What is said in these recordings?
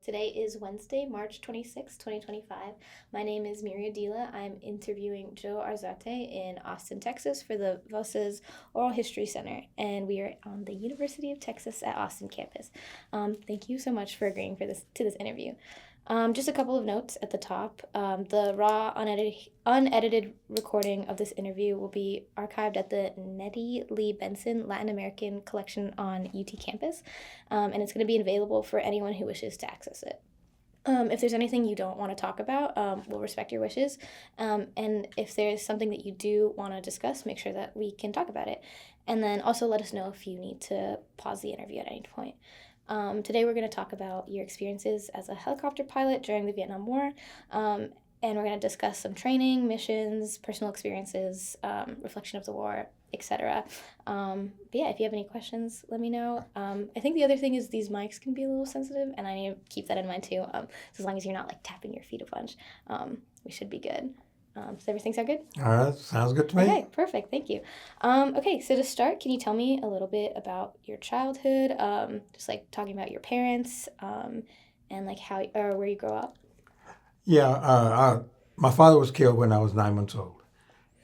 Today is Wednesday, March 26, 2025. My name is Miria Dila. I'm interviewing Joe Arzate in Austin, Texas for the Voces Oral History Center, and we are on the University of Texas at Austin campus. Thank you so much for agreeing to this interview. Just a couple of notes at the top. The raw, unedited recording of this interview will be archived at the Nettie Lee Benson Latin American Collection on UT campus, and it's going to be available for anyone who wishes to access it. If there's anything you don't want to talk about, we'll respect your wishes. And if there's something that you do want to discuss, make sure that we can talk about it. And then also let us know if you need to pause the interview at any point. Today we're going to talk about your experiences as a helicopter pilot during the Vietnam War, and we're going to discuss some training, missions, personal experiences, reflection of the war, etc. But yeah, if you have any questions, let me know. I think the other thing is these mics can be a little sensitive, and I need to keep that in mind too. So as long as you're not like tapping your feet a bunch, we should be good. Does everything sound good? All right, sounds good to me. Okay, perfect. Thank you. Okay, so to start, can you tell me a little bit about your childhood? Just like talking about your parents, and like how or where you grew up. Yeah, my father was killed when I was 9 months old,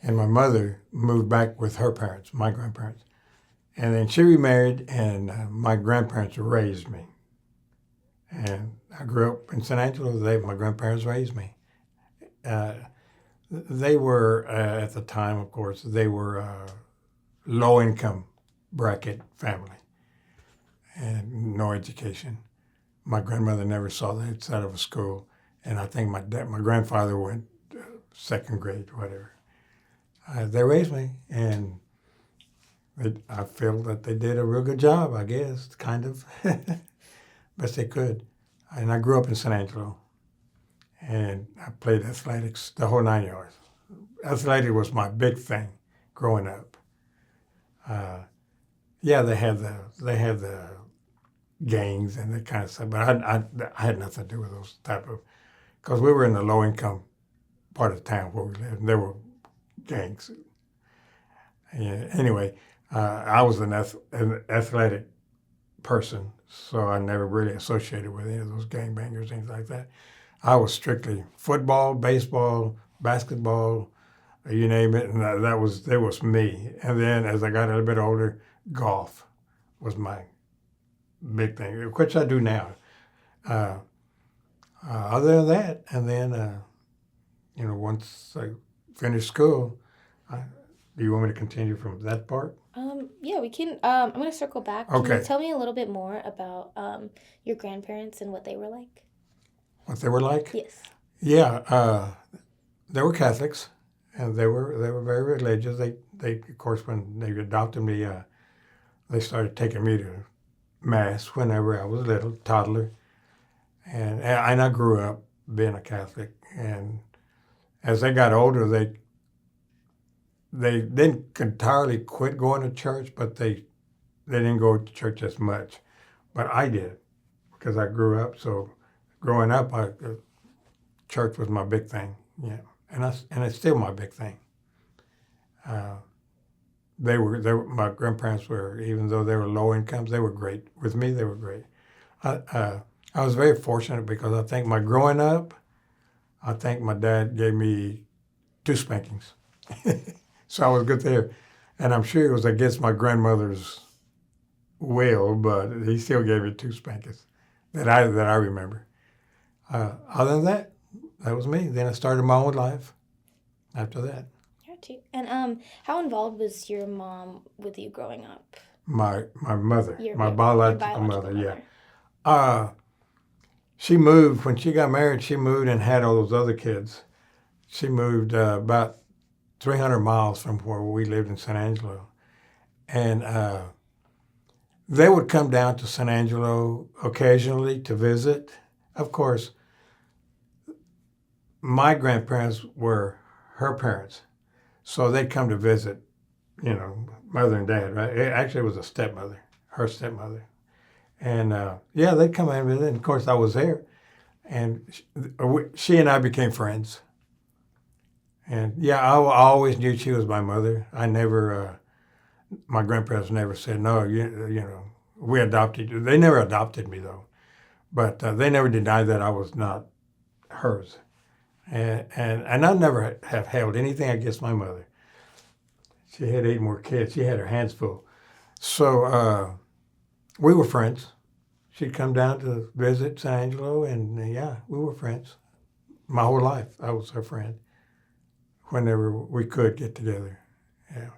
and my mother moved back with her parents, my grandparents, and then she remarried, and my grandparents raised me, and I grew up in San Angelo. My grandparents raised me. They were, at the time, of course, they were low-income bracket family and no education. My grandmother never saw the inside of a school, and I think my grandfather went second grade, whatever. They raised me, and I feel that they did a real good job, I guess, kind of, best they could. And I grew up in San Angelo. And I played athletics the whole 9 yards. Athletics was my big thing growing up. Yeah, they had the gangs and that kind of stuff, but I had nothing to do with those type of, because we were in the low income part of town where we lived, and there were gangs. Yeah, anyway, I was an athletic person, so I never really associated with any of those gangbangers, things like that. I was strictly football, baseball, basketball, you name it, and that was me. And then as I got a little bit older, golf was my big thing, which I do now. Other than that, and then once I finished school, do you want me to continue from that part? Yeah, we can. I'm going to circle back. Can Okay. you tell me a little bit more about your grandparents and what they were like? What they were like? Yes. Yeah, they were Catholics, and they were very religious. They of course, when they adopted me, they started taking me to mass whenever I was little, toddler, and I grew up being a Catholic. And as they got older, they didn't entirely quit going to church, but they didn't go to church as much. But I did, because I grew up. So growing up, church was my big thing. Yeah, and it's still my big thing. They were my grandparents were, even though they were low incomes, they were great with me. They were great. I was very fortunate because I think growing up, I think my dad gave me 2 spankings. So I was good there. And I'm sure it was against my grandmother's will, but he still gave me 2 spankings that I remember. Other than that, that was me. Then I started my own life after that. And how involved was your mom with you growing up? My mother, my biological mother, mother. yeah. She moved, when she got married, she moved and had all those other kids. She moved about 300 miles from where we lived in San Angelo. And they would come down to San Angelo occasionally to visit. Of course, my grandparents were her parents, so they'd come to visit, mother and dad, right? Actually, it was a stepmother, her stepmother. And yeah, they'd come and visit, and of course, I was there. And she and I became friends. And yeah, I always knew she was my mother. I never, my grandparents never said, no, we adopted you. They never adopted me, though. But they never denied that I was not hers. And I never have held anything against my mother. She had 8 more kids. She had her hands full. So we were friends. She'd come down to visit San Angelo, and yeah, we were friends. My whole life, I was her friend. Whenever we could get together, yeah.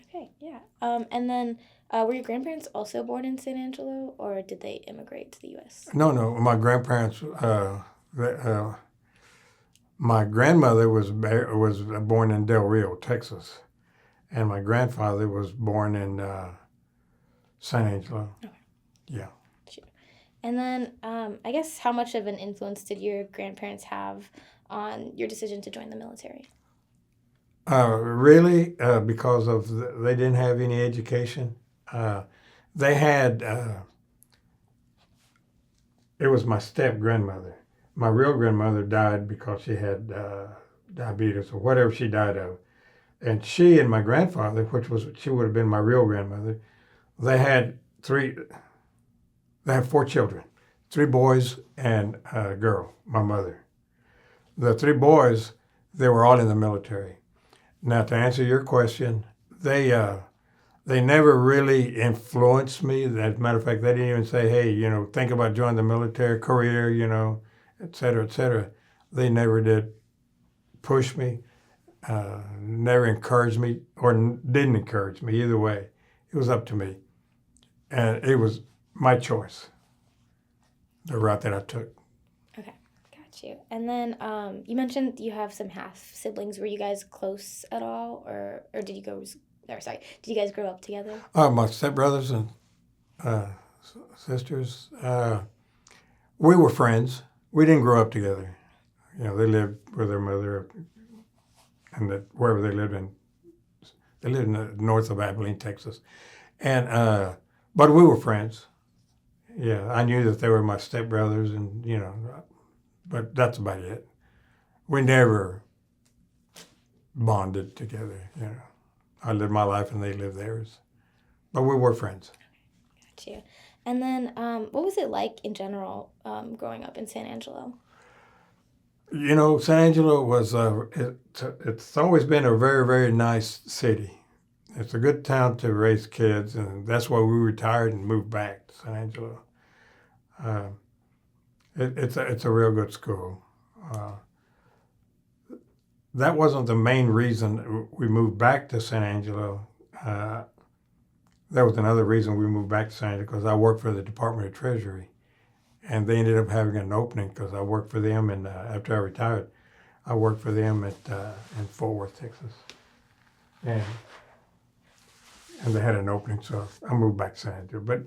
Okay, yeah. And then were your grandparents also born in San Angelo, or did they immigrate to the U.S.? No, my grandparents. My grandmother was born in Del Rio, Texas, and my grandfather was born in San Angelo. Okay. Yeah. Sure. And then I guess how much of an influence did your grandparents have on your decision to join the military? Really, because of they didn't have any education. They had. It was my step grandmother. My real grandmother died because she had diabetes or whatever she died of, and she and my grandfather, she would have been my real grandmother, they had 4 children, 3 boys and a girl. My mother. The 3 boys, they were all in the military. Now, to answer your question, they never really influenced me. As a matter of fact, they didn't even say, hey, think about joining the military career, et cetera, et cetera. They never did push me, never encouraged me, or didn't encourage me. Either way, it was up to me. And it was my choice, the route that I took. Okay, got you. And then you mentioned you have some half siblings. Were you guys close at all, or did you go? Did you guys grow up together? My stepbrothers and sisters, we were friends. We didn't grow up together. They lived with their mother, and wherever they lived in. They lived in the north of Abilene, Texas, and but we were friends. Yeah, I knew that they were my stepbrothers, and but that's about it. We never bonded together. I lived my life and they lived theirs, but we were friends. Got you. And then, what was it like in general growing up in San Angelo? San Angelo was it's always been a very, very nice city. It's a good town to raise kids, and that's why we retired and moved back to San Angelo. It's a real good school. That wasn't the main reason we moved back to San Angelo. There was another reason we moved back to San Angelo, because I worked for the Department of Treasury, and they ended up having an opening because I worked for them. And after I retired, I worked for them in Fort Worth, Texas, and they had an opening, so I moved back to San Angelo. But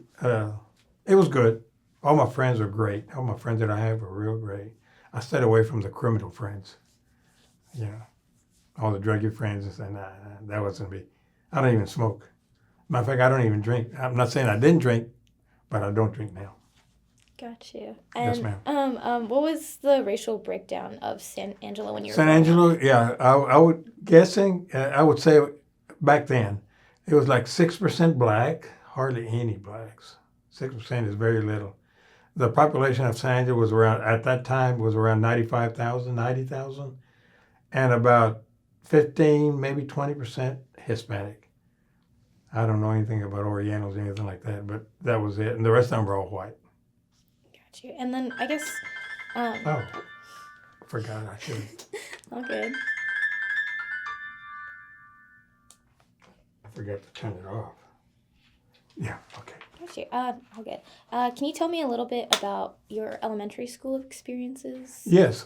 it was good. All my friends are great. All my friends that I have are real great. I stayed away from the criminal friends. All the druggy friends, and said, nah, that wasn't me. I don't even smoke. Matter of fact, I don't even drink. I'm not saying I didn't drink, but I don't drink now. Got you. And, yes, ma'am. What was the racial breakdown of San Angelo when you were San growing Angelo? up? Yeah, I would say back then, it was like 6% black, hardly any blacks. 6% is very little. The population of San Angelo at that time was around 95,000, 90,000, and about 15, maybe 20% Hispanic. I don't know anything about Orientals or anything like that, but that was it. And the rest of them were all white. Got you. And then I guess... Oh, I forgot I should. All good. I forgot to turn it off. Yeah, okay. Got you. All good. Can you tell me a little bit about your elementary school experiences? Yes.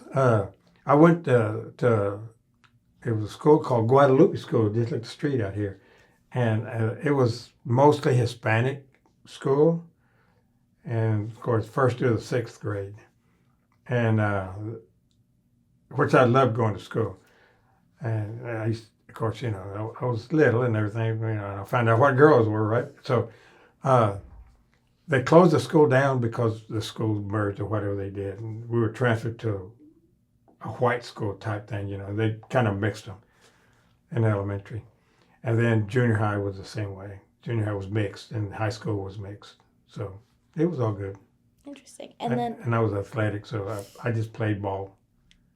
I went it was a school called Guadalupe School, just like the street out here. And it was mostly Hispanic school, and of course, 1st through the 6th grade. And which I loved going to school. And I used, of course, I was little and everything, and I found out what girls were, right? So they closed the school down because the school merged or whatever they did. And we were transferred to a white school type thing, They kind of mixed them in elementary. And then junior high was the same way. Junior high was mixed, and high school was mixed. So it was all good. Interesting. And then, And I was athletic, so I just played ball.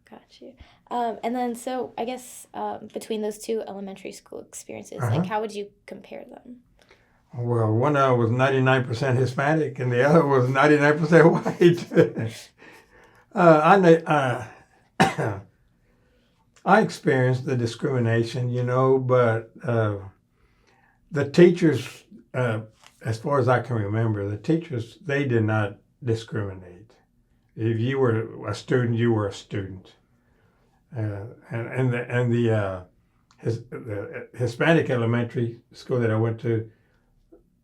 got you. And then, so I guess between those two elementary school experiences, like Uh-huh. how would you compare them? Well, one was 99% Hispanic, and the other was 99% white. I I experienced the discrimination, but the teachers, as far as I can remember, the teachers, they did not discriminate. If you were a student, you were a student. The Hispanic elementary school that I went to,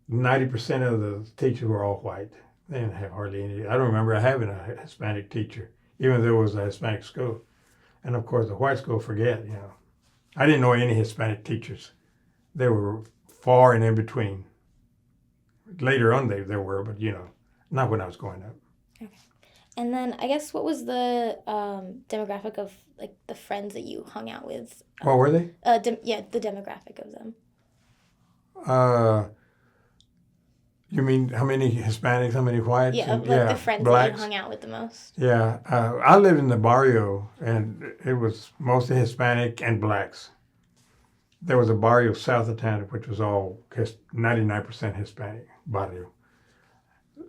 90% of the teachers were all white. They didn't have hardly any. I don't remember having a Hispanic teacher, even though it was a Hispanic school. And of course, the white school, forget. I didn't know any Hispanic teachers. They were far and in between. Later on, there were, but not when I was growing up. Okay. And then I guess what was the demographic of like the friends that you hung out with? What were they? Yeah, the demographic of them. Uh, you mean how many Hispanics, how many whites? Yeah, and, like the friends that you blacks. hung out with the most. Yeah, I lived in the barrio, and it was mostly Hispanic and blacks. There was a barrio south of town, which was all 99% Hispanic barrio.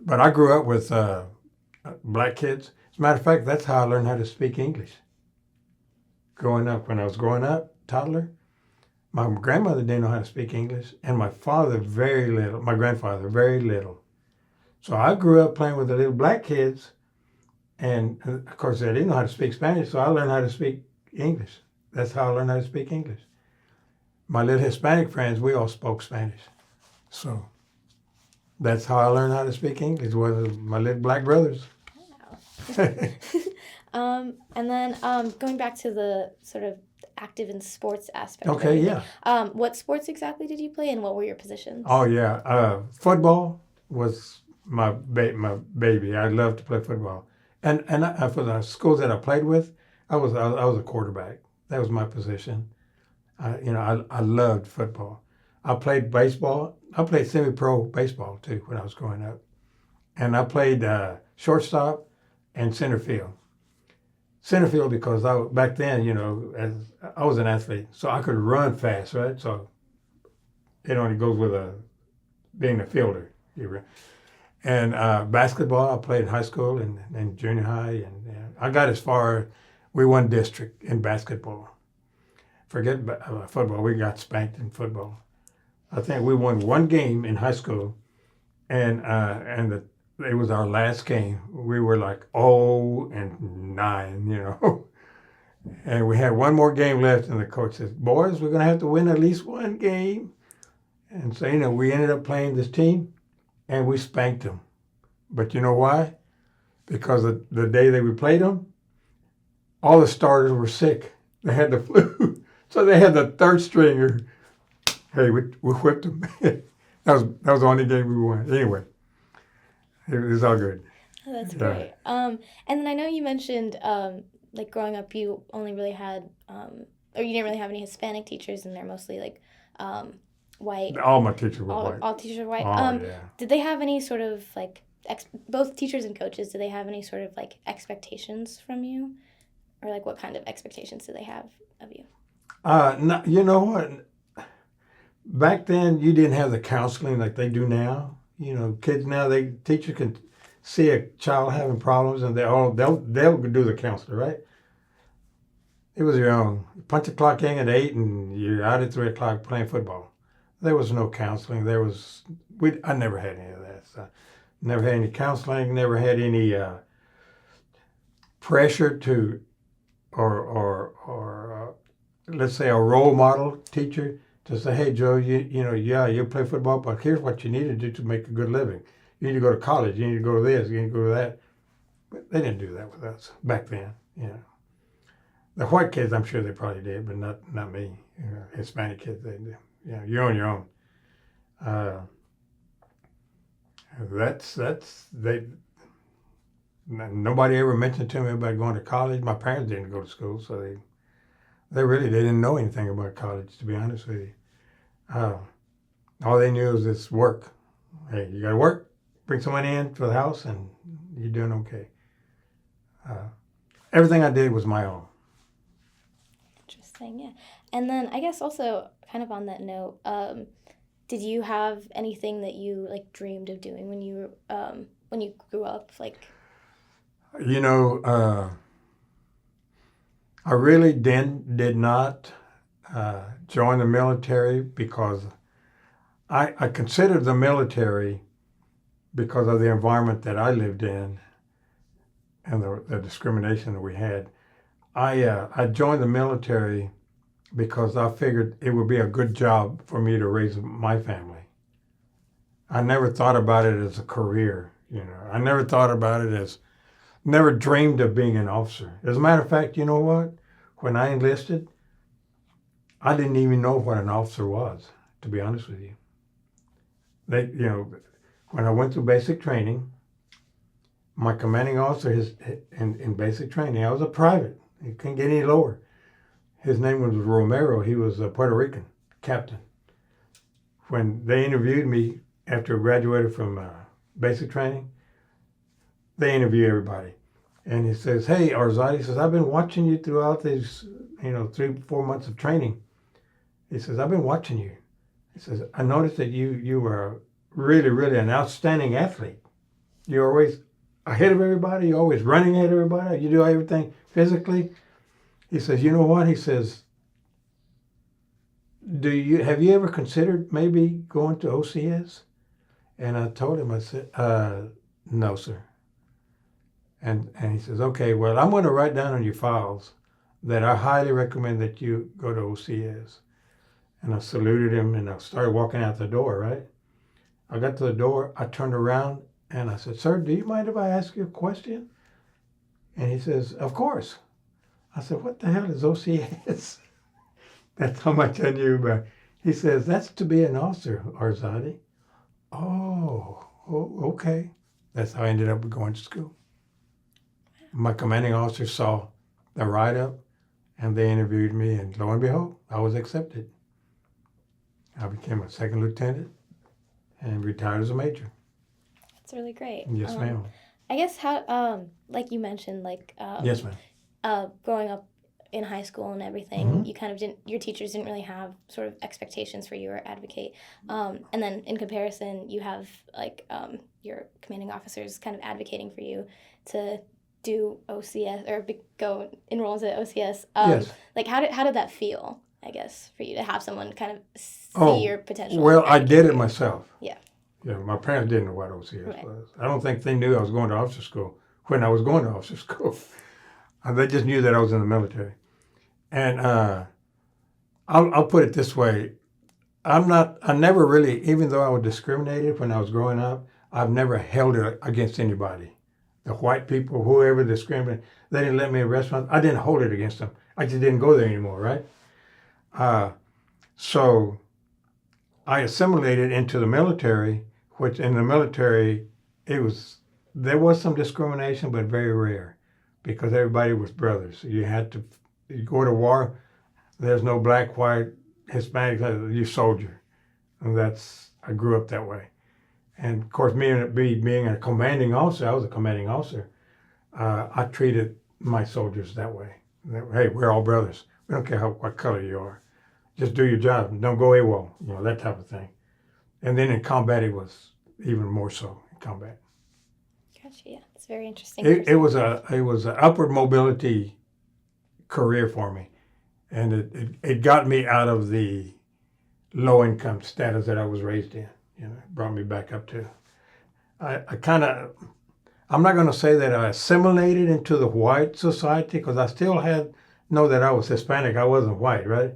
But I grew up with black kids. As a matter of fact, that's how I learned how to speak English. When I was growing up, toddler, my grandmother didn't know how to speak English, and my father very little. My grandfather very little. So I grew up playing with the little black kids, and of course they didn't know how to speak Spanish, so I learned how to speak English. That's how I learned how to speak English. My little Hispanic friends, we all spoke Spanish, so that's how I learned how to speak English. Was my little black brothers. Wow. And then going back to the sort of active in sports aspect. Okay, yeah. What sports exactly did you play, and what were your positions? Oh yeah, football was my baby. I loved to play football, and for the schools that I played with, I was a quarterback. That was my position. I loved football. I played baseball. I played semi-pro baseball too when I was growing up, and I played shortstop and center field. Center field because back then, as I was an athlete, so I could run fast, right? So it only goes with being a fielder. And basketball, I played in high school and junior high, and I got as far. We won district in basketball. Forget football. We got spanked in football. I think we won one game in high school, and it was our last game. We were like 0-9, and we had one more game left, and the coach says, "Boys, we're gonna have to win at least one game." And so we ended up playing this team, and we spanked them. But you know why? Because the day that we played them, all the starters were sick. They had the flu. So they had the third stringer. Hey, we whipped them. that was the only game we won. Anyway, it was all good. Oh, that's great. And then I know you mentioned like growing up, you only really had, or you didn't really have any Hispanic teachers, and they're mostly like white. All my teachers were white. All teachers were white. Oh, yeah. Did they have any sort of like both teachers and coaches? Did they have any sort of like expectations from you, or like what kind of expectations did they have of you? No, you know what? Back then, you didn't have the counseling like they do now. Kids now, teachers can see a child having problems, and they'll do the counselor, right? It was your own. Punch the clock in at 8, and you're out at 3:00 playing football. There was no counseling. I never had any of that. So never had any counseling. Never had any pressure to, or let's say a role model teacher to say, "Hey, Joe, you play football, but here's what you need to do to make a good living. You need to go to college. You need to go to this. You need to go to that." But they didn't do that with us back then. The white kids, I'm sure they probably did, but not me. Hispanic kids, they did. You're on your own. Nobody ever mentioned to me about going to college. My parents didn't go to school, so they didn't know anything about college, to be honest with you. All they knew was this work. Hey, you got to work, bring some money in for the house, and You're doing okay. Everything I did was my own. Interesting, yeah. And then I guess also kind of on that note, did you have anything that you like dreamed of doing when you grew up? Like, You know, I really did not join the military because I considered the military because of the environment that I lived in and the discrimination that we had. I joined the military because I figured it would be a good job for me to raise my family. I never thought about it as a career, you know. I never thought about it as, never dreamed of being an officer. As a matter of fact, you know what? When I enlisted, I didn't even know what an officer was, to be honest with you. When I went through basic training, my commanding officer in basic training, I was a private. You couldn't get any lower. His name was Romero. He was a Puerto Rican captain. When they interviewed me after I graduated from basic training, they interview everybody. And he says, "Hey, Arzate," he says, "I've been watching you throughout these, 3-4 months of training." He says, "I've been watching you." He says, "I noticed that you were really, really an outstanding athlete. You're always ahead of everybody. You're always running ahead of everybody. You do everything physically." He says, "You know what?" He says, have you ever considered maybe going to OCS?" And I told him, I said, "No, sir." And he says, "Okay, well, I'm going to write down on your files that I highly recommend that you go to OCS." And I saluted him and I started walking out the door, right? I got to the door, I turned around and I said, "Sir, do you mind if I ask you a question?" And he says, "Of course." I said, "What the hell is OCS?" That's how much I knew about it. He says, "That's to be an officer, Arzate." Oh, okay. That's how I ended up going to school. My commanding officer saw the write-up and they interviewed me, and lo and behold, I was accepted. I became a second lieutenant and retired as a major. that's really great. Yes, ma'am. I guess how like you mentioned, like Yes, ma'am. growing up in high school and everything, you kind of didn't, your teachers didn't really have sort of expectations for you or advocate. And then in comparison, you have like your commanding officers kind of advocating for you to do OCS or go enroll into OCS. Yes. Like how did that feel, I guess, for you to have someone kind of see your potential? Well, and I advocate did for it you? myself. Yeah. Yeah, my parents didn't know what OCS Right. was. I don't think they knew I was going to officer school when I was going to officer school. They just knew that I was in the military. And I'll put it this way. I never really, even though I was discriminated when I was growing up, I've never held it against anybody. The white people, whoever discriminated, they didn't let me in restaurants. I didn't hold it against them. I just didn't go there anymore, right? So I assimilated into the military, which in the military, there was some discrimination, but very rare because everybody was brothers. You go to war, there's no black, white, Hispanic, you soldier. And I grew up that way. And of course, being a commanding officer, I was a commanding officer, I treated my soldiers that way. Hey, we're all brothers. We don't care what color you are. Just do your job. Don't go AWOL, that type of thing. And then in combat, it was even more so in combat. Gotcha. Yeah, it's very interesting. It was an upward mobility career for me, and it got me out of the low income status that I was raised in. It brought me back up to. I'm not going to say that I assimilated into the white society because I still know that I was Hispanic. I wasn't white, right?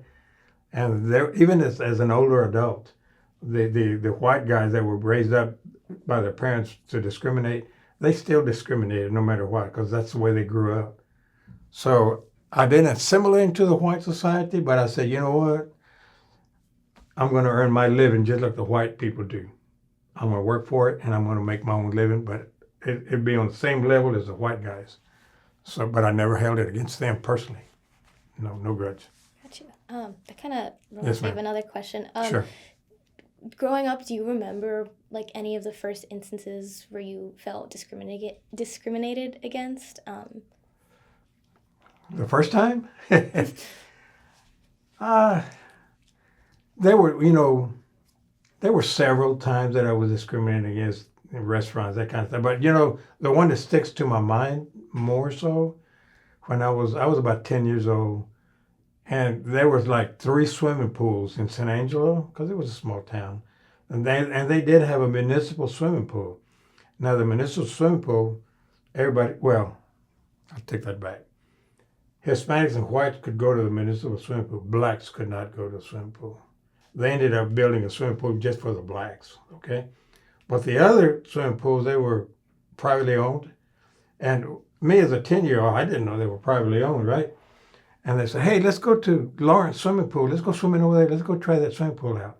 And even as an older adult, the white guys that were raised up by their parents to discriminate, they still discriminated no matter what because that's the way they grew up. So I didn't assimilate into the white society, but I said, you know what? I'm going to earn my living just like the white people do. I'm going to work for it and I'm going to make my own living, but it'd be on the same level as the white guys. So, but I never held it against them personally. No grudge. Gotcha. That kind of Yes, reminds me ma'am. of another question. Sure. growing up, do you remember like any of the first instances where you felt discriminated against? The first time, uh, there were, there were several times that I was discriminated against in restaurants, that kind of thing. But the one that sticks to my mind more so when I was about 10 years old, and there was like 3 swimming pools in San Angelo because it was a small town, and they did have a municipal swimming pool. Now the municipal swimming pool, everybody, well, I'll take that back. Hispanics and whites could go to the municipal swimming pool. Blacks could not go to the swimming pool. They ended up building a swimming pool just for the blacks, okay? But the other swimming pools, they were privately owned. And me as a 10-year-old, I didn't know they were privately owned, right? And they said, hey, let's go to Lawrence swimming pool. Let's go swimming over there. Let's go try that swimming pool out.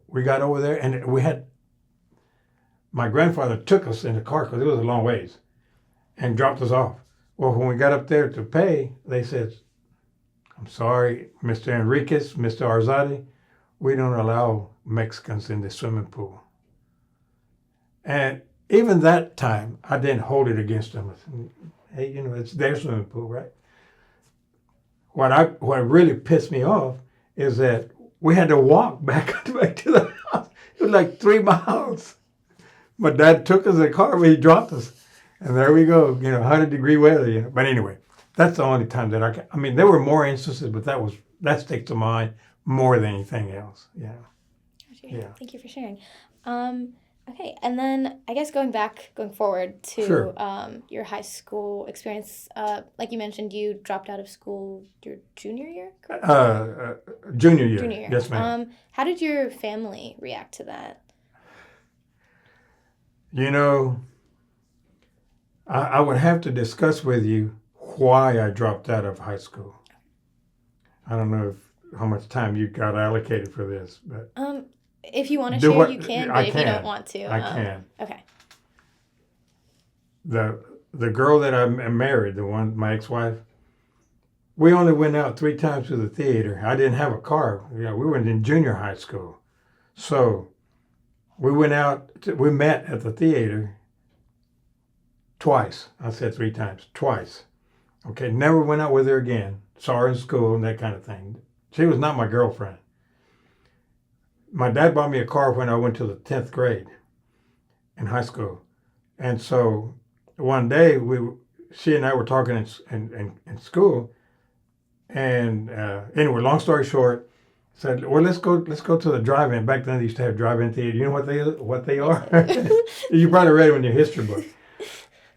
We got over there, and my grandfather took us in the car because it was a long ways and dropped us off. Well, when we got up there to pay, they said, I'm sorry, Mr. Enriquez, Mr. Arzate, we don't allow Mexicans in the swimming pool. And even that time, I didn't hold it against them. Hey, it's their swimming pool, right? What really pissed me off is that we had to walk back to the house. It was like 3 miles. My dad took us in the car, but he dropped us. And there we go, 100-degree weather, But anyway, that's the only time that I mean, there were more instances, but that sticks to mind more than anything else. Yeah. Gotcha. Yeah. Thank you for sharing. Okay, and then I guess going forward to Sure. Your high school experience, like you mentioned, you dropped out of school your junior year, correct? Junior year. Junior year. Yes, ma'am. How did your family react to that? I would have to discuss with you why I dropped out of high school. I don't know how much time you got allocated for this, but if you want to share, you can. But if you don't want to, I can. Okay. The girl that I married, my ex-wife, we only went out 3 times to the theater. I didn't have a car. We were in junior high school, so we went out. We met at the theater twice. I said 3 times. Twice. Okay. Never went out with her again. Saw her in school and that kind of thing. She was not my girlfriend. My dad bought me a car when I went to the 10th grade in high school. And so one day she and I were talking in school. And anyway, long story short, said, well, let's go to the drive-in. Back then they used to have drive-in theater. You know what they are? You probably read them in your history book.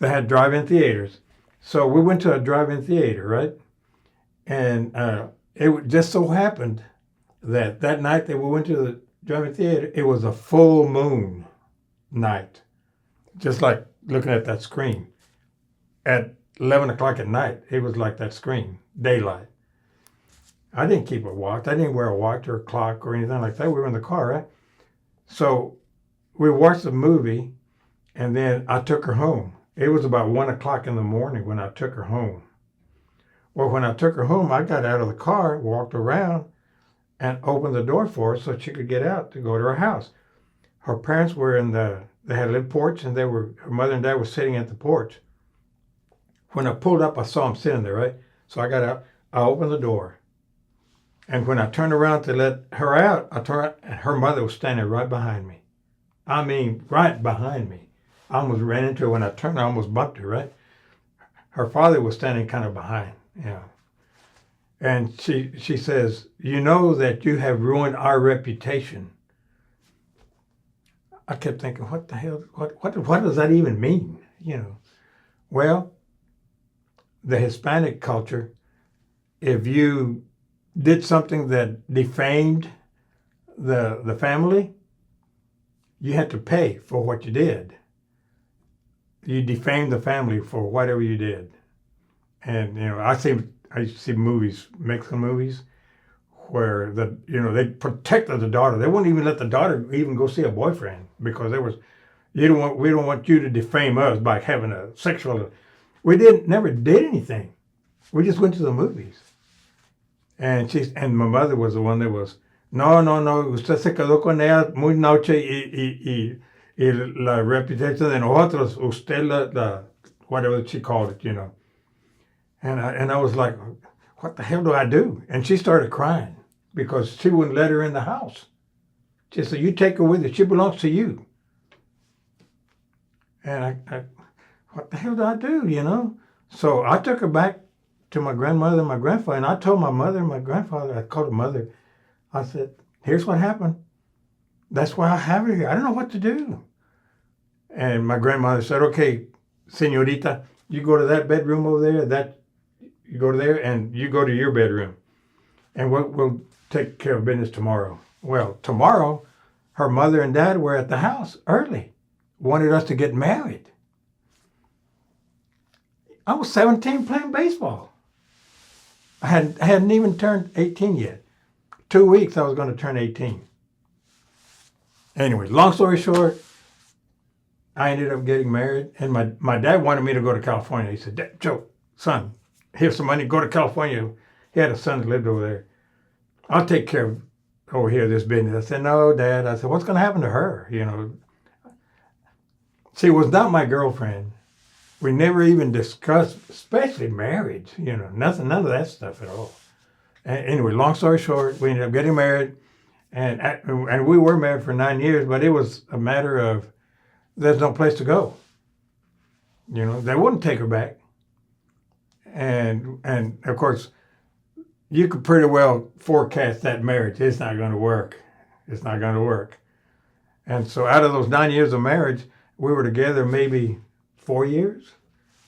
They had drive-in theaters. So we went to a drive-in theater, right? And it just so happened that night that we went to the drive-in theater, it was a full moon night. Just like looking at that screen. At 11 o'clock at night, it was like that screen, daylight. I didn't keep a watch. I didn't wear a watch or a clock or anything like that. We were in the car, right? So we watched the movie, and then I took her home. It was about 1 o'clock in the morning when I took her home. Well, when I took her home, I got out of the car, walked around, and opened the door for her so she could get out to go to her house. Her parents were they had a little porch, and her mother and dad were sitting at the porch. When I pulled up, I saw them sitting there, right? So I got out, I opened the door. And when I turned around to let her out, and her mother was standing right behind me. I mean, right behind me. I almost ran into her. When I turned, I almost bumped her, right? Her father was standing kind of behind, And she says, you know that you have ruined our reputation. I kept thinking, what the hell, what does that even mean? Well, the Hispanic culture, if you did something that defamed the family, you had to pay for what you did. You defamed the family for whatever you did. And I used to see movies, Mexican movies, where they protected the daughter. They wouldn't even let the daughter even go see a boyfriend because we don't want you to defame us by having a sexual. We never did anything. We just went to the movies. And my mother was the one that was No, no, no, usted se quedó con ella muy noche y la reputación de nosotros, usted whatever she called it, you know. And I was like, what the hell do I do? And she started crying because she wouldn't let her in the house. She said, you take her with you. She belongs to you. And I what the hell do I do, you know? So I took her back to my grandmother and my grandfather, and I told my mother and my grandfather, I called her mother, I said, here's what happened. That's why I have her here. I don't know what to do. And my grandmother said, okay, señorita, you go to that bedroom over there, you go to there, and you go to your bedroom. And we'll take care of business tomorrow. Well, tomorrow, her mother and dad were at the house early, wanted us to get married. I was 17 playing baseball. I hadn't even turned 18 yet. 2 weeks I was going to turn 18. Anyway, long story short, I ended up getting married, and my dad wanted me to go to California. He said, Joe, son, here's some money, go to California. He had a son that lived over there. I'll take care of over here this business. I said, no, Dad. I said, what's going to happen to her? You know, she was not my girlfriend. We never even discussed, especially marriage, you know, none of that stuff at all. And anyway, long story short, we ended up getting married, and we were married for 9 years, but it was a matter of there's no place to go. You know, they wouldn't take her back. And of course, you could pretty well forecast that marriage. It's not going to work. It's not going to work. And so out of those 9 years of marriage, we were together maybe 4 years,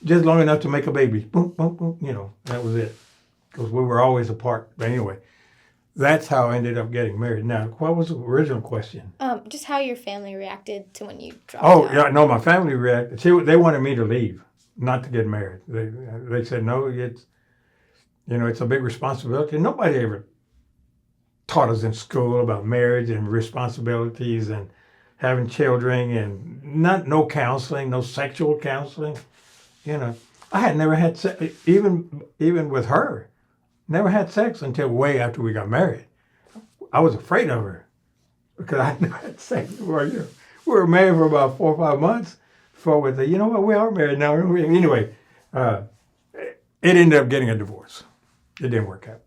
just long enough to make a baby. Boom, boom, boom. You know, that was it. Because we were always apart. But anyway, that's how I ended up getting married. Now, what was the original question? Just how your family reacted to when you dropped Oh, out. yeah, no, my family reacted. They wanted me to leave, not to get married. They said, no, it's a big responsibility. Nobody ever taught us in school about marriage and responsibilities and having children and no counseling, no sexual counseling. You know, I had never had sex, even with her, never had sex until way after we got married. I was afraid of her because I never had sex before. You know, we were married for about 4 or 5 months before we said, you know what, we are married now. Anyway, it ended up getting a divorce. It didn't work out.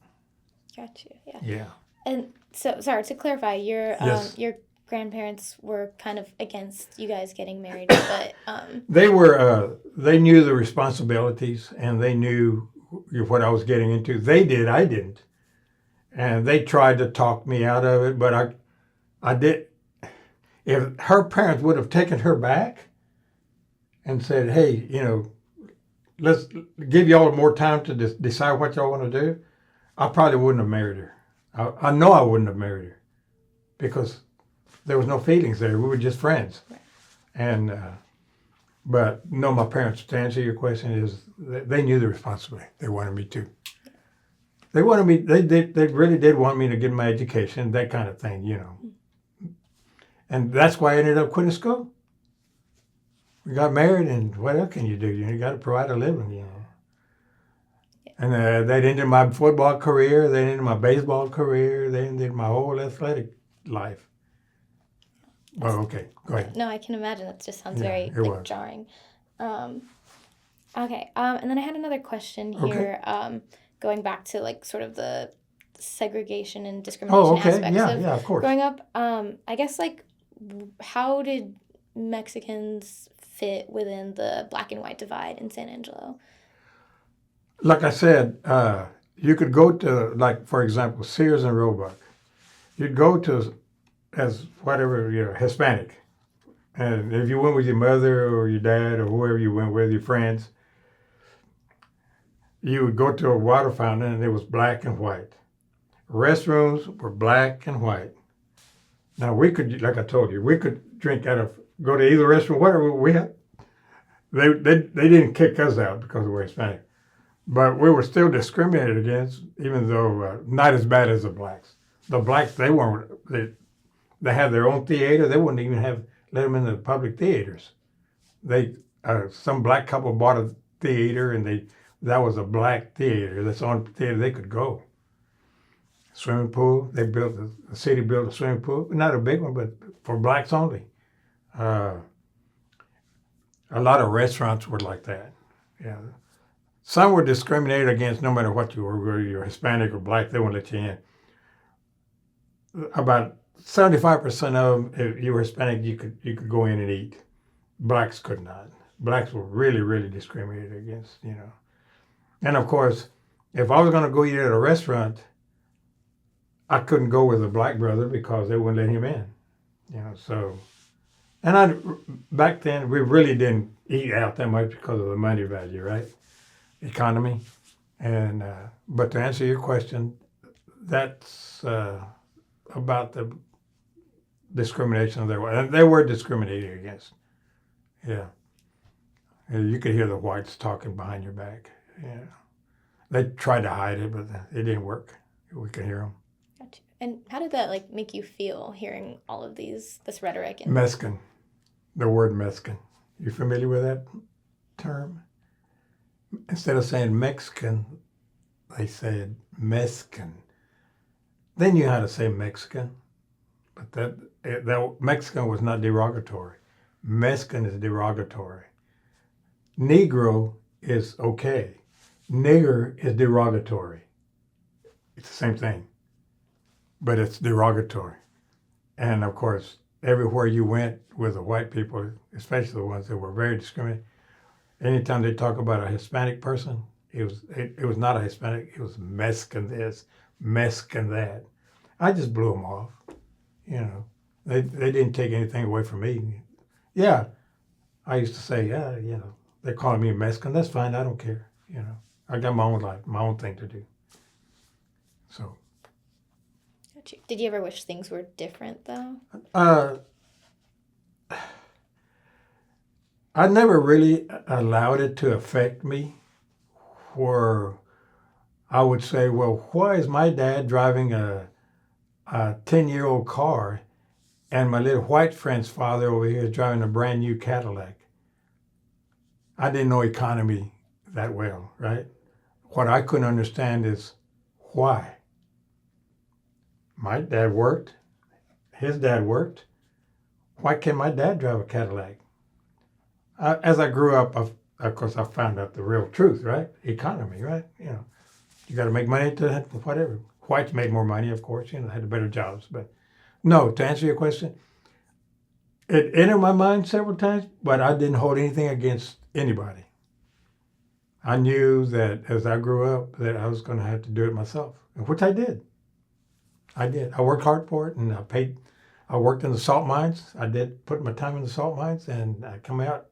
Got you. Yeah. Yeah. And so, sorry to clarify, Yes. your grandparents were kind of against you guys getting married, but They knew the responsibilities and they knew what I was getting into. They did, I didn't. And they tried to talk me out of it, but I did. If her parents would have taken her back and said, hey, you know, let's give y'all more time to decide what y'all want to do, I probably wouldn't have married her. I know I wouldn't have married her because there was no feelings there. We were just friends. Right. And, but no, my parents, to answer your question, is they knew the responsibility. They wanted me to. They wanted me, they really did want me to get my education, that kind of thing, you know. And that's why I ended up quitting school. We got married, and what else can you do? You got to provide a living, you know. And that ended my football career. They ended my baseball career. They ended my whole athletic life. Oh, okay. Go ahead. No, I can imagine. That just sounds very jarring. Okay. And then I had another question here. Okay. Going back to like sort of the segregation and discrimination aspects of course. growing up. I guess like how did Mexicans fit within the black and white divide in San Angelo? Like I said, you could go to, like, for example, Sears and Roebuck. You'd go to as whatever, you know, Hispanic. And if you went with your mother or your dad or whoever you went with, your friends, you would go to a water fountain and it was black and white. Restrooms were black and white. Now we could, like I told you, we could drink go to either restroom, whatever we had. They didn't kick us out because we were Hispanic. But we were still discriminated against, even though not as bad as the blacks. The blacks, they had their own theater. They wouldn't even let them in the public theaters. Some black couple bought a theater, and that was a black theater. That's the only theater they could go. swimming pool. The city built a swimming pool, not a big one, but for blacks only. Uh, a lot of restaurants were like that. Yeah. Some were discriminated against no matter what you were, whether you're Hispanic or black, they wouldn't let you in. About 75% of them, if you were Hispanic, you could go in and eat. Blacks could not. Blacks were really, really discriminated against. And of course, if I was going to go eat at a restaurant, I couldn't go with a black brother because they wouldn't let him in. So, back then we really didn't eat out that much because of the money value, right? Economy. And but to answer your question, that's about the discrimination there was. And they were discriminated against. Yeah. You could hear the whites talking behind your back. Yeah. They tried to hide it, but it didn't work. We could hear them. Gotcha. And how did that make you feel hearing all of this rhetoric? And Mexican. The word Mexican. You familiar with that term? Instead of saying Mexican, they said Mexican. They knew how to say Mexican, but that Mexican was not derogatory. Mexican is derogatory. Negro is okay. Nigger is derogatory. It's the same thing, but it's derogatory. And of course, everywhere you went with the white people, especially the ones that were very discriminating, anytime they talk about a Hispanic person, it was not a Hispanic, it was Mexican this, Mexican that. I just blew them off. They didn't take anything away from me. Yeah, I used to say, yeah, they're calling me a Mexican. That's fine. I don't care. I got my own life, my own thing to do. So. Gotcha. Did you ever wish things were different, though? I never really allowed it to affect me, where I would say, well, why is my dad driving a 10-year-old car and my little white friend's father over here is driving a brand new Cadillac? I didn't know economy that well, right? What I couldn't understand is why. My dad worked. His dad worked. Why can't my dad drive a Cadillac? As I grew up, of course, I found out the real truth, right? Economy, right? You got to make money to whatever. Whites made more money, of course, had better jobs. But no, to answer your question, it entered my mind several times, but I didn't hold anything against anybody. I knew that as I grew up that I was going to have to do it myself, which I did. I worked hard for it, and I worked in the salt mines. I did put my time in the salt mines, and I come out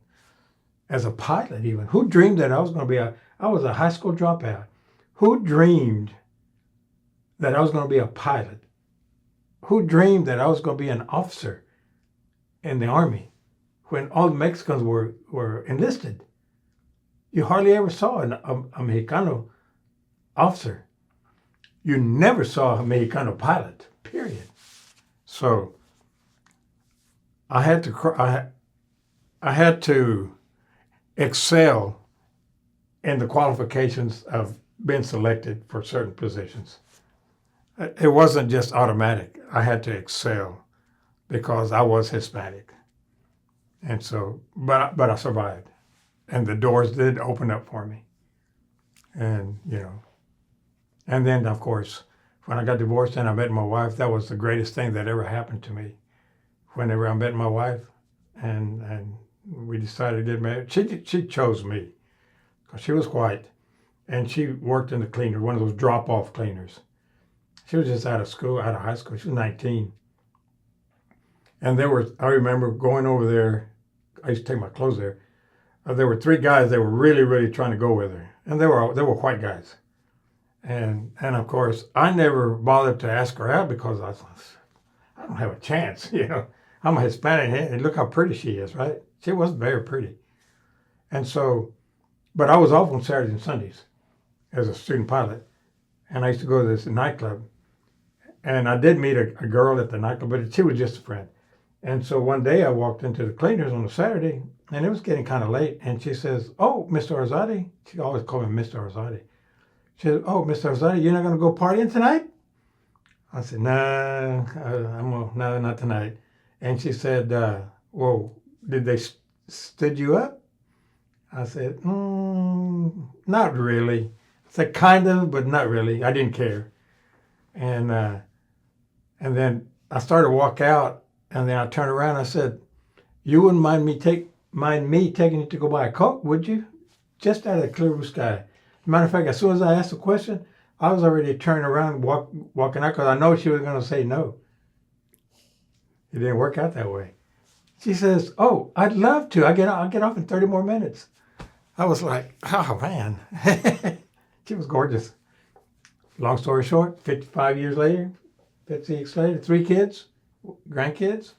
as a pilot even. Who dreamed that I was going to be I was a high school dropout. Who dreamed that I was going to be a pilot? Who dreamed that I was going to be an officer in the Army when all the Mexicans were enlisted? You hardly ever saw a Mexicano officer. You never saw a Mexicano pilot, period. So I had to excel in the qualifications of being selected for certain positions. It wasn't just automatic. I had to excel because I was Hispanic. And so, but I survived. And the doors did open up for me. And, and then, of course, when I got divorced and I met my wife, that was the greatest thing that ever happened to me. Whenever I met my wife and we decided to get married, she chose me because she was white and she worked in the cleaner, one of those drop-off cleaners. She was just out of high school. She was 19. And I remember going over there, I used to take my clothes there. There were 3 guys that were really, really trying to go with her. And they were white guys. And of course, I never bothered to ask her out because I don't have a chance, I'm a Hispanic, and look how pretty she is, right? She was very pretty. And so, but I was off on Saturdays and Sundays as a student pilot. And I used to go to this nightclub. And I did meet a girl at the nightclub, but she was just a friend. And so one day I walked into the cleaners on a Saturday, and it was getting kind of late. And she says, "Oh, Mr. Arzate." She always called me Mr. Arzate. She said, "Oh, Mr. Arzate, you're not going to go partying tonight?" I said, "No, no, not tonight." And she said, "Well, did they stood you up?" I said, "Not really." I said, "Kind of, but not really. I didn't care." And then I started to walk out, and then I turned around. And I said, "You wouldn't mind me taking you to go buy a Coke, would you?" Just out of the clear blue sky. Matter of fact, as soon as I asked the question, I was already turning around, walking out, because I know she was going to say no. It didn't work out that way. She says, "Oh, I'd love to. I'll get off in 30 more minutes." I was like, "Oh man." She was gorgeous. Long story short, 55 years later, 56 later, 3 kids, grandkids.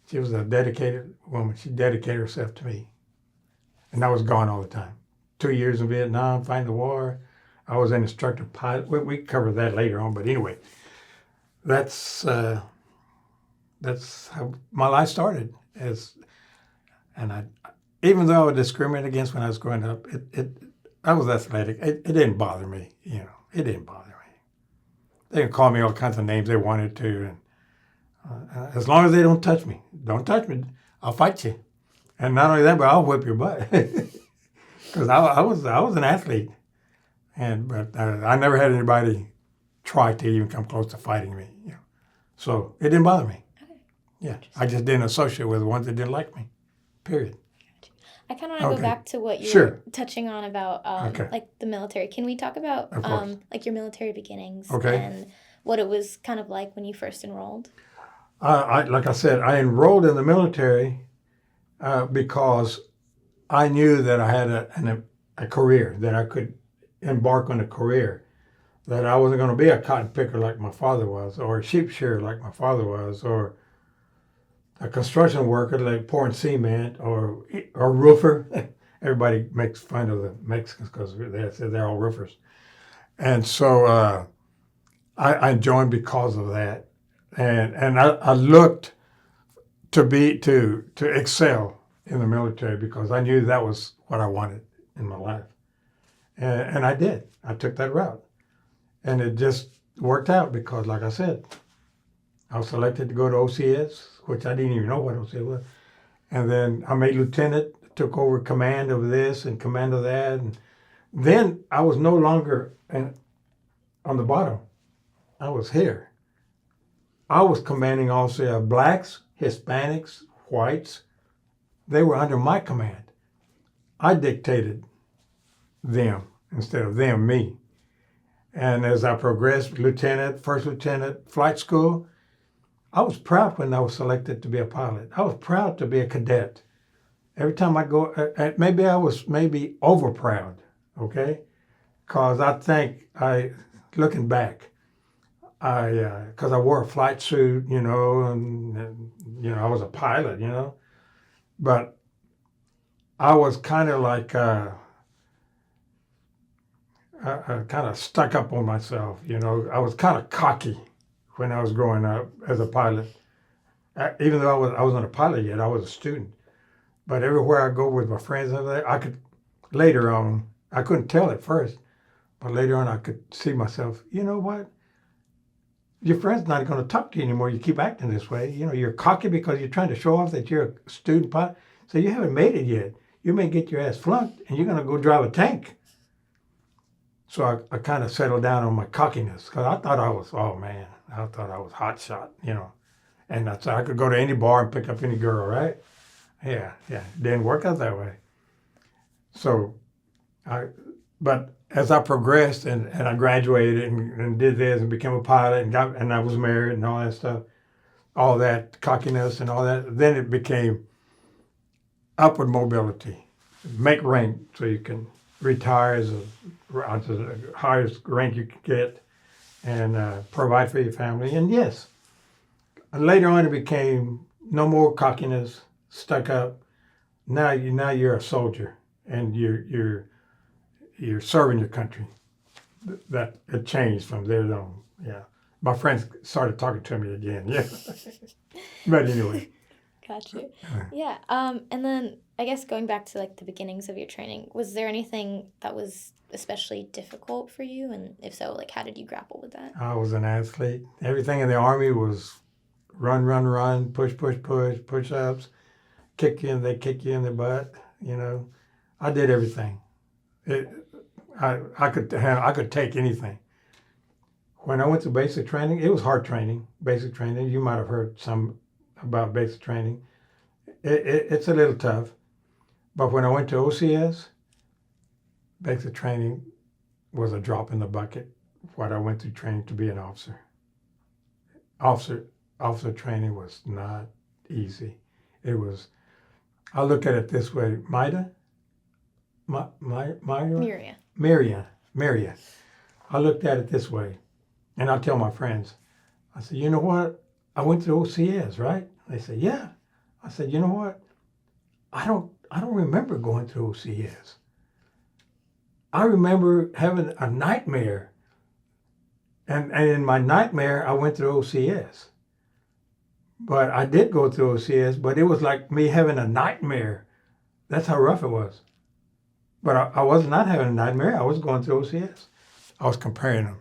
She was a dedicated woman. She dedicated herself to me. And I was gone all the time. 2 years in Vietnam, fighting the war. I was an instructor pilot. We cover that later on, but anyway, that's how my life started. And even though I was discriminated against when I was growing up, I was athletic. It didn't bother me, It didn't bother me. They can call me all kinds of names they wanted to, and as long as they don't touch me, I'll fight you. And not only that, but I'll whip your butt. Because I was an athlete, but I never had anybody try to even come close to fighting me. So it didn't bother me. Okay. Yeah, I just didn't associate with the ones that didn't like me. Period. I kind of want to go back to what you Sure. were touching on about like the military. Can we talk about Of course. like your military beginnings Okay. and what it was kind of like when you first enrolled? Like I said, I enrolled in the military because I knew that I had a career, that I could embark on a career, that I wasn't going to be a cotton picker like my father was, or a sheep shearer like my father was, or a construction worker like pouring cement, or a roofer. Everybody makes fun of the Mexicans because they say they're all roofers. And so I joined because of that. And I looked to excel in the military because I knew that was what I wanted in my life. And I did. I took that route. And it just worked out because, like I said, I was selected to go to OCS, which I didn't even know what OCS was. And then I made lieutenant, took over command of this and command of that. And then I was no longer on the bottom. I was here. I was commanding also blacks, Hispanics, whites. They were under my command. I dictated them instead of them me. And as I progressed, lieutenant, first lieutenant, flight school, I was proud when I was selected to be a pilot. I was proud to be a cadet. Every time I go, maybe I was over proud, okay? Because I think looking back, because I wore a flight suit, and I was a pilot, but I was kind of like, I kind of stuck up on myself, I was kind of cocky when I was growing up as a pilot. Even though I wasn't a pilot yet, I was a student. But everywhere I go with my friends, later on, I couldn't tell at first, but later on I could see myself, you know what? Your friend's not going to talk to you anymore. You keep acting this way. You're cocky because you're trying to show off that you're a student pilot. So you haven't made it yet. You may get your ass flunked and you're going to go drive a tank. So I kind of settled down on my cockiness because I thought I was hot shot, And I could go to any bar and pick up any girl, right? Yeah. It didn't work out that way. So but as I progressed and I graduated and did this and became a pilot and I was married and all that stuff, all that cockiness and all that, then it became upward mobility. Make rank so you can retire as the highest rank you can get and provide for your family. And yes, later on it became no more cockiness, stuck up. Now you're a soldier and you're serving your country. That it changed from there on. Yeah, my friends started talking to me again. Yeah, but anyway. Gotcha. Yeah. And then I guess going back to like the beginnings of your training, was there anything that was especially difficult for you? And if so, like how did you grapple with that? I was an athlete. Everything in the Army was run, run, run, push, push, push, push ups, they kick you in the butt. You know, I did everything. It, I could take anything. When I went to basic training, it was hard training. Basic training, you might have heard some about basic training. It's a little tough. But when I went to OCS, basic training was a drop in the bucket. What I went through training to be an officer. Officer training was not easy. It was. I look at it this way, Myria. I looked at it this way, and I tell my friends, I said, you know what? I went to OCS, right? They said, yeah. I said, you know what? I don't remember going to OCS. I remember having a nightmare. And in my nightmare, I went to OCS. But I did go to OCS, but it was like me having a nightmare. That's how rough it was. But I was not having a nightmare. I was going to OCS. I was comparing them.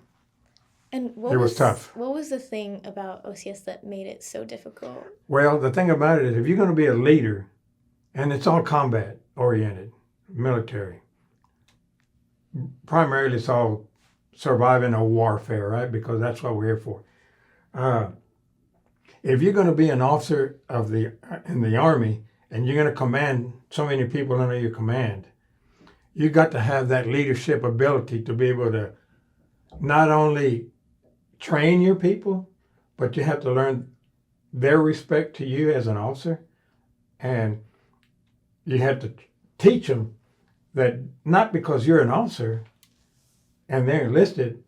And it was tough. What was the thing about OCS that made it so difficult? Well, the thing about it is if you're going to be a leader, and it's all combat oriented, military, primarily it's all surviving a warfare, right? Because that's what we're here for. If you're going to be an officer in the Army and you're going to command so many people under your command, you got to have that leadership ability to be able to not only train your people, but you have to learn their respect to you as an officer, and you have to teach them that not because you're an officer and they're enlisted,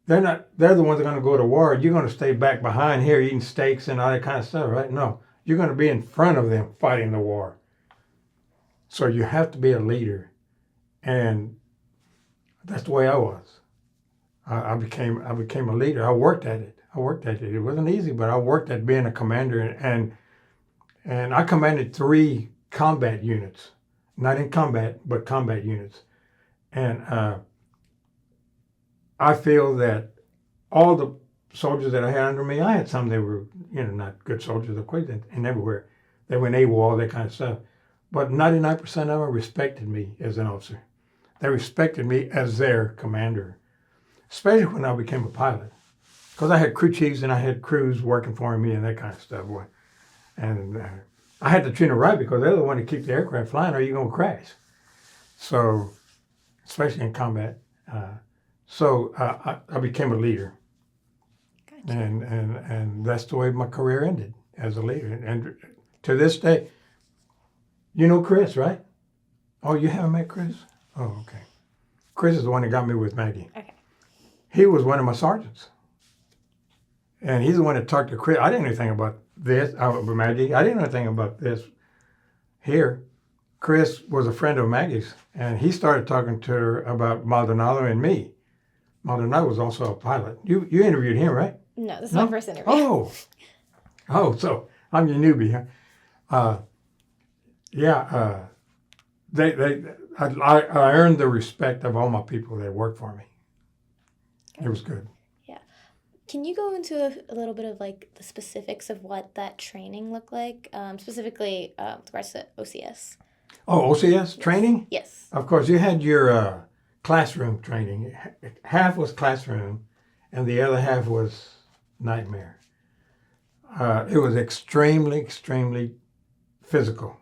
they're the ones that are going to go to war. You're going to stay back behind here eating steaks and all that kind of stuff, right? No, you're going to be in front of them fighting the war. So you have to be a leader, and that's the way I was. I became a leader. I worked at it. It wasn't easy, but I worked at being a commander, and I commanded 3 combat units, not in combat, but combat units. And I feel that all the soldiers that I had under me, I had some that were, not good soldiers, of course, and everywhere. They went AWOL, all that kind of stuff. But 99% of them respected me as an officer. They respected me as their commander, especially when I became a pilot. Because I had crew chiefs and I had crews working for me and that kind of stuff. And I had to treat them right because they're the one to keep the aircraft flying or you're going to crash. So, especially in combat. So I became a leader. Gotcha. And that's the way my career ended as a leader. And to this day, you know Chris, right? Oh, you haven't met Chris? Oh, okay. Chris is the one that got me with Maggie. Okay. He was one of my sergeants. And he's the one that talked to Chris. I didn't know anything about this, Maggie. I didn't know anything about this here. Chris was a friend of Maggie's, and he started talking to her about Maldonado and me. Maldonado was also a pilot. You interviewed him, right? No, this is my first interview. So I'm your newbie, huh? I earned the respect of all my people that worked for me. It was good. Yeah. Can you go into a little bit of like the specifics of what that training looked like, specifically with regards to OCS? Oh, OCS training? Yes. Of course, you had your classroom training. Half was classroom, and the other half was nightmare. It was extremely, extremely physical.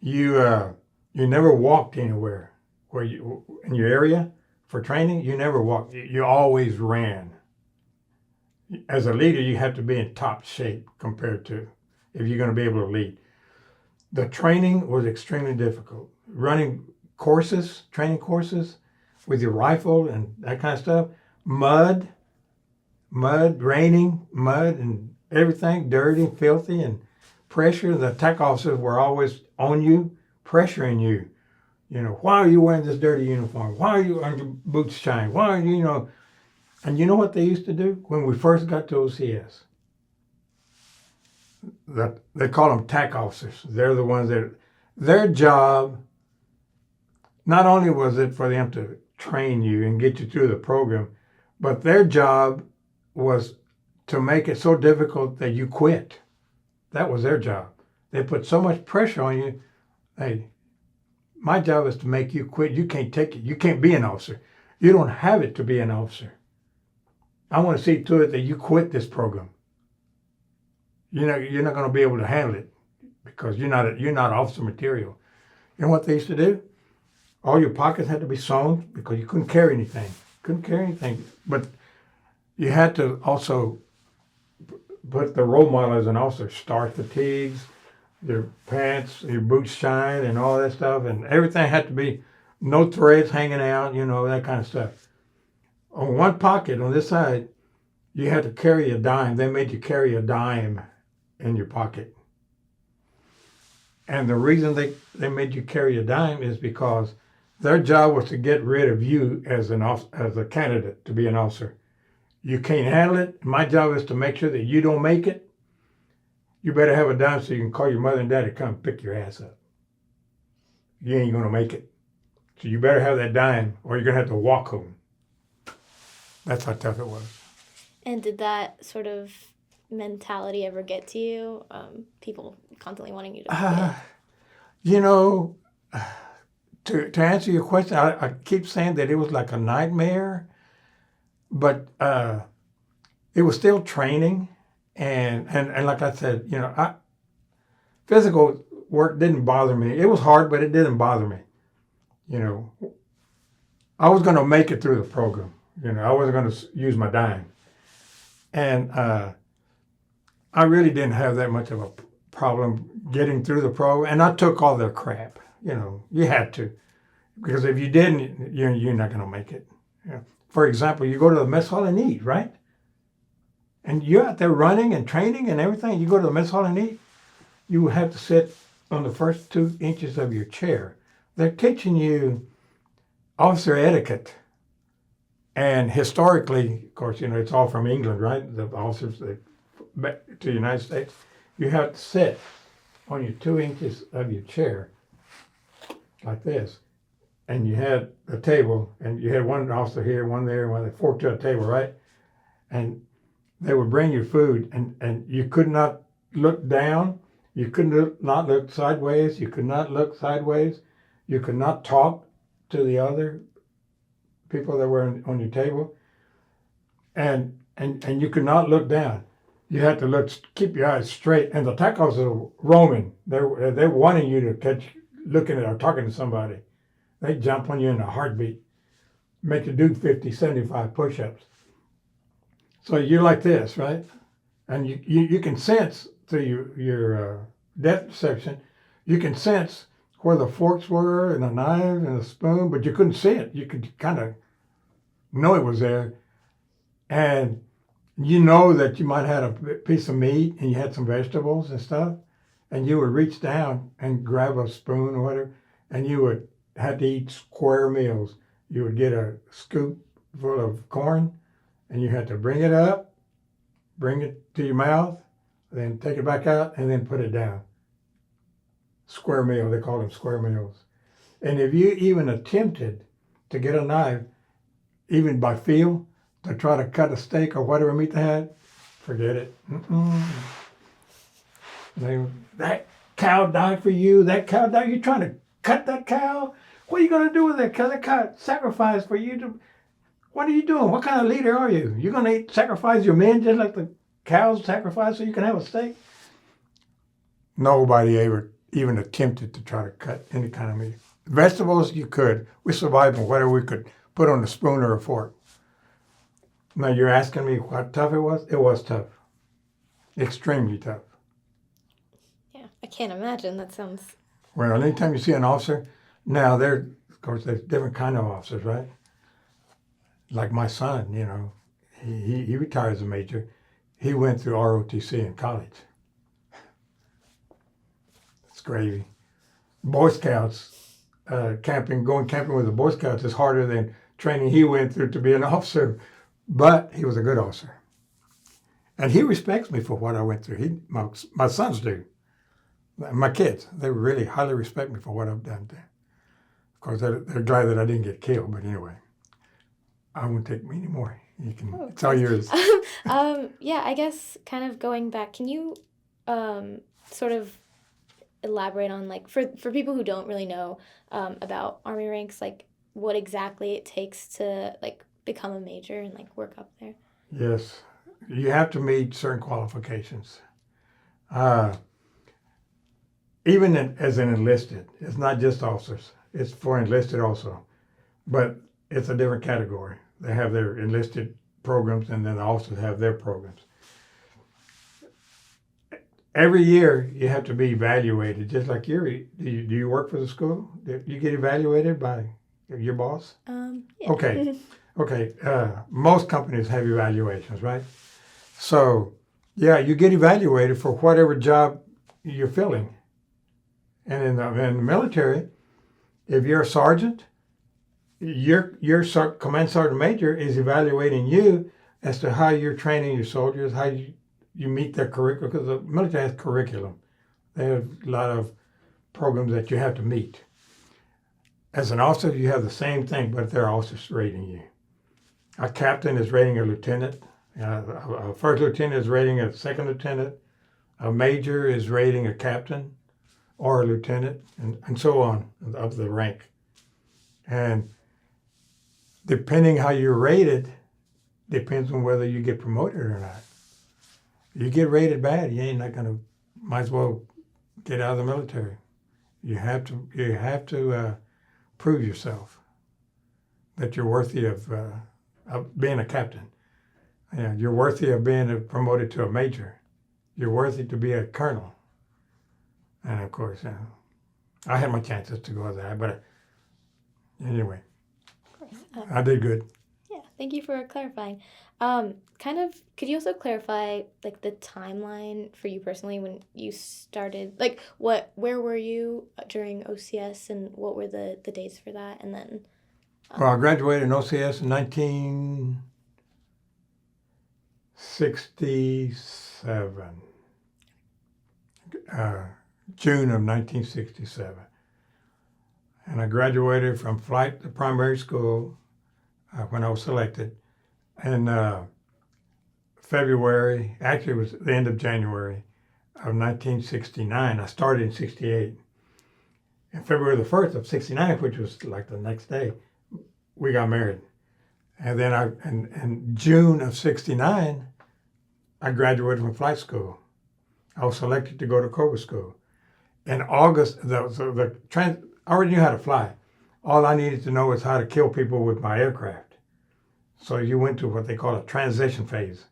You never walked anywhere where in your area for training. You never walked. You always ran. As a leader, you have to be in top shape compared to if you're going to be able to lead. The training was extremely difficult. Running training courses with your rifle and that kind of stuff. Mud, raining, mud and everything, dirty, filthy, and pressure. The attack officers were always on you, pressuring you. Why are you wearing this dirty uniform? Why are your boots shine? Why are you, And you know what they used to do when we first got to OCS? They call them TAC officers. They're the ones that their job, not only was it for them to train you and get you through the program, but their job was to make it so difficult that you quit. That was their job. They put so much pressure on you. Hey, my job is to make you quit. You can't take it. You can't be an officer. You don't have it to be an officer. I want to see to it that you quit this program. You're not going to be able to handle it because you're not officer material. You know what they used to do? All your pockets had to be sewn because you couldn't carry anything. But you had to also put the role model as an officer, star fatigues, your pants, your boots shine, and all that stuff, and everything had to be no threads hanging out, that kind of stuff. On one pocket on this side, you had to carry a dime. They made you carry a dime in your pocket. And the reason they made you carry a dime is because their job was to get rid of you as a candidate to be an officer. You can't handle it. My job is to make sure that you don't make it. You better have a dime so you can call your mother and daddy to come pick your ass up. You ain't going to make it. So you better have that dime or you're going to have to walk home. That's how tough it was. And did that sort of mentality ever get to you? People constantly wanting you to quit? To answer your question, I keep saying that it was like a nightmare, but it was still training. And like I said, physical work didn't bother me. It was hard, but it didn't bother me. I was going to make it through the program. I wasn't going to use my dime. And I really didn't have that much of a problem getting through the program. And I took all their crap. You had to. Because if you didn't, you're not going to make it. For example, you go to the mess hall and eat, right? And you're out there running and training and everything. You go to the mess hall and eat, you have to sit on the first 2 inches of your chair. They're teaching you officer etiquette. And historically, of course, it's all from England, right? The officers back to the United States. You have to sit on your 2 inches of your chair like this. And you had a table, and you had one officer here, one there, one there, 4 to a table, right? And they would bring you food, and you could not look down. You could not look sideways. You could not look sideways. You could not talk to the other people that were on your table. And you could not look down. You had to keep your eyes straight. And the attack officers are roaming. They're wanting you to catch looking at or talking to somebody. They jump on you in a heartbeat, make you do 50, 75 push-ups. So you're like this, right? And you can sense through your depth section, you can sense where the forks were and the knife and the spoon, but you couldn't see it. You could kind of know it was there. And you know that you might have had a piece of meat and you had some vegetables and stuff, and you would reach down and grab a spoon or whatever, and you would had to eat square meals. You would get a scoop full of corn, and you had to bring it up, bring it to your mouth, then take it back out, and then put it down. Square meal, they call them square meals. And if you even attempted to get a knife, even by feel, to try to cut a steak or whatever meat they had, forget it. That cow died for you, that cow died, you trying to cut that cow? What are you going to do with that cow? That cow sacrificed for you to... What are you doing? What kind of leader are you? You're going to sacrifice your men just like the cows sacrifice so you can have a steak? Nobody ever even attempted to try to cut any kind of meat. Vegetables, you could. We survived on whatever we could put on a spoon or a fork. Now you're asking me what tough it was? It was tough. Extremely tough. Yeah, I can't imagine. That sounds... Well, anytime you see an officer, now of course, there's different kind of officers, right? Like my son, he retired as a major. He went through ROTC in college. It's gravy. Boy Scouts, going camping with the Boy Scouts is harder than training he went through to be an officer, but he was a good officer. And he respects me for what I went through. My sons do. My kids, they really highly respect me for what I've done there. Of course, they're glad that I didn't get killed, but anyway, I won't take me anymore. You can, Oh, of it's all course. yours. Yeah, I guess kind of going back, can you sort of elaborate on like for people who don't really know about Army ranks, like what exactly it takes to like become a major and like work up there? Yes, you have to meet certain qualifications. Uh, even as an enlisted, it's not just officers. It's for enlisted also, but it's a different category. They have their enlisted programs, and then the officers have their programs. Every year, you have to be evaluated, just like do you work for the school? Do you get evaluated by your boss? Yeah. Okay, okay. Most companies have evaluations, right? So, yeah, you get evaluated for whatever job you're filling. And in the military, if you're a sergeant, your command sergeant major is evaluating you as to how you're training your soldiers, how you meet their curriculum, because the military has curriculum. They have a lot of programs that you have to meet. As an officer, you have the same thing, but they're officers rating you. A captain is rating a lieutenant. A first lieutenant is rating a second lieutenant. A major is rating a captain or a lieutenant, and so on, up the rank. And depending how you're rated, depends on whether you get promoted or not. You get rated bad, you ain't not gonna. Might as well get out of the military. You have to prove yourself that you're worthy of being a captain. Yeah, you're worthy of being promoted to a major. You're worthy to be a colonel. And of course, I had my chances to go there, but anyway, Of course. I did good. Yeah, thank you for clarifying. Kind of, could you also clarify like the timeline for you personally when you started? Like, where were you during OCS, and what were the dates for that? And then, Well, I graduated in OCS in 1967, June of 1967. And I graduated from flight to primary school when I was selected. And February, actually it was the end of January of 1969. I started in 68. And February the 1st of 69, which was like the next day, we got married. And then in June of 69, I graduated from flight school. I was selected to go to Cobra School. In August, I already knew how to fly. All I needed to know was how to kill people with my aircraft. So you went to what they call a transition phase.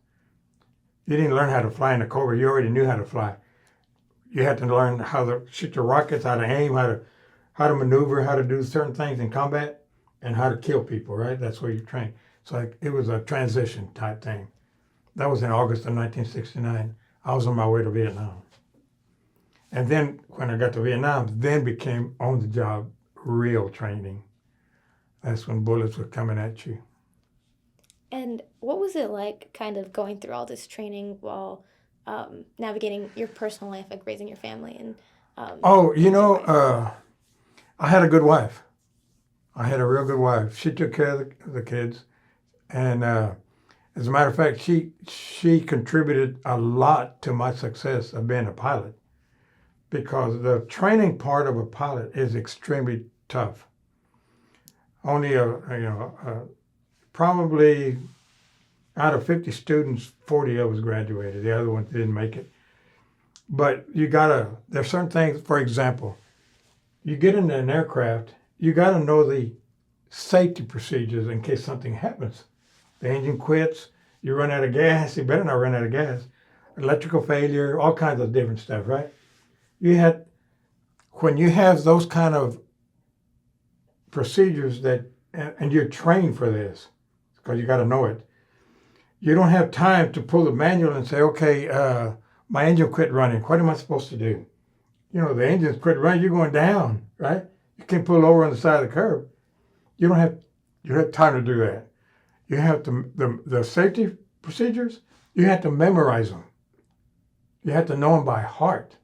You didn't learn how to fly in the Cobra. You already knew how to fly. You had to learn how to shoot your rockets, how to aim, how to maneuver, how to do certain things in combat, and how to kill people, right? That's where you train. So it was a transition type thing. That was in August of 1969. I was on my way to Vietnam. And then when I got to Vietnam, then became on-the-job real training. That's when bullets were coming at you. and what was it like, kind of going through all this training while navigating your personal life, like raising your family and Oh, raising your wife? I had a good wife. I had a real good wife. She took care of the kids. And as a matter of fact, she contributed a lot to my success of being a pilot, because the training part of a pilot is extremely tough. Only probably out of 50 students, 40 of us graduated. The other ones didn't make it. But there's certain things. For example, you get into an aircraft, you gotta know the safety procedures in case something happens. The engine quits, you run out of gas, you better not run out of gas. Electrical failure, all kinds of different stuff, right? When you have those kind of procedures and you're trained for this, because you got to know it, you don't have time to pull the manual and say, okay, my engine quit running. What am I supposed to do? The engine's quit running, you're going down, right? You can't pull over on the side of the curb. You don't have time to do that. You have to, the safety procedures, you have to memorize them. You have to know them by heart.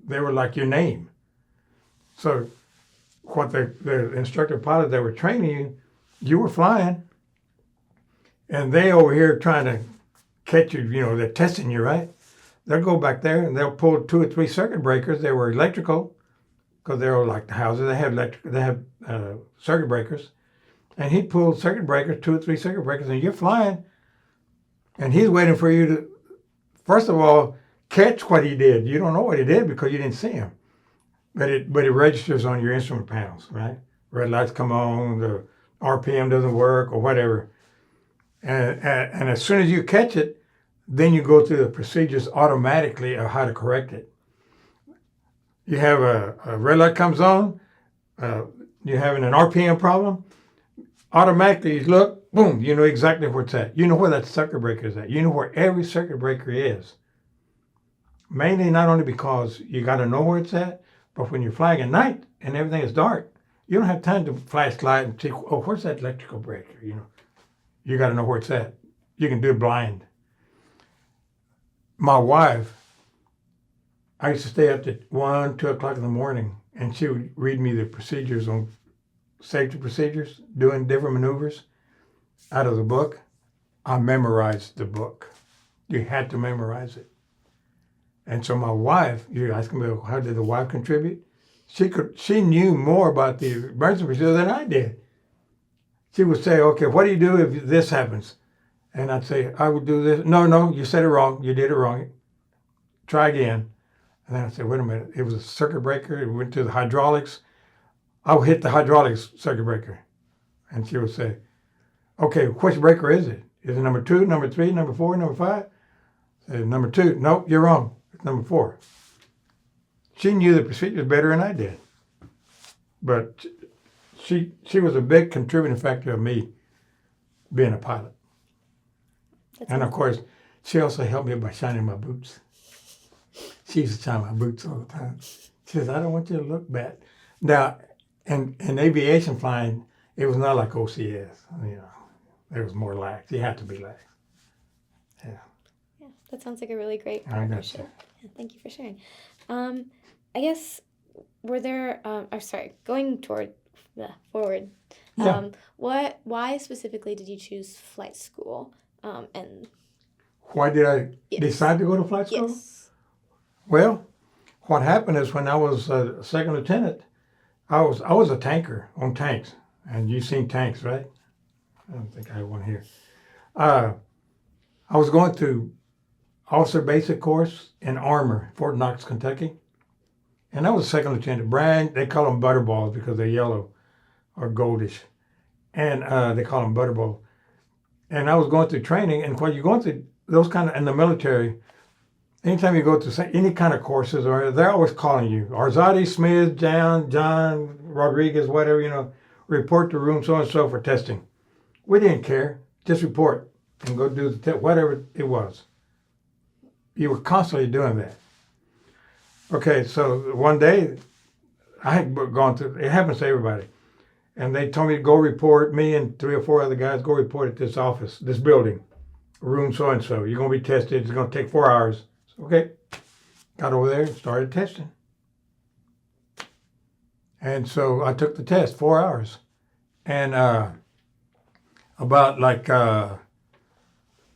They were like your name. So what the instructor pilot that were training you, you were flying, and they over here trying to catch you, they're testing you, right? They'll go back there and they'll pull 2 or 3 circuit breakers. They were electrical, because they're like the houses. They have circuit breakers. And he pulled circuit breakers, 2 or 3 circuit breakers, and you're flying, and he's waiting for you to, first of all, catch what he did. You don't know what he did because you didn't see him. But it registers on your instrument panels, right? Red lights come on, the RPM doesn't work, or whatever. And as soon as you catch it, then you go through the procedures automatically of how to correct it. You have a red light comes on, you're having an RPM problem, automatically you look, boom, you know exactly where it's at. You know where that circuit breaker is at. You know where every circuit breaker is. Mainly not only because you got to know where it's at, but when you're flying at night and everything is dark, you don't have time to flashlight and see, oh, where's that electrical breaker? You got to know where it's at. You can do it blind. My wife, I used to stay up to 1, 2 o'clock in the morning, and she would read me the procedures on safety procedures, doing different maneuvers out of the book. I memorized the book. You had to memorize it. And so my wife, you're asking me, how did the wife contribute? She knew more about the emergency procedure than I did. She would say, okay, what do you do if this happens? And I'd say, I would do this. No, you said it wrong. You did it wrong. Try again. And then I'd say, wait a minute. It was a circuit breaker. It went to the hydraulics. I would hit the hydraulics circuit breaker. And she would say, okay, which breaker is it? Is it number 2, number 3, number 4, number 5? I said, number 2. Nope, you're wrong. It's number 4. She knew the procedures better than I did. But she was a big contributing factor of me being a pilot. And of course, she also helped me by shining my boots. She used to shine my boots all the time. She says, I don't want you to look bad. Now, in aviation flying, it was not like OCS. There was more lax. You had to be lax. Yeah. Yeah, that sounds like a really great I got partnership. you. Yeah, thank you for sharing. I guess, were there, going forward, Yeah. why specifically did you choose flight school? And Why did I Yes. decide to go to flight school? yes. Well, what happened is when I was a second lieutenant, I was a tanker on tanks. And you've seen tanks, right? I don't think I have one here. I was going through officer basic course in armor, Fort Knox, Kentucky. And I was a second lieutenant. Brand, they call them butterballs because they're yellow or goldish. And they call them butterball. And I was going through training. And when you're going through those kind of, in the military, anytime you go to any kind of courses, or they're always calling you, Arzate, Smith, John, Rodriguez, whatever, report to room so-and-so for testing. We didn't care. Just report and go do the test, whatever it was. You were constantly doing that. Okay, so one day, I had gone through, it happens to everybody. And they told me to go report, me and 3 or 4 other guys, go report at this office, this building, room so-and-so. You're going to be tested. It's going to take 4 hours. So, okay. Got over there and started testing. And so I took the test, 4 hours. And about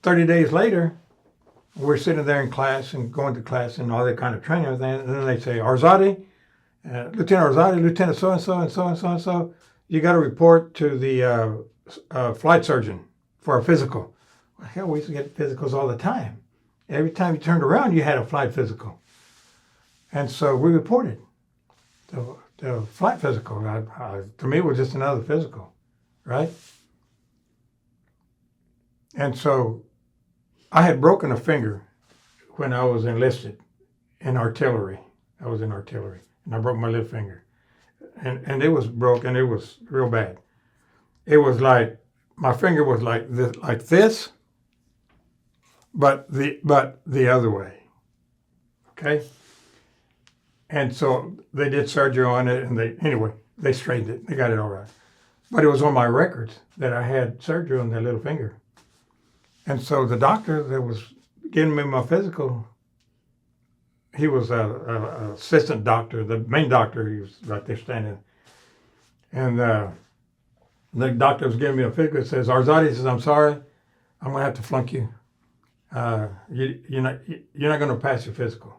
30 days later, we're sitting there in class and going to class and all that kind of training and everything. And then they say, Arzate, Lieutenant Arzate, Lieutenant so-and-so and so-and-so and so, you got to report to the flight surgeon for a physical. Well, hell, we used to get physicals all the time. Every time you turned around, you had a flight physical. And so we reported the flight physical. To me, it was just another physical, right? And so I had broken a finger when I was enlisted in artillery. I was in artillery, and I broke my left finger. And it was broken. It was real bad. It was like, my finger was like this, but the other way. Okay? And so they did surgery on it, and they straightened it. They got it all right. But it was on my records that I had surgery on that little finger. And so the doctor that was giving me my physical he was a assistant doctor, the main doctor. He was right there standing, and the doctor was giving me a figure. It says, "Arzate says, I'm sorry, I'm gonna have to flunk you. You're not gonna pass your physical."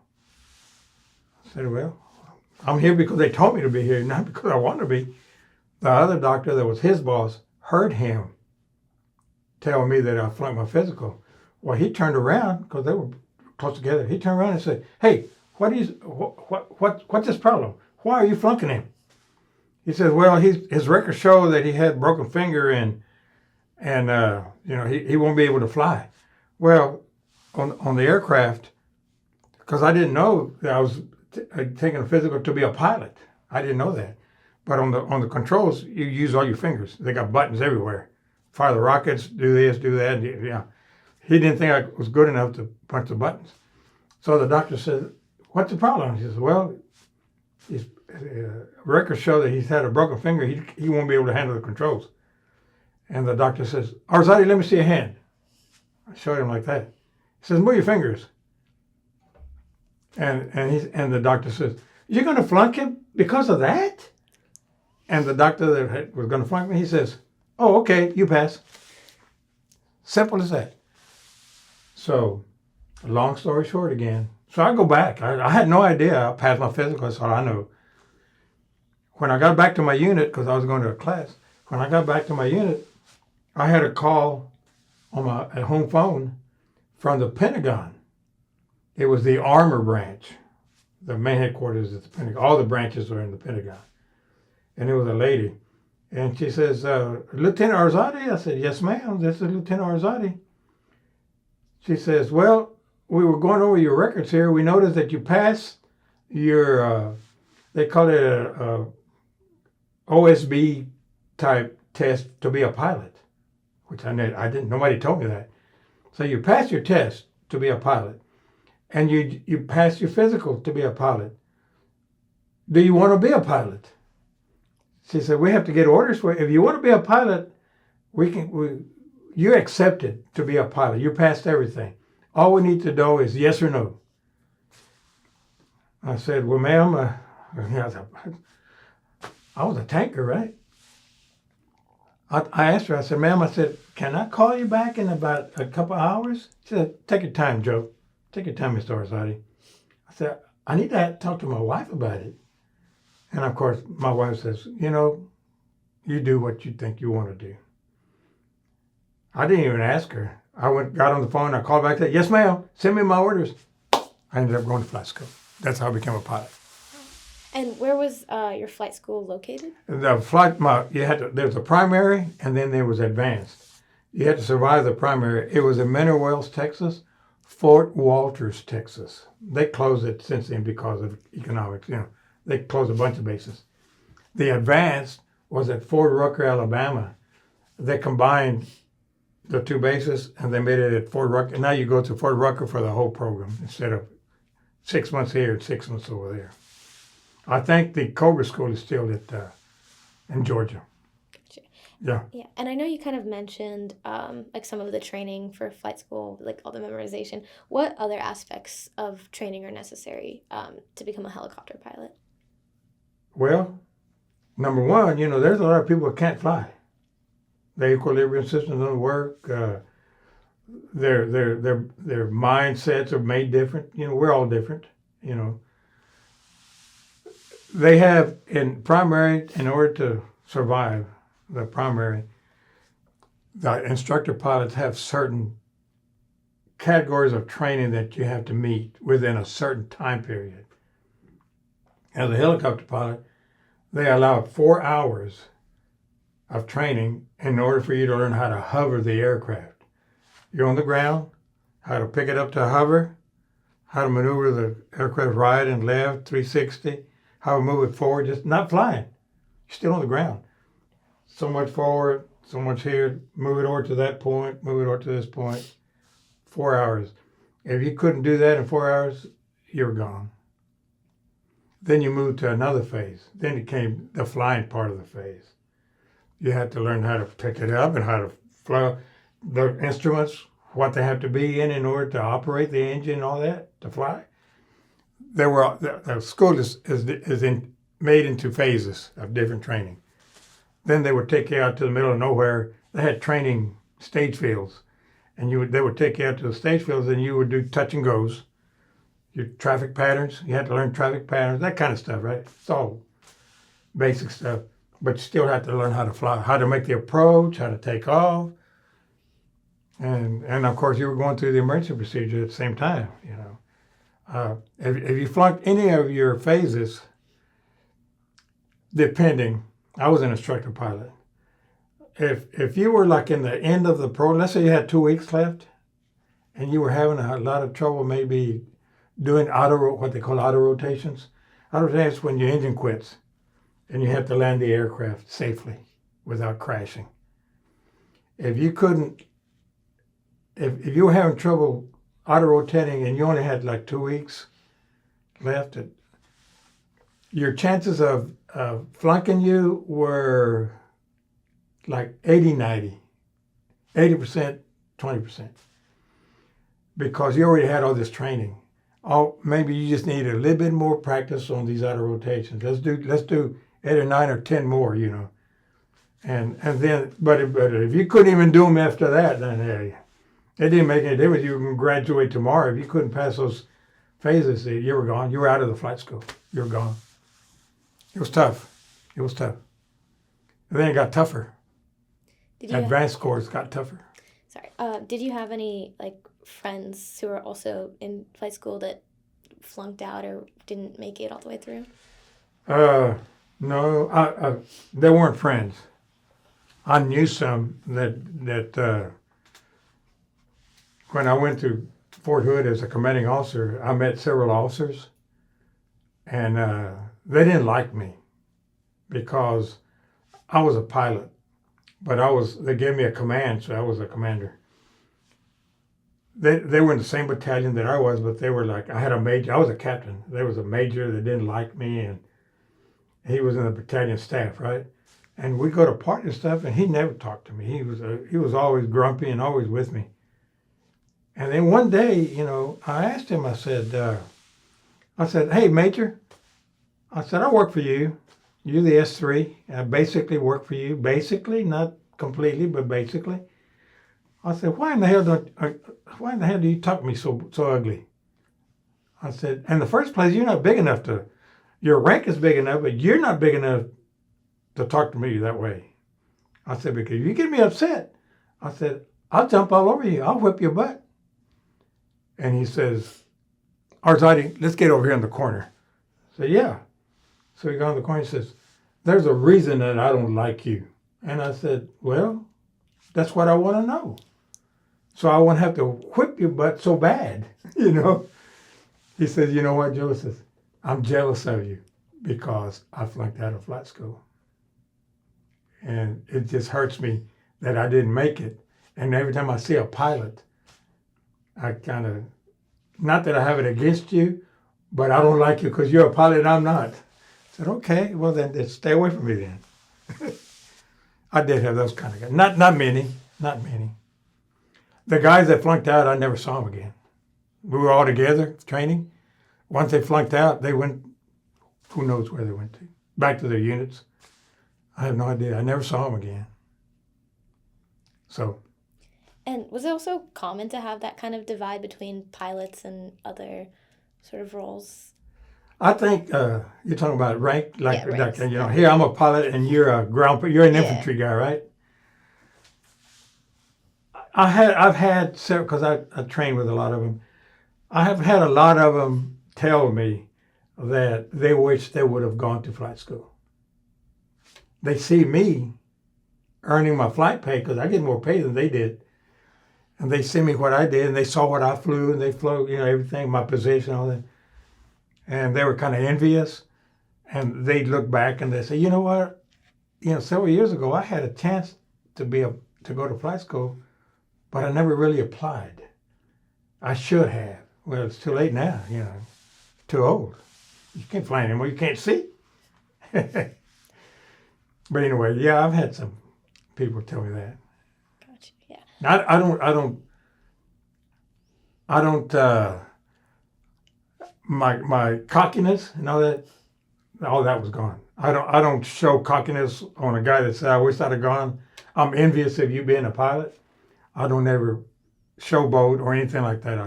I said, "Well, I'm here because they told me to be here, not because I want to be." The other doctor that was his boss heard him tell me that I flunked my physical. Well, he turned around because they were close together. He turned around and said, "Hey, what's his problem? Why are you flunking him?" He says, "Well, his records show that he had broken finger and he won't be able to fly." Well, on the aircraft, because I didn't know that I was taking a physical to be a pilot. I didn't know that. But on the controls, you use all your fingers. They got buttons everywhere. Fire the rockets, do this, do that. Yeah. He didn't think I was good enough to punch the buttons. So the doctor said, "What's the problem?" He says, "Well, his records show that he's had a broken finger. He won't be able to handle the controls." And the doctor says, "Arzate, let me see a hand." I showed him like that. He says, "Move your fingers." And the doctor says, "You're going to flunk him because of that?" And the doctor that was going to flunk me, he says, "Oh, okay, you pass." Simple as that. So, long story short again. So I go back. I had no idea I passed my physical. That's all I know. When I got back to my unit, because I was going to a class, when I got back to my unit, I had a call on my at home phone from the Pentagon. It was the armor branch. The main headquarters is the Pentagon. All the branches are in the Pentagon. And it was a lady. And she says, "Lieutenant Arzate?" I said, "Yes, ma'am. This is Lieutenant Arzate." She says, "Well, we were going over your records here. We noticed that you passed your, they call it a OSB type test to be a pilot," which I didn't, nobody told me that. "So you passed your test to be a pilot, and you passed your physical to be a pilot. Do you want to be a pilot?" She said, "We have to get orders for it. If you want to be a pilot, you're accepted to be a pilot. You passed everything. All we need to know is yes or no." I said, "Well, ma'am, I was a tanker, right?" I asked her, I said, "Ma'am," I said, "can I call you back in about a couple hours?" She said, "Take your time, Joe. Take your time, Mr. Arzate." I said, "I need to talk to my wife about it." And of course, my wife says, "You do what you think you want to do." I didn't even ask her. I got on the phone, I called back, said, "Yes, ma'am, send me my orders." I ended up going to flight school. That's how I became a pilot. And where was your flight school located? The flight, there was a primary and then there was advanced. You had to survive the primary. It was in Mineral Wells, Texas, Fort Walters, Texas. They closed it since then because of economics. They closed a bunch of bases. The advanced was at Fort Rucker, Alabama. They combined the two bases and they made it at Fort Rucker. Now you go to Fort Rucker for the whole program instead of 6 months here and 6 months over there. I think the Cobra School is still in Georgia. Gotcha. Yeah. Yeah, and I know you kind of mentioned like some of the training for flight school, like all the memorization. What other aspects of training are necessary to become a helicopter pilot? Well, number one, there's a lot of people that can't fly. Their equilibrium systems don't work. Their mindsets are made different. We're all different. They have in primary, in order to survive the primary, the instructor pilots have certain categories of training that you have to meet within a certain time period. As a helicopter pilot, they allow 4 hours of training in order for you to learn how to hover the aircraft. You're on the ground, how to pick it up to hover, how to maneuver the aircraft right and left, 360, how to move it forward, just not flying. You're still on the ground. So much forward, so much here, move it over to that point, move it over to this point. 4 hours. If you couldn't do that in 4 hours, you're gone. Then you move to another phase. Then it came the flying part of the phase. You had to learn how to pick it up and how to fly the instruments, what they have to be in order to operate the engine and all that, to fly. there were the school is made into phases of different training. Then they would take you out to the middle of nowhere. They had training stage fields, and they would take you out to the stage fields, and you would do touch and goes, your traffic patterns. You had to learn traffic patterns, that kind of stuff, right? It's all basic stuff, but you still have to learn how to fly, how to make the approach, how to take off, and of course you were going through the emergency procedure at the same time. You know, if you flunked any of your phases, depending, I was an instructor pilot. If you were like in the end of the program, let's say you had 2 weeks left, and you were having a lot of trouble, maybe doing what they call auto rotations. Auto rotations is when your engine quits, and you have to land the aircraft safely without crashing. If you couldn't, if you were having trouble auto rotating and you only had like 2 weeks left, your chances of flunking you were like 80%, 20%, because you already had all this training. Maybe you just needed a little bit more practice on these auto rotations. Let's do 8 or 9 or 10 more, you know. And then, but if you couldn't even do them after that, then it didn't make any difference. You can graduate tomorrow. If you couldn't pass those phases, you were gone. You were out of the flight school. You were gone. It was tough. It was tough. And then it got tougher. Advanced scores got tougher. Sorry. Did you have any friends who were also in flight school that flunked out or didn't make it all the way through? No, they weren't friends. I knew some that when I went to Fort Hood as a commanding officer, I met several officers, and they didn't like me because I was a pilot, but they gave me a command, so I was a commander. They were in the same battalion that I was, but they were like, I had a major, I was a captain. There was a major that didn't like me, and he was in the battalion staff, right? And we go to party and stuff, and he never talked to me. He was always grumpy and always with me. And then one day, you know, I asked him, I said, hey, Major, I said, I work for you. You're the S3. I basically work for you. Basically, not completely, but basically. I said, why in the hell do you talk to me so ugly? I said, in the first place, you're not big enough your rank is big enough, but you're not big enough to talk to me that way. I said, because if you get me upset, I said, I'll jump all over you. I'll whip your butt. And he says, Arzate, let's get over here in the corner. I said, yeah. So he got in the corner and says, there's a reason that I don't like you. And I said, well, that's what I want to know. So I won't have to whip your butt so bad, you know. He says, you know what, Joe? Says, I'm jealous of you because I flunked out of flight school. And it just hurts me that I didn't make it. And every time I see a pilot, I kind of, not that I have it against you, but I don't like you because you're a pilot and I'm not. I said, okay, well then stay away from me then. I did have those kind of guys. Not many. The guys that flunked out, I never saw them again. We were all together training. Once they flunked out, they went, who knows where they went to, back to their units. I have no idea. I never saw them again. So. And was it also common to have that kind of divide between pilots and other sort of roles? I think you're talking about rank, ranks. you know, here I'm a pilot and you're an infantry guy, right? I've had several, because I trained with a lot of them. I have had a lot of them tell me that they wish they would have gone to flight school. They see me earning my flight pay because I get more pay than they did. And they see me what I did, and they saw what I flew, and they flew, you know, everything, my position, all that. And they were kind of envious. And they'd look back and they say, you know what? You know, several years ago, I had a chance to go to flight school, but I never really applied. I should have. Well, it's too late now, you know, too old. You can't fly anymore, you can't see. But anyway, yeah, I've had some people tell me that. Gotcha, yeah. I don't my cockiness and all that was gone. I don't show cockiness on a guy that said I wish I'd have gone. I'm envious of you being a pilot. I don't ever showboat or anything like that.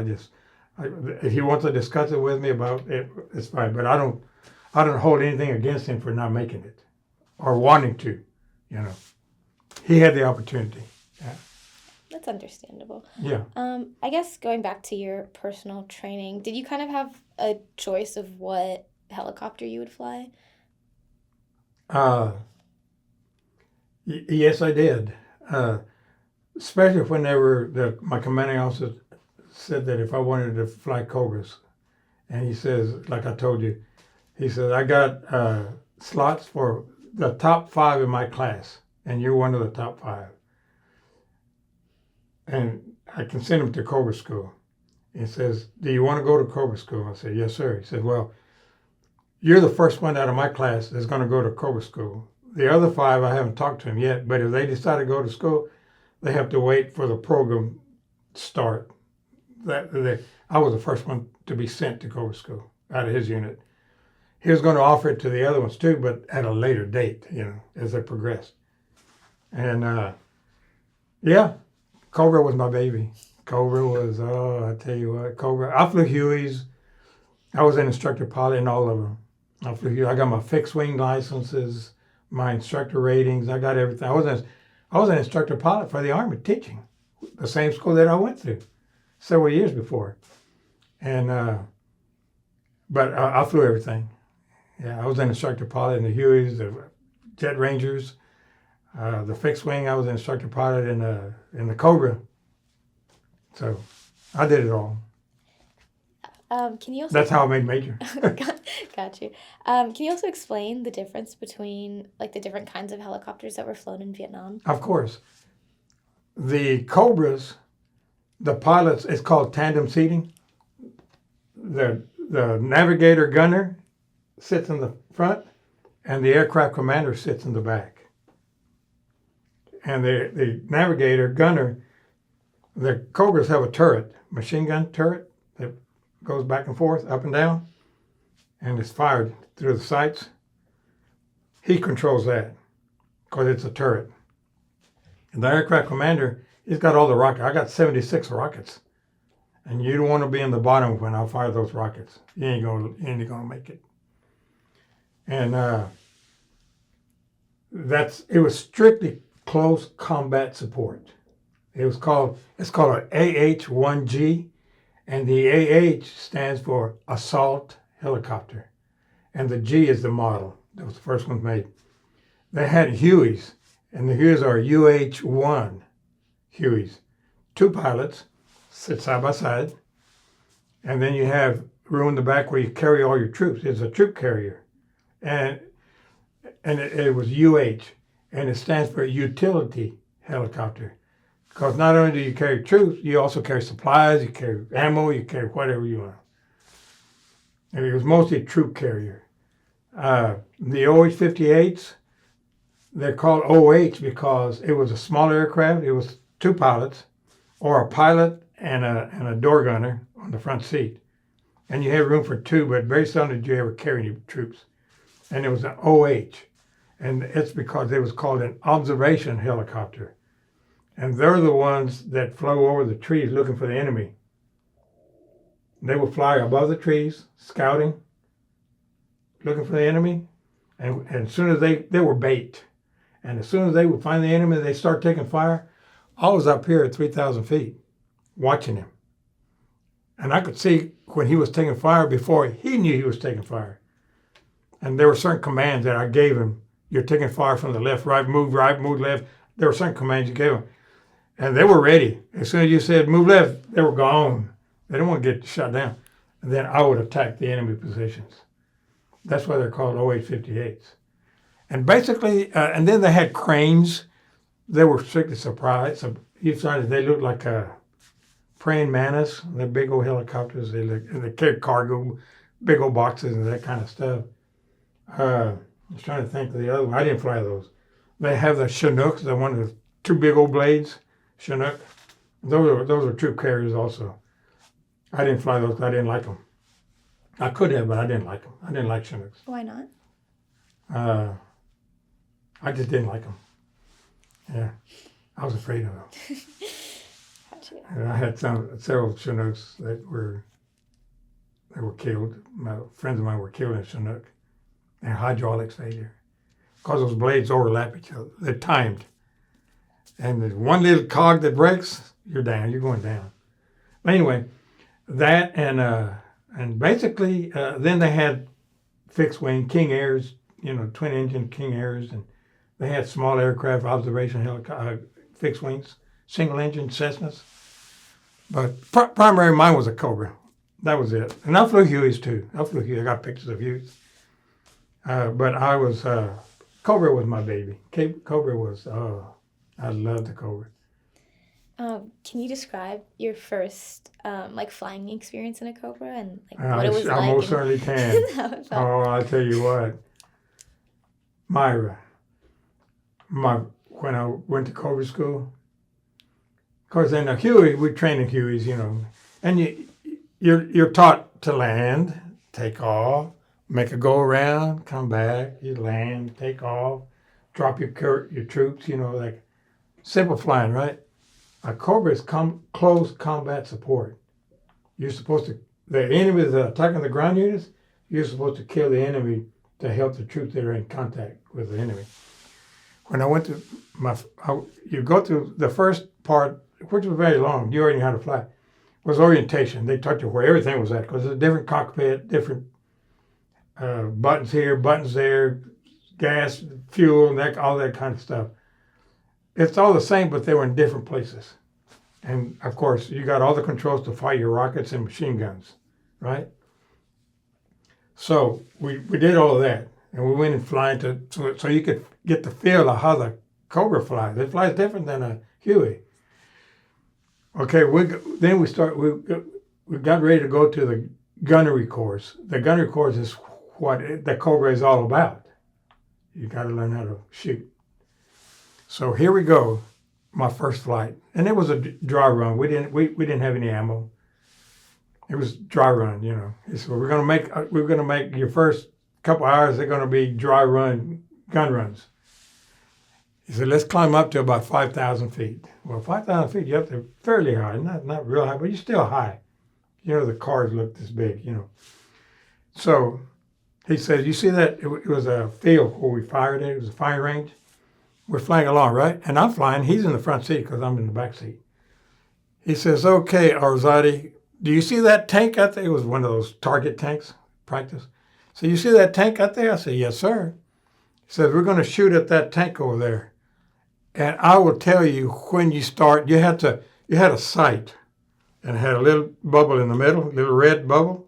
If he wants to discuss it with me about it, it's fine. But I don't hold anything against him for not making it or wanting to. You know, he had the opportunity. Yeah. That's understandable. Yeah. I guess going back to your personal training, did you kind of have a choice of what helicopter you would fly? Uh, yes, I did. Especially whenever my commanding officer said that if I wanted to fly Cobras, and he says, like I told you, he says I got slots for the top 5 in my class, and you're one of the top 5, and I can send him to Cobra school. He says, "Do you want to go to Cobra school?" I said, "Yes, sir." He said, "Well, you're the first one out of my class that's going to go to Cobra school. The other 5, I haven't talked to him yet, but if they decide to go to school, they have to wait for the program to start. I was the first one to be sent to Cobra school out of his unit. He was going to offer it to the other ones too, but at a later date, as they progressed. And yeah, Cobra was my baby. Cobra was, I tell you what, Cobra. I flew Hueys. I was an instructor pilot in all of them. I got my fixed wing licenses, my instructor ratings. I got everything. I was an instructor pilot for the Army teaching, the same school that I went to several years before. And but I flew everything. Yeah, I was an instructor pilot in the Hueys, the Jet Rangers, the fixed wing. I was an instructor pilot in the Cobra. So I did it all. Can you also That's how I made major. got you. Can you also explain the difference between like the different kinds of helicopters that were flown in Vietnam? Of course. The Cobras, the pilots, it's called tandem seating. The navigator gunner sits in the front, and the aircraft commander sits in the back. And the navigator gunner, the Cobras have a turret, machine gun turret that goes back and forth, up and down, and it's fired through the sights. He controls that because it's a turret. And the aircraft commander, he's got all the rockets. I got 76 rockets. And you don't want to be in the bottom when I fire those rockets. You ain't gonna make it. And it was strictly close combat support. It's called an AH-1G, and the AH stands for Assault Helicopter, and the G is the model. That was the first one made. They had Hueys, and the Hueys are UH-1 Hueys. 2 pilots sit side by side, and then you have room in the back where you carry all your troops. It's a troop carrier, and it was UH, and it stands for Utility Helicopter. Because not only do you carry troops, you also carry supplies, you carry ammo, you carry whatever you want. And it was mostly a troop carrier. The OH-58s, they're called OH because it was a smaller aircraft. It was 2 pilots, or a pilot and a door gunner on the front seat. And you had room for 2, but very seldom did you ever carry any troops. And it was an OH. And it's because it was called an observation helicopter. And they're the ones that flew over the trees looking for the enemy. They would fly above the trees, scouting, looking for the enemy. And as soon as they were bait. And as soon as they would find the enemy, they start taking fire. I was up here at 3,000 feet watching him. And I could see when he was taking fire before he knew he was taking fire. And there were certain commands that I gave him. You're taking fire from the left, right, move left. There were certain commands you gave him. And they were ready. As soon as you said move left, they were gone. They didn't want to get shot down. And then I would attack the enemy positions. That's why they're called OH-58s. And basically, and then they had cranes. They were strictly surprised. So you decided they looked like praying mantis. They're big old helicopters. They carried cargo, big old boxes and that kind of stuff. I was trying to think of the other one. I didn't fly those. They have the Chinooks, the one with 2 big old blades. Chinook. Those are troop carriers also. I didn't fly those because I didn't like them. I could have, but I didn't like them. I didn't like Chinooks. Why not? I just didn't like them. Yeah, I was afraid of them. Gotcha. And I had several Chinooks that were killed. My friends of mine were killed in Chinook. And hydraulic failure. Because those blades overlap each other. They're timed. And there's one little cog that breaks, you're down. You're going down. But anyway, that and basically then they had fixed wing King Airs, twin engine King Airs, and they had small aircraft observation fixed wings, single engine Cessnas. But primary mine was a Cobra. That was it. And I flew Hueys too. I got pictures of Hueys. But I was, Cobra was my baby. Cobra was, I loved the Cobra. Can you describe your first flying experience in a Cobra and what it was like? I most certainly can. Oh, I'll tell you what. Myra, when I went to Cobra school, of course in a Huey, we train in Hueys, and you're taught to land, take off, make a go around, come back, you land, take off, drop your troops, like simple flying, right? A Cobra is close combat support. You're supposed to, the enemy is attacking the ground units, you're supposed to kill the enemy to help the troops that are in contact with the enemy. When I went to you go through the first part, which was very long, you already knew how to fly, was orientation. They taught you where everything was at, because it's a different cockpit, different buttons here, buttons there, gas, fuel, and all that kind of stuff. It's all the same, but they were in different places. And of course, you got all the controls to fire your rockets and machine guns, right? So we did all of that, and we went and flying so you could get the feel of how the Cobra flies. It flies different than a Huey. Okay, we got ready to go to the gunnery course. The gunnery course is what the Cobra is all about. You got to learn how to shoot. So here we go, my first flight, and it was a dry run. We didn't have any ammo. It was dry run, He said, we're gonna make your first couple hours. They're gonna be dry run gun runs. He said, let's climb up to about 5,000 feet. Well, 5,000 feet, you're up there fairly high, not real high, but you're still high. The cars look this big, So he said, you see that? It was a field where we fired it. It was a firing range. We're flying along, right? And I'm flying. He's in the front seat because I'm in the back seat. He says, okay, Arzate, do you see that tank out there? It was one of those target tanks, practice. So you see that tank out there? I said, yes, sir. He says, we're going to shoot at that tank over there. And I will tell you, when you start, you had a sight, and it had a little bubble in the middle, a little red bubble,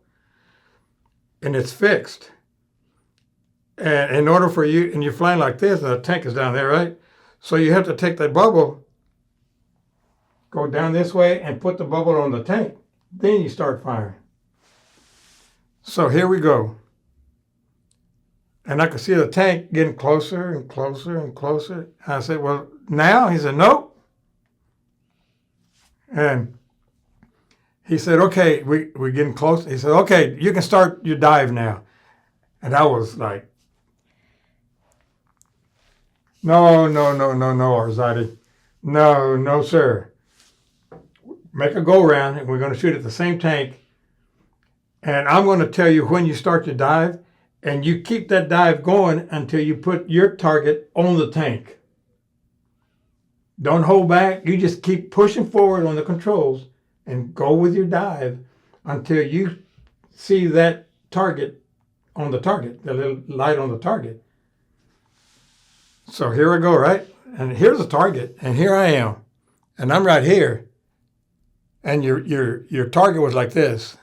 and it's fixed. And in order for you, and you're flying like this, and the tank is down there, right? So you have to take that bubble, go down this way, and put the bubble on the tank. Then you start firing. So here we go. And I could see the tank getting closer and closer and closer. And I said, well, now? He said, nope. And he said, okay, we're getting close. He said, okay, you can start your dive now. And I was like, no, Arzate. No, sir. Make a go around, and we're going to shoot at the same tank. And I'm going to tell you when you start your dive, and you keep that dive going until you put your target on the tank. Don't hold back. You just keep pushing forward on the controls and go with your dive until you see that target on the target, the little light on the target. So here I go, right? And here's the target, and here I am. And I'm right here. And your target was like this.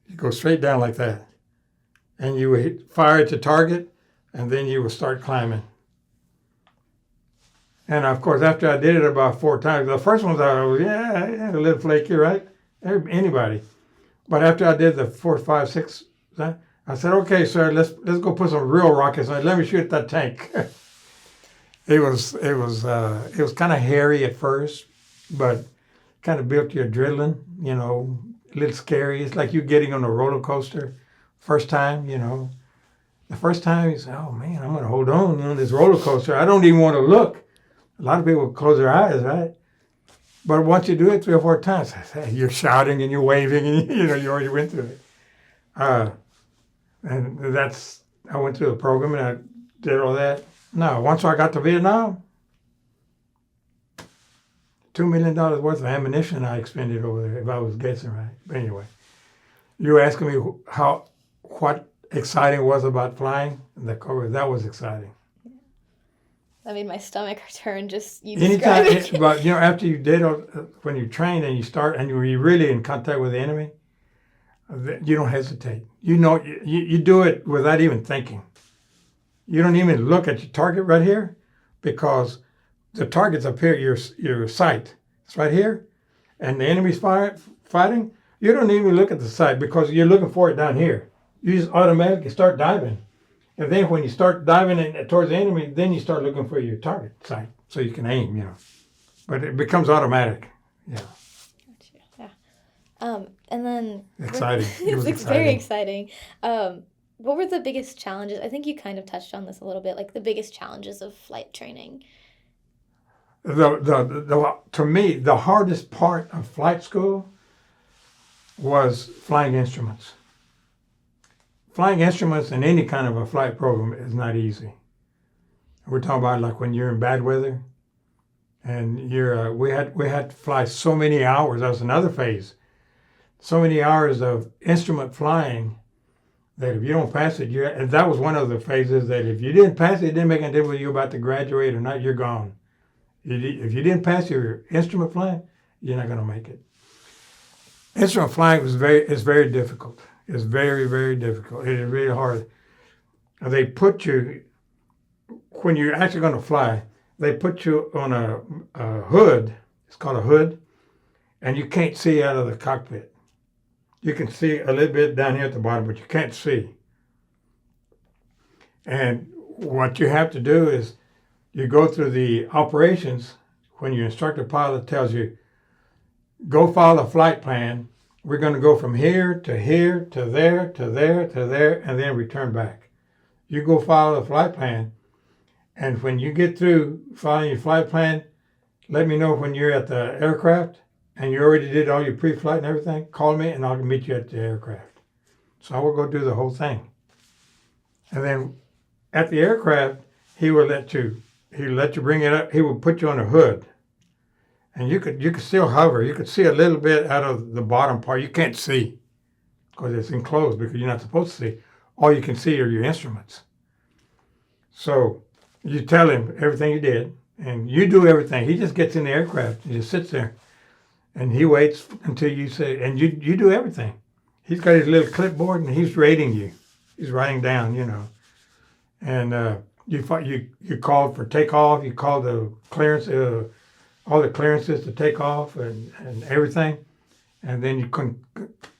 You go straight down like that. And you would fire at the target, and then you would start climbing. And of course, after I did it about 4 times, the first ones I was, a little flaky, right? Anybody. But after I did the 4, 5, 6, I said, okay, sir, let's go put some real rockets on it. Let me shoot that tank. It was kind of hairy at first, but kind of built your adrenaline, a little scary. It's like you getting on a roller coaster. First time, you know. The first time you say, oh man, I'm going to hold on this roller coaster. I don't even want to look. A lot of people close their eyes, right? But once you do it 3 or 4 times, you're shouting and you're waving and you already went through it. And I went through the program and I did all that. No, once I got to Vietnam, $2 million worth of ammunition I expended over there, if I was guessing right. But anyway, you were asking me what exciting was about flying. That was exciting. That made my stomach turn just you Anytime, describing. but after you did, when you train and you start and you're really in contact with the enemy, you don't hesitate. You do it without even thinking. You don't even look at your target right here, because the target's up here, your sight. It's right here, and the enemy's fighting. You don't even look at the sight because you're looking for it down here. You just automatically start diving. And then when you start diving towards the enemy, then you start looking for your target sight so you can aim, But it becomes automatic. Yeah. Gotcha. Yeah. And then Exciting. It was it's very exciting. What were the biggest challenges? I think you kind of touched on this a little bit, like the biggest challenges of flight training. To me, the hardest part of flight school was flying instruments. Flying instruments in any kind of a flight program is not easy. We're talking about like when you're in bad weather, and we had to fly so many hours. That was another phase. So many hours of instrument flying that if you don't pass it, and that was one of the phases that if you didn't pass it, it didn't make any difference whether you're about to graduate or not. You're gone. If you didn't pass your instrument flying, you're not going to make it. Instrument flying is very difficult. It's very, very difficult. It is really hard. They put you, when you're actually going to fly, they put you on a hood. It's called a hood, and you can't see out of the cockpit. You can see a little bit down here at the bottom, but you can't see. And what you have to do is you go through the operations when your instructor pilot tells you, go follow the flight plan. We're going to go from here to here to there to there to there and then return back. You go follow the flight plan, and when you get through following your flight plan, let me know when you're at the aircraft and you already did all your pre-flight and everything. Call me and I'll meet you at the aircraft. So I will go do the whole thing. And then at the aircraft, he'll let you bring it up. He will put you on a hood. And you could still hover. You could see a little bit out of the bottom part. You can't see because it's enclosed because you're not supposed to see. All you can see are your instruments. So you tell him everything you did, and you do everything. He just gets in the aircraft and just sits there, and he waits until you say, and you do everything. He's got his little clipboard, and he's rating you. He's writing down, And you called for takeoff. You called the clearance. All the clearances to take off and everything. And then you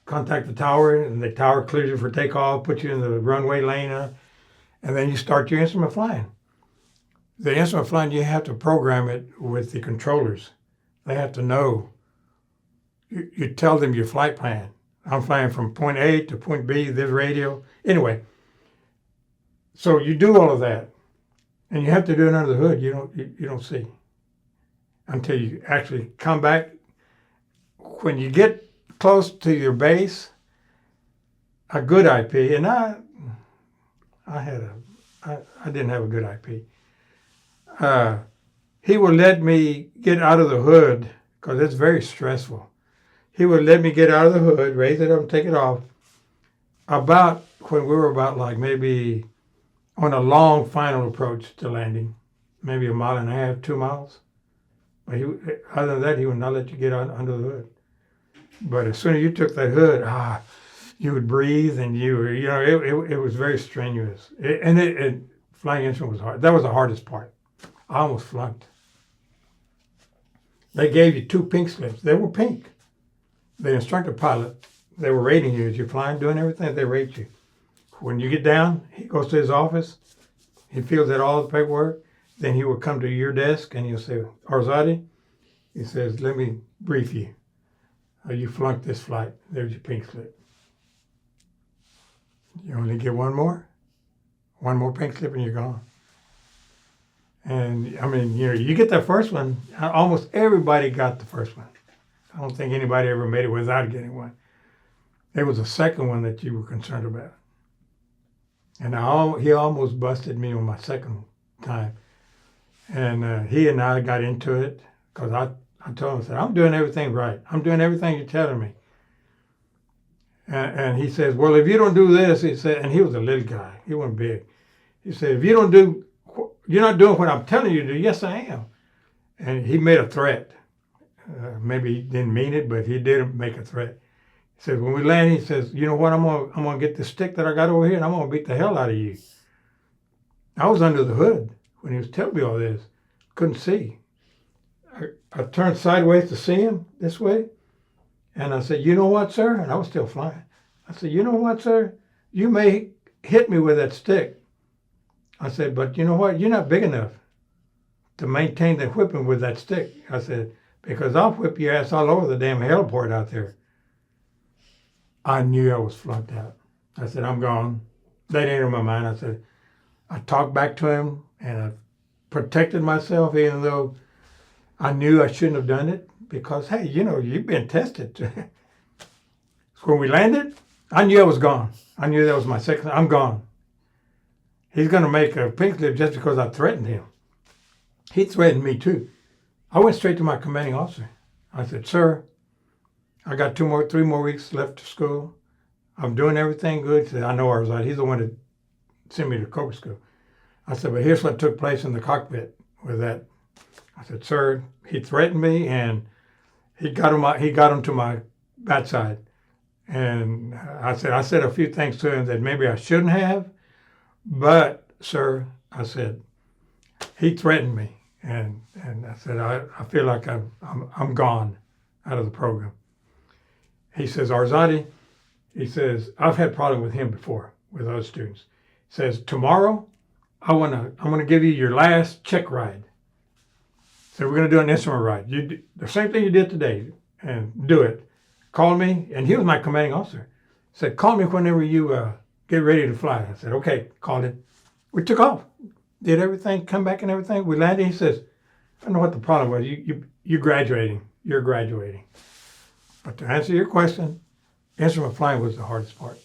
contact the tower, and the tower clears you for takeoff, puts you in the runway lane, and then you start your instrument flying. The instrument flying, you have to program it with the controllers. They have to know. You tell them your flight plan. I'm flying from point A to point B, this radio. Anyway, so you do all of that, and you have to do it under the hood. You don't see until you actually come back. When you get close to your base, a good IP, and I didn't have a good IP. He would let me get out of the hood because it's very stressful. He would let me get out of the hood, raise it up, and take it off. About when we were about like maybe on a long final approach to landing, maybe 1.5 miles, 2 miles. But other than that, he would not let you get under the hood. But as soon as you took that hood, you would breathe, and it was very strenuous. Flying instrument was hard. That was the hardest part. I almost flunked. They gave you 2 pink slips. They were pink. The instructor pilot, they were rating you as you're flying, doing everything. They rate you. When you get down, he goes to his office. He fills out all the paperwork. Then he will come to your desk and he'll say, Arzate, he says, let me brief you. You flunked this flight. There's your pink slip. You only get one more pink slip and you're gone. And I mean, you get that first one, almost everybody got the first one. I don't think anybody ever made it without getting one. There was a second one that you were concerned about. And he almost busted me on my second time. And he and I got into it because I told him, I said, I'm doing everything right. I'm doing everything you're telling me. And he says, well, if you don't do this, he said, and he was a little guy. He wasn't big. He said, if you're not doing what I'm telling you to do. Yes, I am. And he made a threat. Maybe he didn't mean it, but he did make a threat. He says, when we land, he says, you know what, I'm gonna get the stick that I got over here and I'm gonna beat the hell out of you. I was under the hood when he was telling me all this. Couldn't see. I turned sideways to see him this way. And I said, you know what, sir? And I was still flying. I said, you know what, sir? You may hit me with that stick. I said, but you know what? You're not big enough to maintain the whipping with that stick. I said, because I'll whip your ass all over the damn heliport out there. I knew I was flunked out. I said, I'm gone. That ain't in my mind. I said, I talked back to him and I protected myself even though I knew I shouldn't have done it because, hey, you've been tested. So when we landed, I knew I was gone. I knew that was my second. I'm gone. He's going to make a pink slip just because I threatened him. He threatened me too. I went straight to my commanding officer. I said, sir, I got 3 more weeks left to school. I'm doing everything good. He said, I know Arzate. He's the one that sent me to Cobra School. I said, but here's what took place in the cockpit with that. I said, sir, he threatened me and he got him to my backside. And I said a few things to him that maybe I shouldn't have. But, sir, I said, he threatened me. And I said, I feel like I'm gone out of the program. He says, Arzate, he says, I've had problems with him before, with other students. He says, tomorrow, I'm gonna give you your last check ride. So we're gonna do an instrument ride. You do the same thing you did today, and do it. Call me, and he was my commanding officer. He said, call me whenever you get ready to fly. I said, okay, called it. We took off, did everything, come back and everything. We landed. He says, I don't know what the problem was. You're graduating. You're graduating. But to answer your question, instrument flying was the hardest part.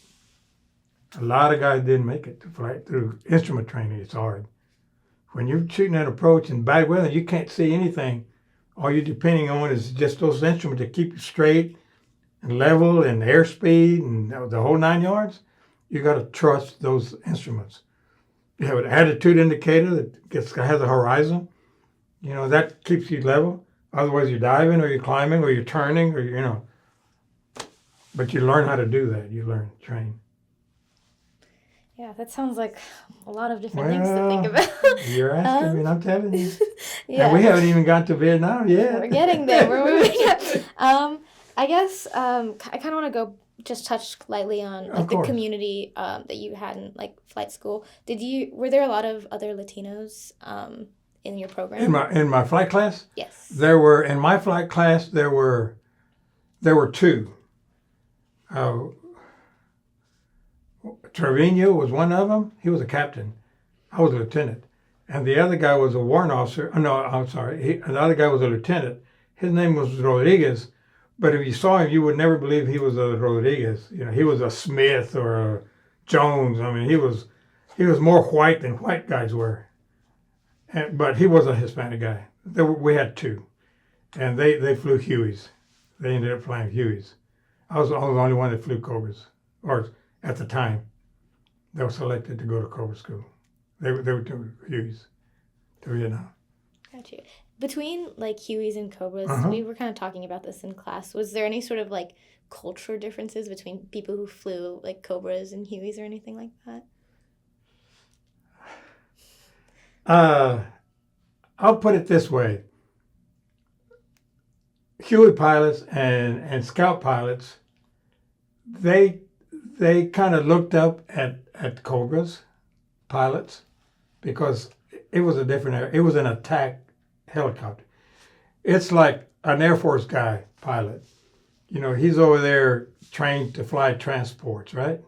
A lot of guys didn't make it to fly through instrument training. It's hard. When you're shooting an approach in bad weather, you can't see anything. All you're depending on is just those instruments to keep you straight and level and airspeed and the whole 9 yards. You got to trust those instruments. You have an attitude indicator that has a horizon. That keeps you level. Otherwise, you're diving or you're climbing or you're turning or. But you learn how to do that. You train. Yeah, that sounds like a lot of different things to think about. You're asking me, and I'm telling you. Yeah. And we haven't even got to Vietnam yet. We're getting there. We're moving up. I guess I kind of want to go just touch lightly on the community that you had in flight school. Were there a lot of other Latinos in your program? In my flight class? Yes. In my flight class there were 2. Trevino was one of them. He was a captain. I was a lieutenant. And the other guy was a warrant officer. No, I'm sorry. The other guy was a lieutenant. His name was Rodriguez. But if you saw him, you would never believe he was a Rodriguez. He was a Smith or a Jones. I mean, he was more white than white guys were. But he was a Hispanic guy. We had 2. And they flew Hueys. They ended up flying Hueys. I was the only one that flew Cobras. Or at the time, they were selected to go to Cobra School. They were doing Hueys to Vietnam. Got you. Between Hueys and Cobras, we were kind of talking about this in class. Was there any sort of cultural differences between people who flew Cobras and Hueys or anything like that? I'll put it this way. Huey pilots and Scout pilots, they kind of looked up at Cobras pilots because it was a different area. It was an attack helicopter. It's like an Air Force guy pilot. he's over there trained to fly transports, right?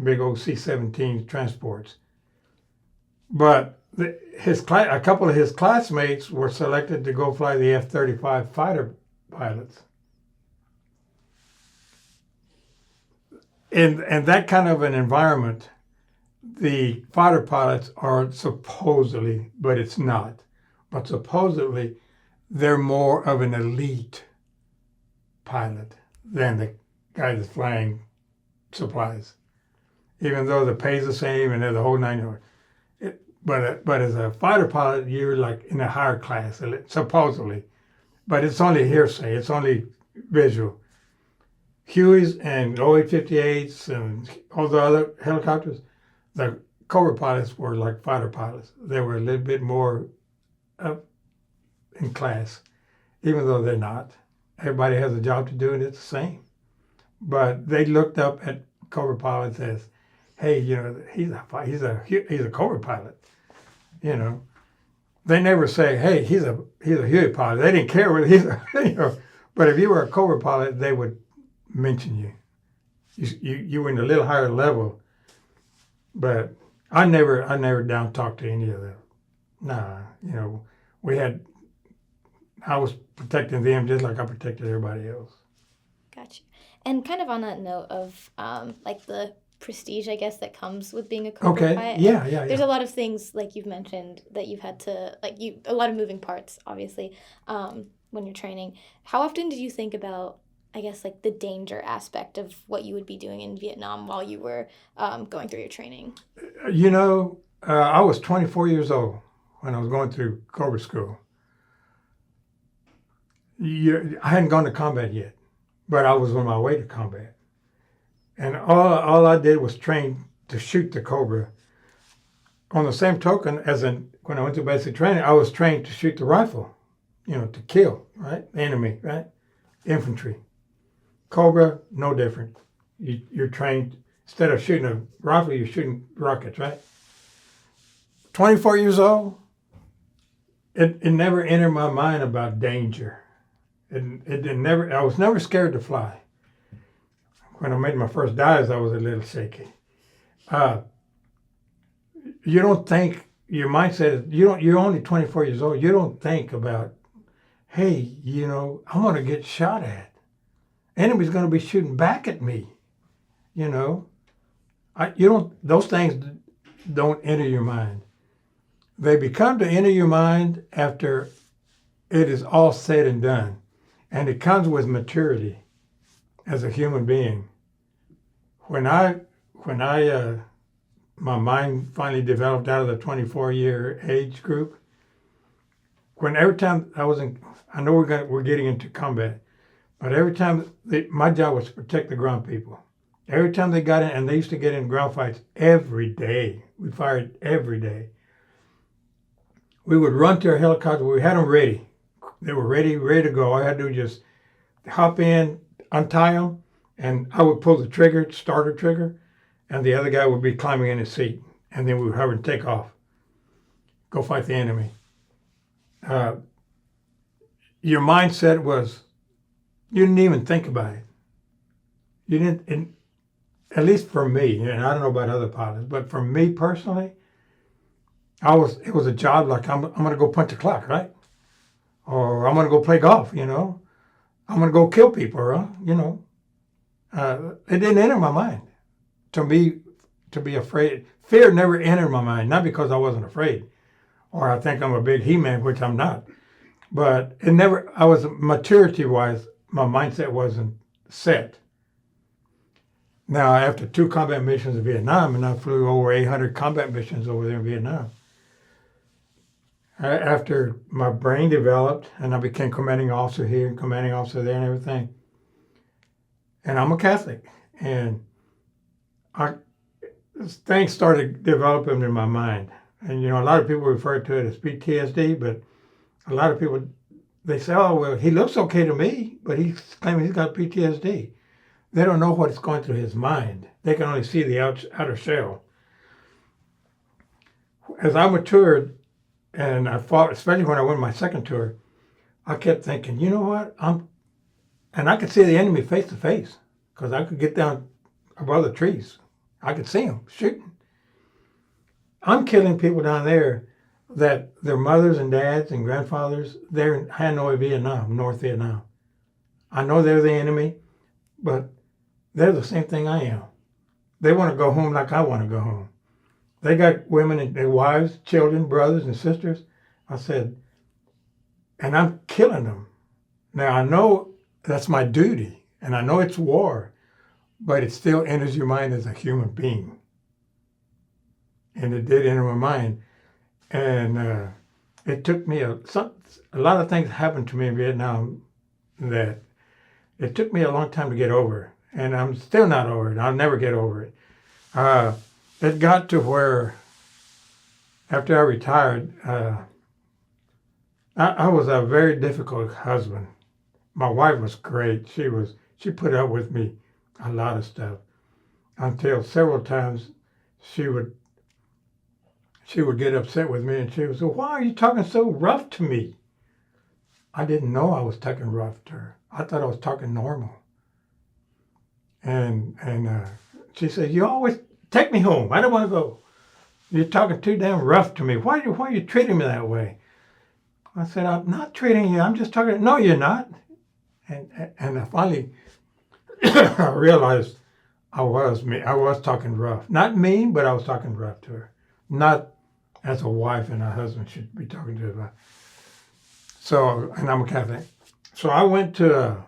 Big old C-17 transports. But a couple of his classmates were selected to go fly the F-35 fighter pilots. In that kind of an environment, the fighter pilots are supposedly, but it's not, but supposedly they're more of an elite pilot than the guy that's flying supplies, even though the pay's the same and they're the whole 9 yards. But as a fighter pilot, you're like in a higher class, supposedly. But it's only hearsay. It's only visual. Hueys and OH-58s and all the other helicopters, the Cobra pilots were like fighter pilots. They were a little bit more up in class, even though they're not. Everybody has a job to do and it's the same. But they looked up at Cobra pilots as, hey, he's a Cobra pilot. They never say, hey, he's a Huey pilot. They didn't care whether he's a, But if you were a Cobra pilot, they would mention you. You were in a little higher level. But I never down talked to any of them. Nah, I was protecting them just like I protected everybody else. Gotcha. And kind of on that note of like the prestige, I guess, that comes with being a Cobra pilot. Yeah. There's a lot of things, like you've mentioned, that you've had to, a lot of moving parts, obviously, when you're training. How often did you think about, I guess, like the danger aspect of what you would be doing in Vietnam while you were going through your training? I was 24 years old when I was going through Cobra school. I hadn't gone to combat yet, but I was on my way to combat. And all I did was train to shoot the Cobra. On the same token, when I went to basic training, I was trained to shoot the rifle, to kill, right? The enemy, right? Infantry. Cobra, no different. You're trained, instead of shooting a rifle, you're shooting rockets, right? 24 years old, it never entered my mind about danger. I was never scared to fly. When I made my first dives, I was a little shaky. You don't think, your mindset is, you're only 24 years old. You don't think about, hey, I'm going to get shot at. Enemy's going to be shooting back at me. Those things don't enter your mind. They become to enter your mind after it is all said and done. And it comes with maturity as a human being. When my mind finally developed out of the 24-year age group, every time I know we're getting into combat, but every time my job was to protect the ground people. Every time they got in, and they used to get in ground fights every day. We fired every day. We would run to our helicopter. We had them ready. They were ready to go. All I had to do was just hop in, untie them, and I would pull the starter trigger, and the other guy would be climbing in his seat. And then we would have him take off, go fight the enemy. Your mindset was, you didn't even think about it. You didn't, at least for me, and I don't know about other pilots, but for me personally, it was a job like I'm going to go punch a clock, right? Or I'm going to go play golf, I'm going to go kill people, it didn't enter my mind to be afraid. Fear never entered my mind, not because I wasn't afraid, or I think I'm a big He-Man, which I'm not. But maturity-wise, my mindset wasn't set. Now, after 2 combat missions in Vietnam, and I flew over 800 combat missions over there in Vietnam, after my brain developed and I became commanding officer here and commanding officer there and everything, and I'm a Catholic, and things started developing in my mind. And, a lot of people refer to it as PTSD, but a lot of people, they say, oh, well, he looks okay to me, but he's claiming he's got PTSD. They don't know what's going through his mind. They can only see the outer shell. As I matured and I fought, especially when I went my second tour, I kept thinking, you know what? And I could see the enemy face to face because I could get down above the trees. I could see them shooting. I'm killing people down there that their mothers and dads and grandfathers, they're in Hanoi, Vietnam, North Vietnam. I know they're the enemy, but they're the same thing I am. They want to go home like I want to go home. They got women and their wives, children, brothers and sisters. I said, and I'm killing them. Now I know that's my duty, and I know it's war, but it still enters your mind as a human being. And it did enter my mind. And it took me a lot of things happened to me in Vietnam that it took me a long time to get over. And I'm still not over it. I'll never get over it. It got to where after I retired, I was a very difficult husband. My wife was great. She put up with me a lot of stuff until several times she would get upset with me and she would say, "Why are you talking so rough to me?" I didn't know I was talking rough to her. I thought I was talking normal. And she said, "You always take me home. I don't want to go. You're talking too damn rough to me. Why are you treating me that way?" I said, "I'm not treating you. I'm just talking." "No, you're not." And I finally I realized I was talking rough. Not mean, but I was talking rough to her. Not as a wife and a husband should be talking to her. So, and I'm a Catholic. So I went to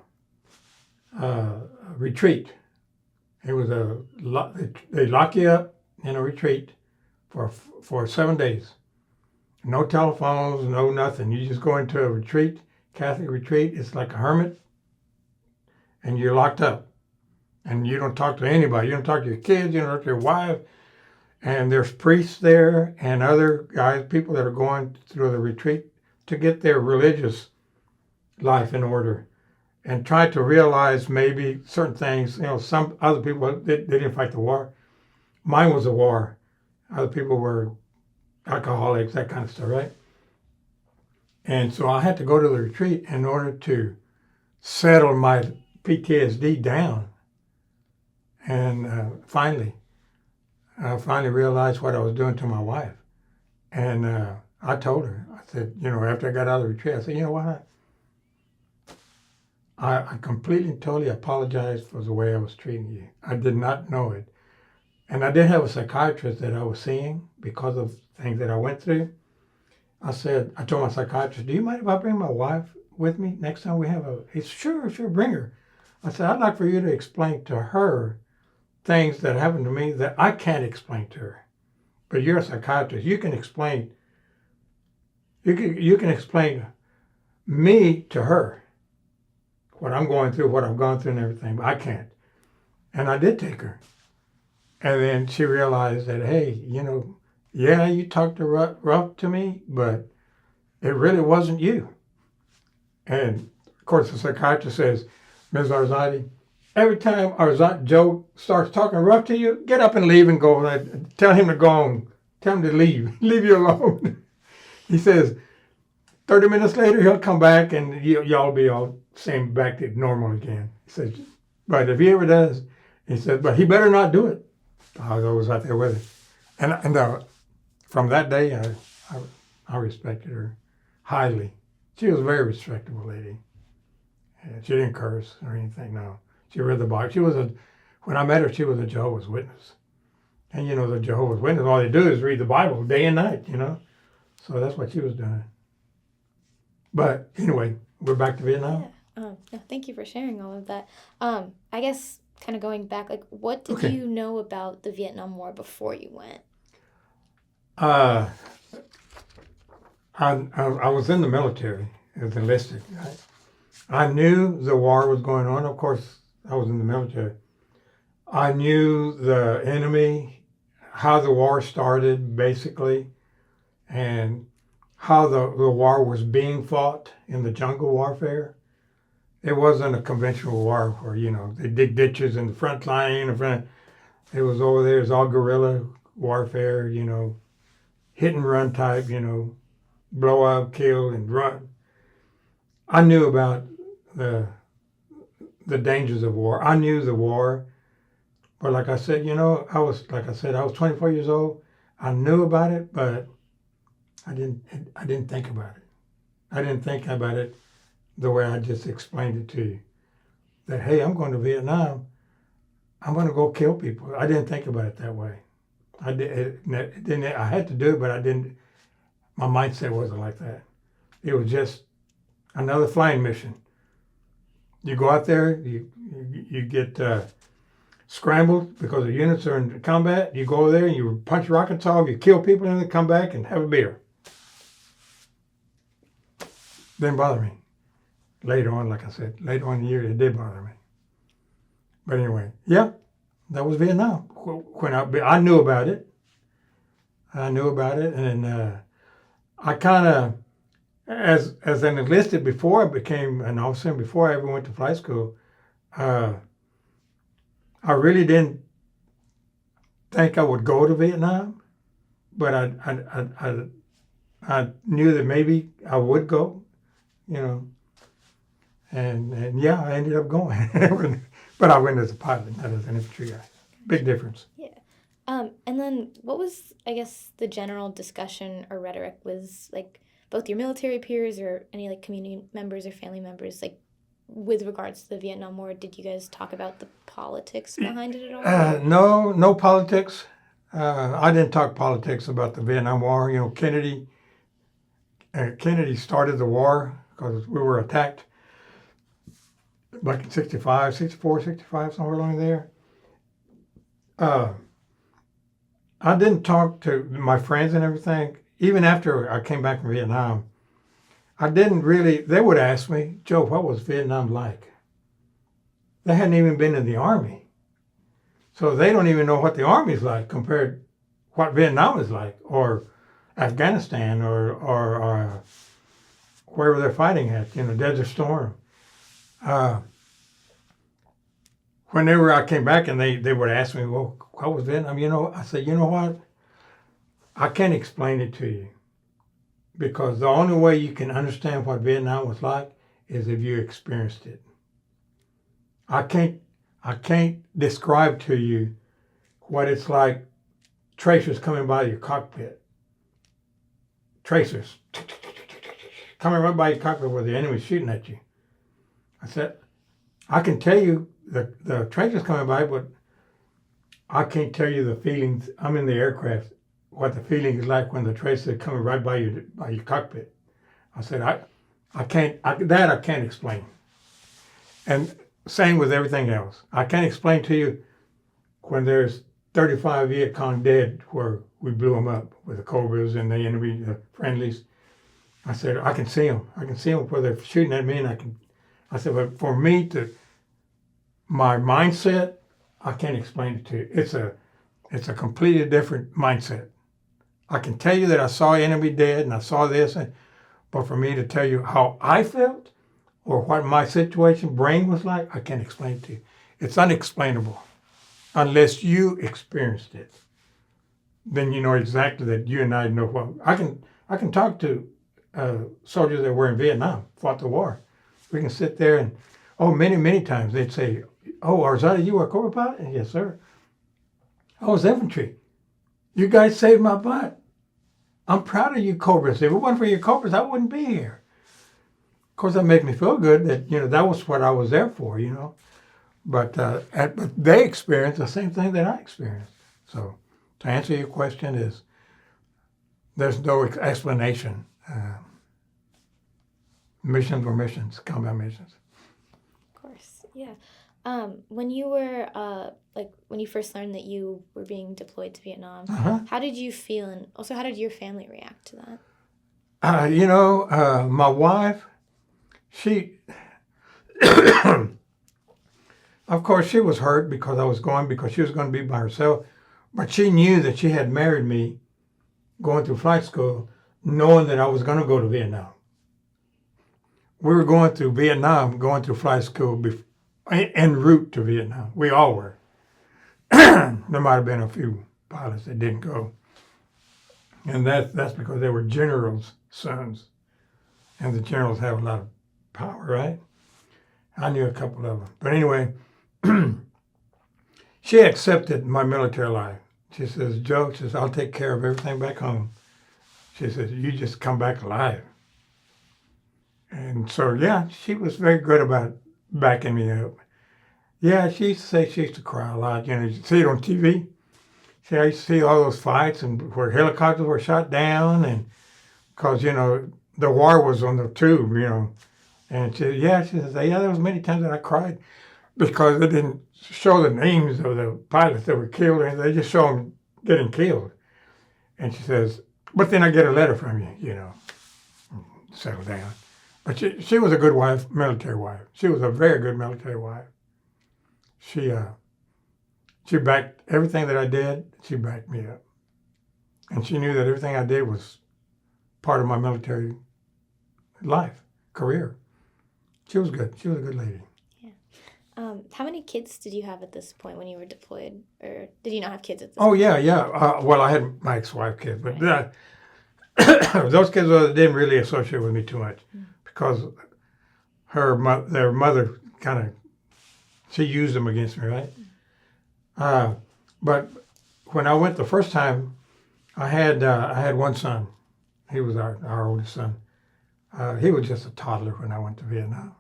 a retreat. It was they lock you up in a retreat for 7 days. No telephones, no nothing. You just go into a retreat, Catholic retreat. It's like a hermit, and you're locked up. And you don't talk to anybody. You don't talk to your kids. You don't talk to your wife. And there's priests there and other guys, people that are going through the retreat to get their religious life in order and try to realize maybe certain things. Some other people, they didn't fight the war. Mine was a war. Other people were alcoholics, that kind of stuff, right? And so I had to go to the retreat in order to settle my PTSD down. And finally, I finally realized what I was doing to my wife. And I told her, I said, after I got out of the retreat, I said, "You know what? I completely and totally apologize for the way I was treating you. I did not know it. And I did have a psychiatrist that I was seeing because of things that I went through." I told my psychiatrist, "Do you mind if I bring my wife with me next time we have a..." He said, Sure, bring her." I said, "I'd like for you to explain to her things that happened to me that I can't explain to her. But you're a psychiatrist. You can explain me to her, what I'm going through, what I've gone through and everything, but I can't." And I did take her. And then she realized that, hey, yeah, you talked rough to me, but it really wasn't you. And of course, the psychiatrist says, "Ms. Arzate, every time Joe starts talking rough to you, get up and leave and go. Tell him to go on. Tell him to leave. Leave you alone." He says, 30 minutes later, he'll come back and y'all be all same back to normal again. He says, "But if he ever does," he said, "but he better not do it." I was out there with it. And from that day, I respected her highly. She was a very respectable lady. She didn't curse or anything, no. She read the Bible. When I met her, she was a Jehovah's Witness. And the Jehovah's Witness, all they do is read the Bible day and night, So that's what she was doing. But anyway, we're back to Vietnam. Yeah. No, thank you for sharing all of that. I guess kind of going back, what did you know about the Vietnam War before you went? I was in the military. I was enlisted. I knew the war was going on. Of course, I was in the military. I knew the enemy, how the war started, basically, and how the war was being fought in the jungle warfare. It wasn't a conventional war where, they dig ditches in the front line. It was over there. It was all guerrilla warfare, hit and run type, blow up, kill, and run. I knew about the the dangers of war. I knew the war, but like I said, I was 24 years old. I knew about it, but I didn't think about it. I didn't think about it the way I just explained it to you. That hey, I'm going to Vietnam. I'm going to go kill people. I didn't think about it that way. I didn't. I had to do it, but I didn't. My mindset wasn't like that. It was just another flying mission. You go out there, you get scrambled because the units are in combat. You go there and you punch rockets off, you kill people, and then come back and have a beer. Didn't bother me. Later on, like I said, later on in the year, it did bother me. But anyway, yeah, that was Vietnam. When I knew about it. And I kind of, as an enlisted before I became an officer, and before I ever went to flight school, I really didn't think I would go to Vietnam, but I knew that maybe I would go, and yeah, I ended up going, but I went as a pilot, not as an infantry guy. Big difference. Yeah. And then what was, I guess, the general discussion or rhetoric with, like, both your military peers or any, like, community members or family members, like, with regards to the Vietnam War? Did you guys talk about the politics behind it at all? No politics. I didn't talk politics about the Vietnam War. Kennedy started the war because we were attacked back in 65, 64, 65, somewhere along there. I didn't talk to my friends and everything. Even after I came back from Vietnam, I didn't really, they would ask me, Joe, what was Vietnam like? They hadn't even been in the Army. So they don't even know what the Army's like compared to what Vietnam is like, or Afghanistan, or wherever they're fighting at, Desert Storm. Whenever I came back and they would ask me, well, what was Vietnam? I said, you know what? I can't explain it to you because the only way you can understand what Vietnam was like is if you experienced it. I can't describe to you what it's like, tracers coming by your cockpit. Tracers coming right by your cockpit where the enemy's shooting at you. I said, I can tell you the tracers coming by, but I can't tell you the feelings. I'm in the aircraft, what the feeling is like when the tracers are coming right by your cockpit. I said, I can't explain. And same with everything else. I can't explain to you when there's 35 Viet Cong dead where we blew them up with the Cobras and the enemy, the friendlies. I said, I can see them. I can see them where they're shooting at me, and I said, but for me my mindset, I can't explain it to you. It's a completely different mindset. I can tell you that I saw enemy dead and I saw this, but for me to tell you how I felt or what my brain was like, I can't explain it to you. It's unexplainable unless you experienced it. Then you know exactly that you and I know what. I can talk to soldiers that were in Vietnam, fought the war. We can sit there and, many, many times they'd say, oh, Arzate, you were a Cobra pilot? And, yes, sir. I was infantry. You guys saved my butt. I'm proud of you, Cobras. If it wasn't for your Cobras, I wouldn't be here. Of course, that made me feel good that, that was what I was there for, But they experienced the same thing that I experienced. So to answer your question is, there's no explanation. Missions were missions, combat missions. Of course, yeah. When you were, when you first learned that you were being deployed to Vietnam, how did you feel, and also how did your family react to that? My wife, she, of course, she was hurt because I was going, because she was going to be by herself, but she knew that she had married me going through flight school, knowing that I was going to go to Vietnam. We were going through Vietnam, going through flight school en route to Vietnam. We all were. There might have been a few pilots that didn't go. And that's because they were generals' sons. And the generals have a lot of power, right? I knew a couple of them. But anyway, she accepted my military life. She says, Joe, she says, I'll take care of everything back home. She says, you just come back alive. And so, yeah, she was very good about backing me up. Yeah, she used to say she used to cry a lot. You see it on TV. See, I used to see all those fights and where helicopters were shot down, and because the war was on the tube, And she says, yeah, there was many times that I cried because they didn't show the names of the pilots that were killed, and they just show them getting killed. And she says, but then I get a letter from you, settle down. But she was a good wife, military wife. She was a very good military wife. She backed everything that I did. She backed me up, and she knew that everything I did was part of my military life, career. She was good. She was a good lady. Yeah. How many kids did you have at this point when you were deployed, or did you not have kids at this Oh, point? yeah. Well, I had my ex-wife kids, but those kids didn't really associate with me too much because their mother she used them against me, right? But when I went the first time, I had one son. He was our oldest son. He was just a toddler when I went to Vietnam.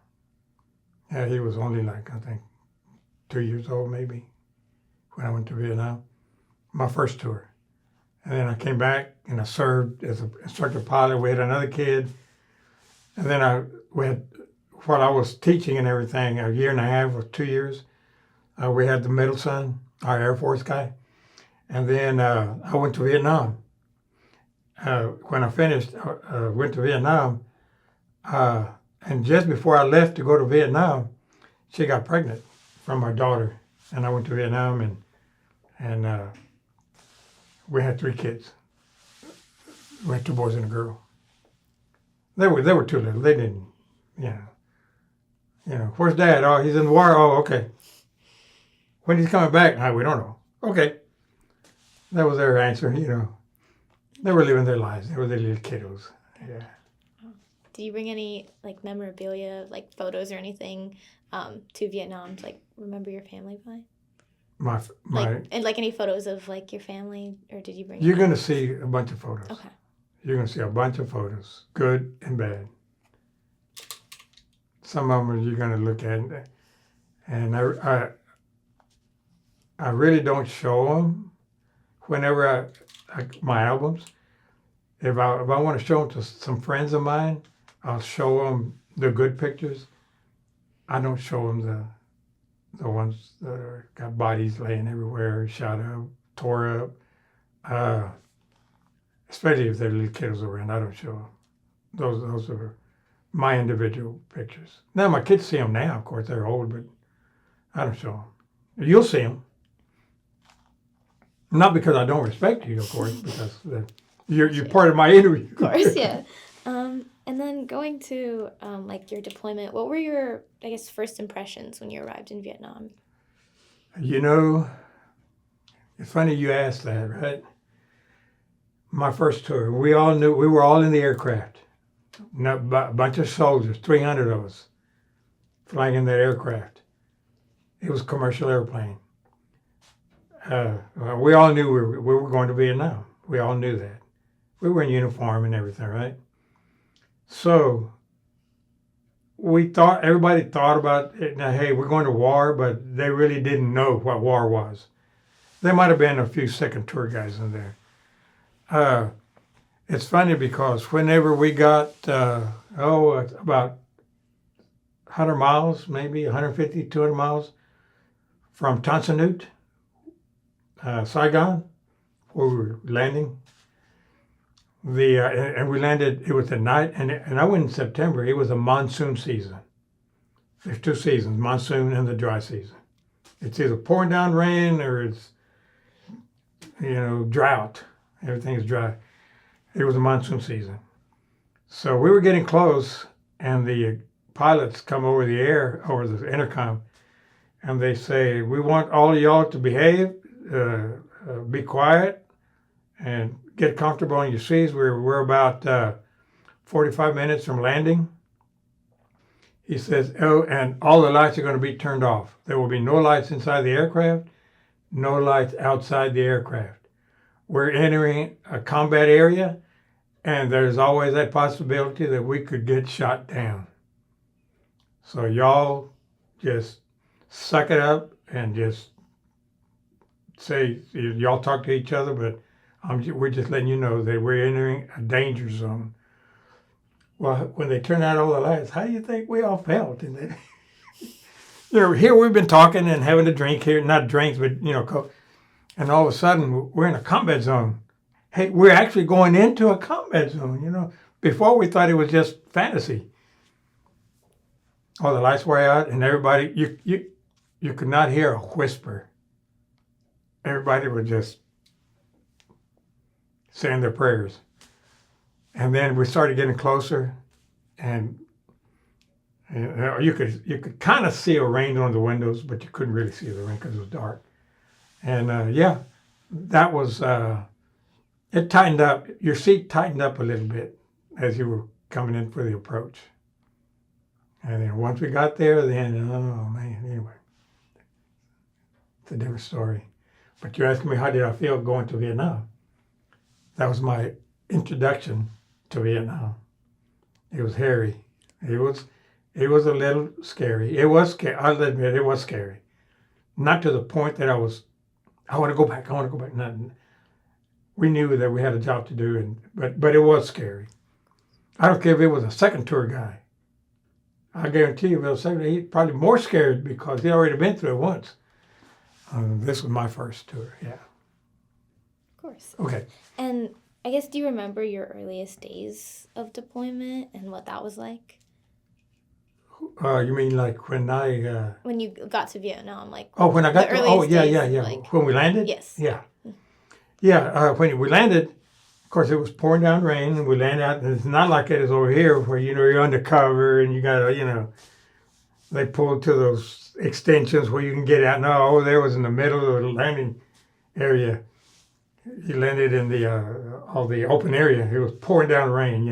Yeah, he was only like, I think, 2 years old maybe when I went to Vietnam, my first tour. And then I came back and I served as an instructor pilot. We had another kid. And then while I was teaching and everything, a year and a half or 2 years, we had the middle son, our Air Force guy. And then I went to Vietnam. When I finished, went to Vietnam. And just before I left to go to Vietnam, she got pregnant from our daughter. And I went to Vietnam and we had 3 kids. We had 2 boys and a girl. They were too little. They didn't, where's Dad? Oh, he's in the war. Oh, okay. When he's coming back? We don't know. Okay. That was their answer, They were living their lives. They were the little kiddos. Yeah. Did you bring any memorabilia, photos or anything, to Vietnam to remember your family by? Any photos of your family, or did you bring? You're going to see a bunch of photos. Okay. You're going to see a bunch of photos, good and bad. Some of them you're going to look at, and I really don't show them whenever my albums. If I want to show them to some friends of mine, I'll show them the good pictures. I don't show them the ones that got bodies laying everywhere, shot up, tore up. Especially if they're little kiddos around, I don't show them. Those are my individual pictures. Now my kids see them now. Of course, they're old, but I don't show them. You'll see them. Not because I don't respect you, of course, because you're part of my interview. Of course, yeah. And then going to your deployment, what were your, first impressions when you arrived in Vietnam? It's funny you asked that, right? My first tour, we were all in the aircraft. A bunch of soldiers, 300 of us, flying in that aircraft. It was a commercial airplane. We all knew we were going to Vietnam. We all knew that. We were in uniform and everything, right? So everybody thought about it. Now, hey, we're going to war, but they really didn't know what war was. There might have been a few second tour guys in there. It's funny because whenever we got, about 100 miles, maybe 150, 200 miles from Tan Son Nhut, Saigon, where we were landing. And we landed, it was at night, and I went in September. It was a monsoon season. There's 2 seasons, monsoon and the dry season. It's either pouring down rain or it's, drought. Everything is dry. It was a monsoon season. So we were getting close, and the pilots come over the intercom, and they say, we want all of y'all to behave, be quiet, and get comfortable in your seats. We're about 45 minutes from landing. He says, oh, and all the lights are going to be turned off. There will be no lights inside the aircraft, no lights outside the aircraft. We're entering a combat area, and there's always that possibility that we could get shot down. So y'all just suck it up and just say, y'all talk to each other, but we're just letting you know that we're entering a danger zone. Well, when they turned out all the lights, how do you think we all felt? And then, here we've been talking and having a drink here, not drinks, but and all of a sudden we're in a combat zone. Hey, we're actually going into a combat zone. Before we thought it was just fantasy. All the lights were out, and everybody, you could not hear a whisper. Everybody was just saying their prayers. And then we started getting closer, and you could kind of see a rain on the windows, but you couldn't really see the rain because it was dark. And that was it tightened up. Your seat tightened up a little bit as you were coming in for the approach. And then once we got there, then oh man, anyway, it's a different story. But you're asking me how did I feel going to Vietnam? That was my introduction to Vietnam. It was hairy. It was a little scary. It was scary. I'll admit it was scary. Not to the point that I want to go back. Nothing. We knew that we had a job to do, but it was scary. I don't care if it was a second tour guy. I guarantee you, if it was second, he's probably more scared because he'd already been through it once. This was my first tour. Yeah. Of course. Okay. And I guess, do you remember your earliest days of deployment and what that was like? You mean like when I... when you got to Vietnam, like... Oh, when I got to... Oh, yeah. Like, when we landed? Yes. Yeah. Yeah, when we landed, of course, it was pouring down rain, and we landed out, and it's not like it is over here where, you're undercover, and you got to, they pulled to those extensions where you can get out. No, over there was in the middle of the landing area. He landed in all the open area. It was pouring down rain,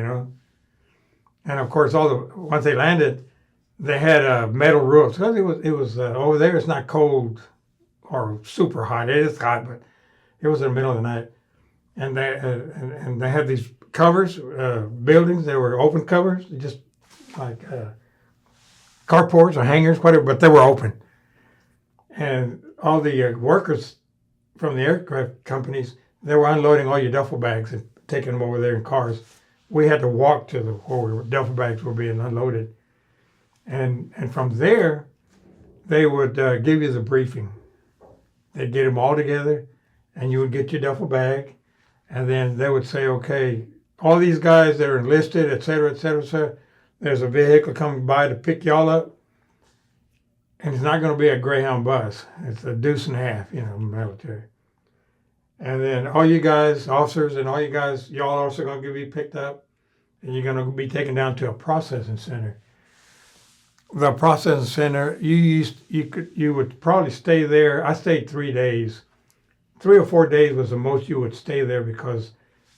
And of course, once they landed, they had metal roofs. Because it was over there. It's not cold or super hot. It is hot, but it was in the middle of the night. And they had these covers, buildings. They were open covers, just like carports or hangars, whatever. But they were open. And all the workers from the aircraft companies, they were unloading all your duffel bags and taking them over there in cars. We had to walk to where duffel bags were being unloaded. And from there, they would give you the briefing. They'd get them all together, and you would get your duffel bag, and then they would say, okay, all these guys that are enlisted, et cetera, et cetera, et cetera, there's a vehicle coming by to pick y'all up, and it's not going to be a Greyhound bus. It's a deuce and a half, military. And then all you guys, officers, and all you guys, y'all also going to be picked up, and you're going to be taken down to a processing center. The processing center, you would probably stay there. I stayed 3 days. 3 or 4 days was the most you would stay there, because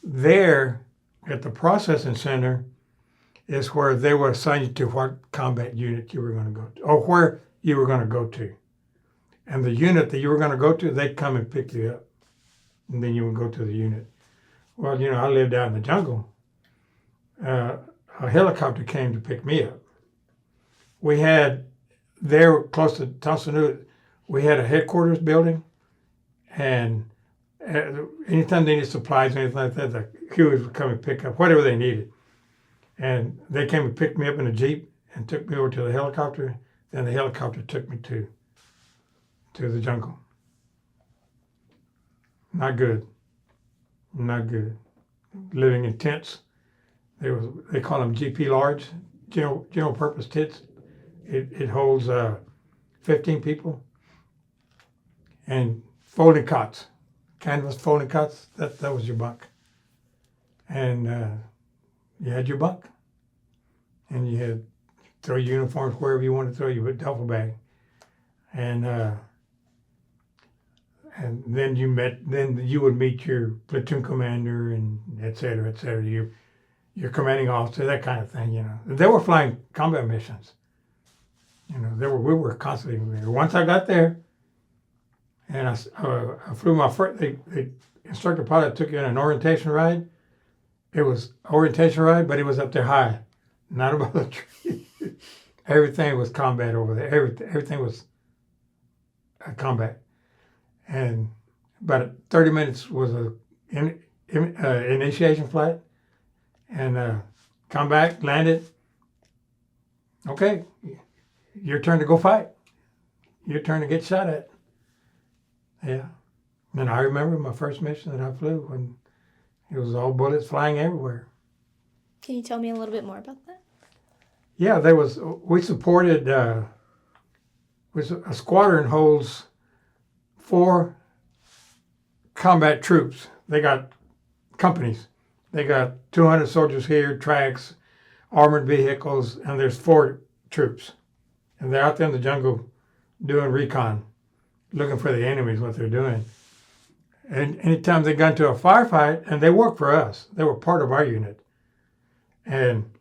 there at the processing center is where they would assign you to what combat unit you were going to go to, or where you were going to go to. And the unit that you were going to go to, they'd come and pick you up. And then you would go to the unit. Well, I lived out in the jungle. A helicopter came to pick me up. We had, there close to Tonsanoo, we had a headquarters building. And anytime they needed supplies or anything like that, the Hueys would come and pick up whatever they needed. And they came and picked me up in a Jeep and took me over to the helicopter. Then the helicopter took me to the jungle. Not good. Not good. Living in tents. They call them GP large, general purpose tents. It holds 15 people. And folding cots, canvas folding cots, that was your bunk. And you had your bunk. And you had throw your uniforms wherever you wanted to throw your duffel bag. And then you would meet your platoon commander and et cetera, your commanding officer, that kind of thing, They were flying combat missions. We were constantly there. Once I got there, and I flew my first. The instructor pilot took you on an orientation ride. It was orientation ride, but it was up there high, not above the tree. Everything was combat over there. Everything was combat, and about 30 minutes was a initiation flight, and come back, landed. Okay, your turn to go fight. Your turn to get shot at. Yeah. And I remember my first mission that I flew when it was all bullets flying everywhere. Can you tell me a little bit more about that? Yeah, we supported, a squadron holds 4 combat troops. They got companies. They got 200 soldiers here, tracks, armored vehicles, and there's 4 troops. And they're out there in the jungle doing recon, looking for the enemies, what they're doing. And anytime they got into a firefight, and they worked for us, they were part of our unit. And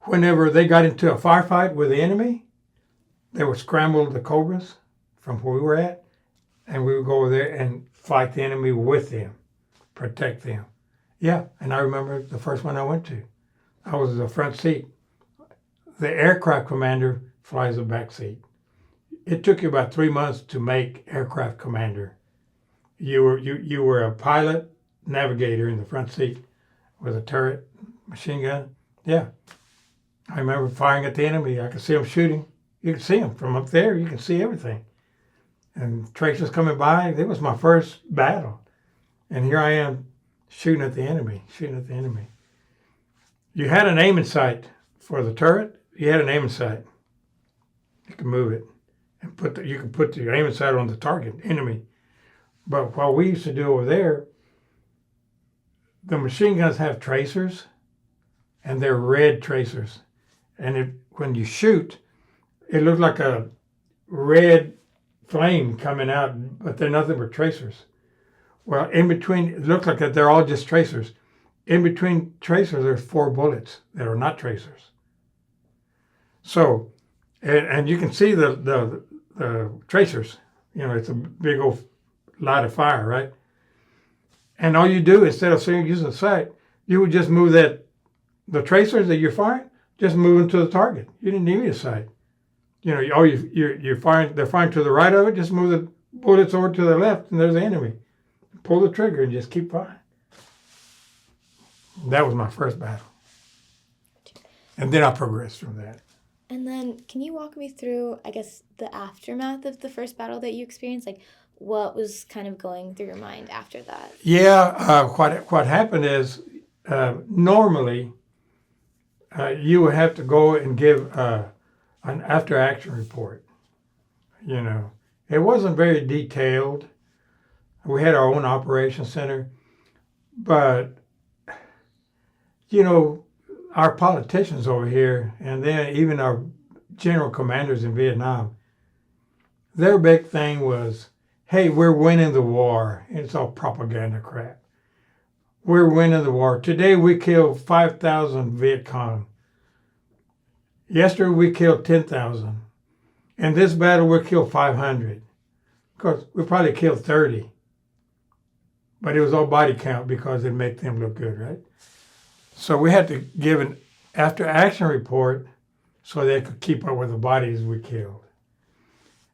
whenever they got into a firefight with the enemy, they would scramble the Cobras from where we were at, and we would go over there and fight the enemy with them, protect them. Yeah, and I remember the first one I went to. I was in the front seat. The aircraft commander flies the back seat. It took you about 3 months to make aircraft commander. You were a pilot, navigator in the front seat with a turret, machine gun. Yeah. I remember firing at the enemy. I could see them shooting. You could see them from up there. You can see everything. And tracers coming by. It was my first battle. And here I am shooting at the enemy. You had an aiming sight for the turret. You had an aiming sight. You could move it. And you could put the aiming sight on the target, enemy. But what we used to do over there, the machine guns have tracers, and they're red tracers. And when you shoot, it looks like a red flame coming out, but they're nothing but tracers. Well, in between, it looks like that they're all just tracers. In between tracers, there's 4 bullets that are not tracers. So, and you can see the tracers. It's a big old light of fire, right? And all you do, instead of using the sight, you would just move the tracers that you're firing, just move them to the target. You didn't need a sight. You're firing, they're firing to the right of it, just move the bullets over to the left, and there's the enemy. Pull the trigger and just keep firing. That was my first battle. And then I progressed from that. And then can you walk me through, I guess, the aftermath of the first battle that you experienced? Like, what was kind of going through your mind after that? Yeah, what happened is normally you would have to go and give an after-action report. It wasn't very detailed. We had our own operations center, but our politicians over here, and then even our general commanders in Vietnam, their big thing was, hey, we're winning the war. It's all propaganda crap. We're winning the war. Today we killed 5,000 Viet Cong. Yesterday we killed 10,000. In this battle we killed 500. Of course, we probably killed 30. But it was all body count because it made them look good, right? So we had to give an after-action report so they could keep up with the bodies we killed.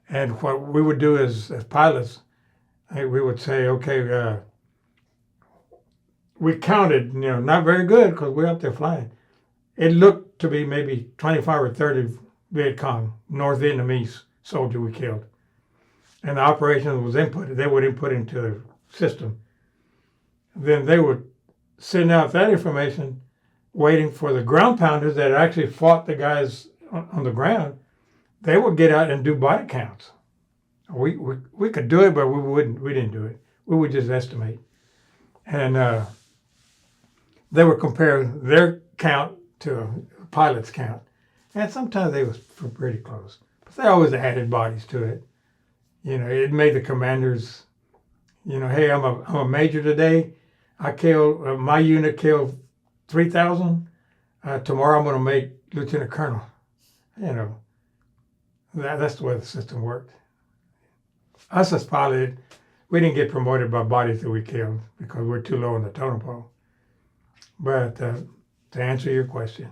And what we would do as pilots, we would say, okay, we counted, not very good because we're up there flying. It looked to be maybe 25 or 30 Viet Cong, North Vietnamese soldier we killed. And the operation was inputted. They would input into the system. Then they would send out that information, waiting for the ground pounders that actually fought the guys on the ground. They would get out and do body counts. We could do it, but we didn't do it. We would just estimate. And they would compare their count to a pilot's count. And sometimes they was pretty close. But they always added bodies to it. It made the commanders, hey, I'm a major today. I killed, my unit killed 3,000. Tomorrow I'm going to make lieutenant colonel. That's the way the system worked. Us as pilots, we didn't get promoted by bodies that we killed because we're too low on the totem pole. But to answer your question,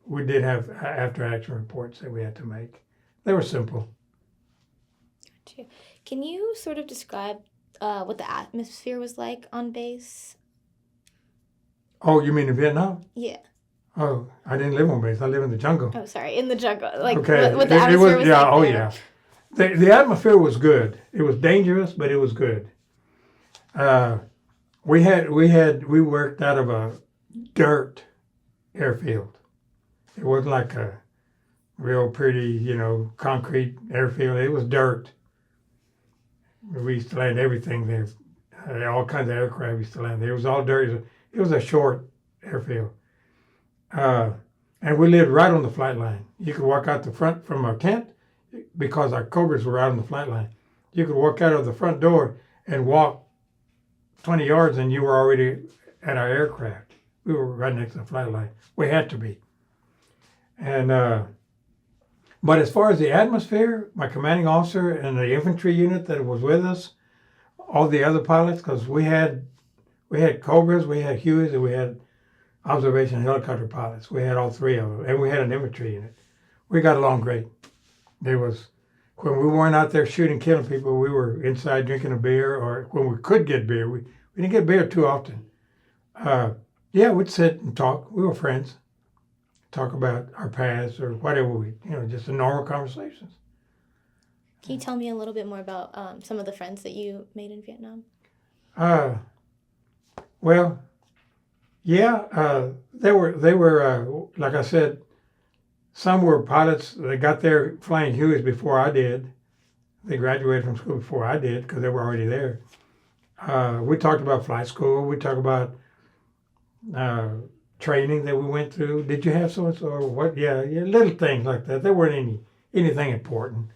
we did have after action reports that we had to make. They were simple. Gotcha. Can you sort of describe what the atmosphere was like on base? Oh, you mean in Vietnam? Yeah. Oh, I didn't live on base. I live in the jungle. Oh, sorry, in the jungle. Like Okay, what the atmosphere was yeah, like oh there. yeah. The atmosphere was good. It was dangerous, but it was good. We worked out of a dirt airfield. It wasn't like a real pretty, concrete airfield. It was dirt. We used to land everything there. All kinds of aircraft used to land there. It was all dirt. It was a short airfield. And we lived right on the flight line. You could walk out the front from our tent because our Cobras were out on the flight line. You could walk out of the front door and walk 20 yards and you were already at our aircraft. We were right next to the flight line. We had to be. And but as far as the atmosphere, my commanding officer and the infantry unit that was with us, all the other pilots, because we had Cobras, we had Hueys, and we had observation helicopter pilots. We had all three of them, and we had an infantry unit. We got along great. There was, when we weren't out there shooting, killing people, we were inside drinking a beer, or when we could get beer, we didn't get beer too often. Yeah, we'd sit and talk. We were friends. Talk about our past or whatever just the normal conversations. Can you tell me a little bit more about some of the friends that you made in Vietnam? Well, yeah, they were like I said, some were pilots. They got there flying Hueys before I did. They graduated from school before I did because they were already there. We talked about flight school. We talked about training that we went through. Did you have so and so or what? Yeah, little things like that. There weren't anything important.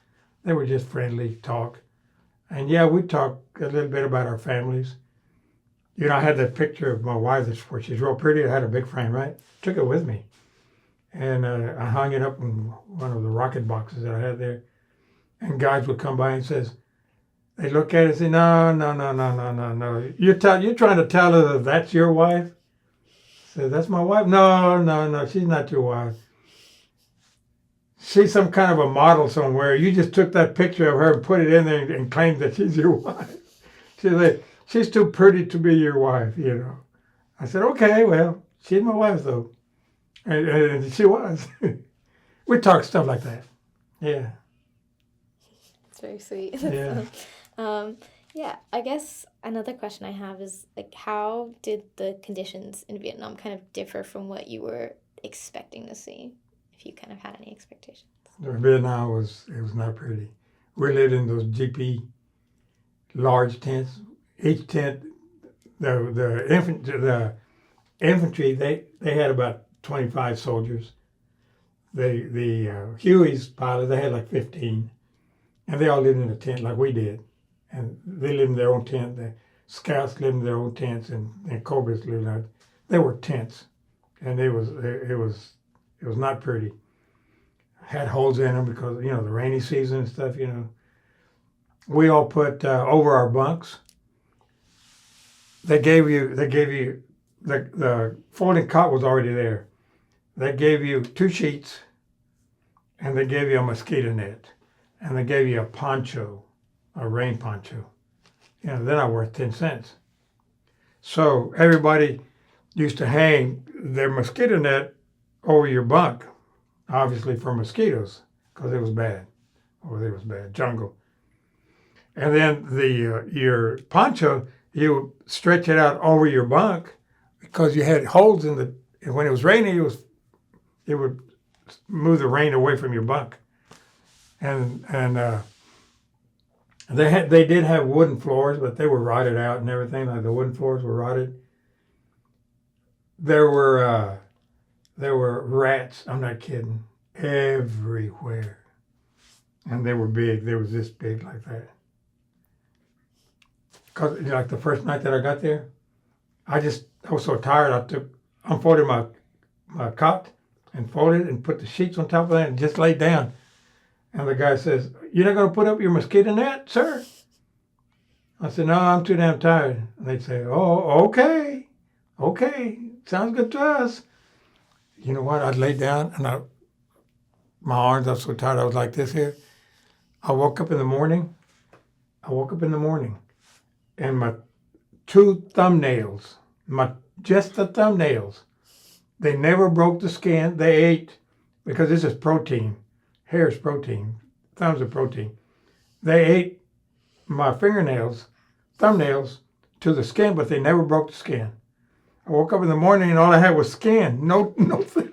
They were just friendly talk. And yeah, we talked a little bit about our families. I had that picture of my wife where she's real pretty. I had a big frame, right? Took it with me. And I hung it up in one of the rocket boxes that I had there. And guys would come by and they look at it and say, no. You're trying to tell her that that's your wife? I said, that's my wife? No, she's not your wife. She's some kind of a model somewhere. You just took that picture of her and put it in there and claimed that she's your wife. She's like, she's too pretty to be your wife, I said, okay, well, she's my wife, though. And she was. We talked stuff like that. Yeah. It's very sweet. Yeah. Yeah, I guess another question I have is, like, how did the conditions in Vietnam kind of differ from what you were expecting to see, if you kind of had any expectations? Vietnam was not pretty. We lived in those GP large tents. Each tent, the infantry, they had about 25 soldiers. The Hueys pilots, they had like 15, and they all lived in a tent like we did, and they lived in their own tent. The scouts lived in their own tents, and Cobras lived out. They were tents, and it was not pretty. Had holes in them because the rainy season and stuff. We all put over our bunks. They gave you the folding cot was already there. They gave you 2 sheets, and they gave you a mosquito net, and they gave you a poncho, a rain poncho. They're not worth 10 cents. So everybody used to hang their mosquito net over your bunk, obviously for mosquitoes, because it was bad. It was bad jungle. And then your poncho, you would stretch it out over your bunk because you had holes in the. When it was raining, it would move the rain away from your bunk. And they did have wooden floors, but they were rotted out and everything. Like the wooden floors were rotted. There were rats. I'm not kidding. Everywhere, and they were big. They was this big like that. Cause like the first night that I got there, I was so tired. I unfolded my cot and folded it and put the sheets on top of that and just laid down. And the guy says, "You're not going to put up your mosquito net, sir?" I said, "No, I'm too damn tired." And they'd say, "Oh, okay. Okay. Sounds good to us." You know what? I'd lay down and my arms, I was so tired, I was like this here. I woke up in the morning. And my two thumbnails, just the thumbnails, they never broke the skin. They ate, because this is protein. Hair is protein. Thumbs are protein. They ate my thumbnails, to the skin, but they never broke the skin. I woke up in the morning and all I had was skin. No, nothing.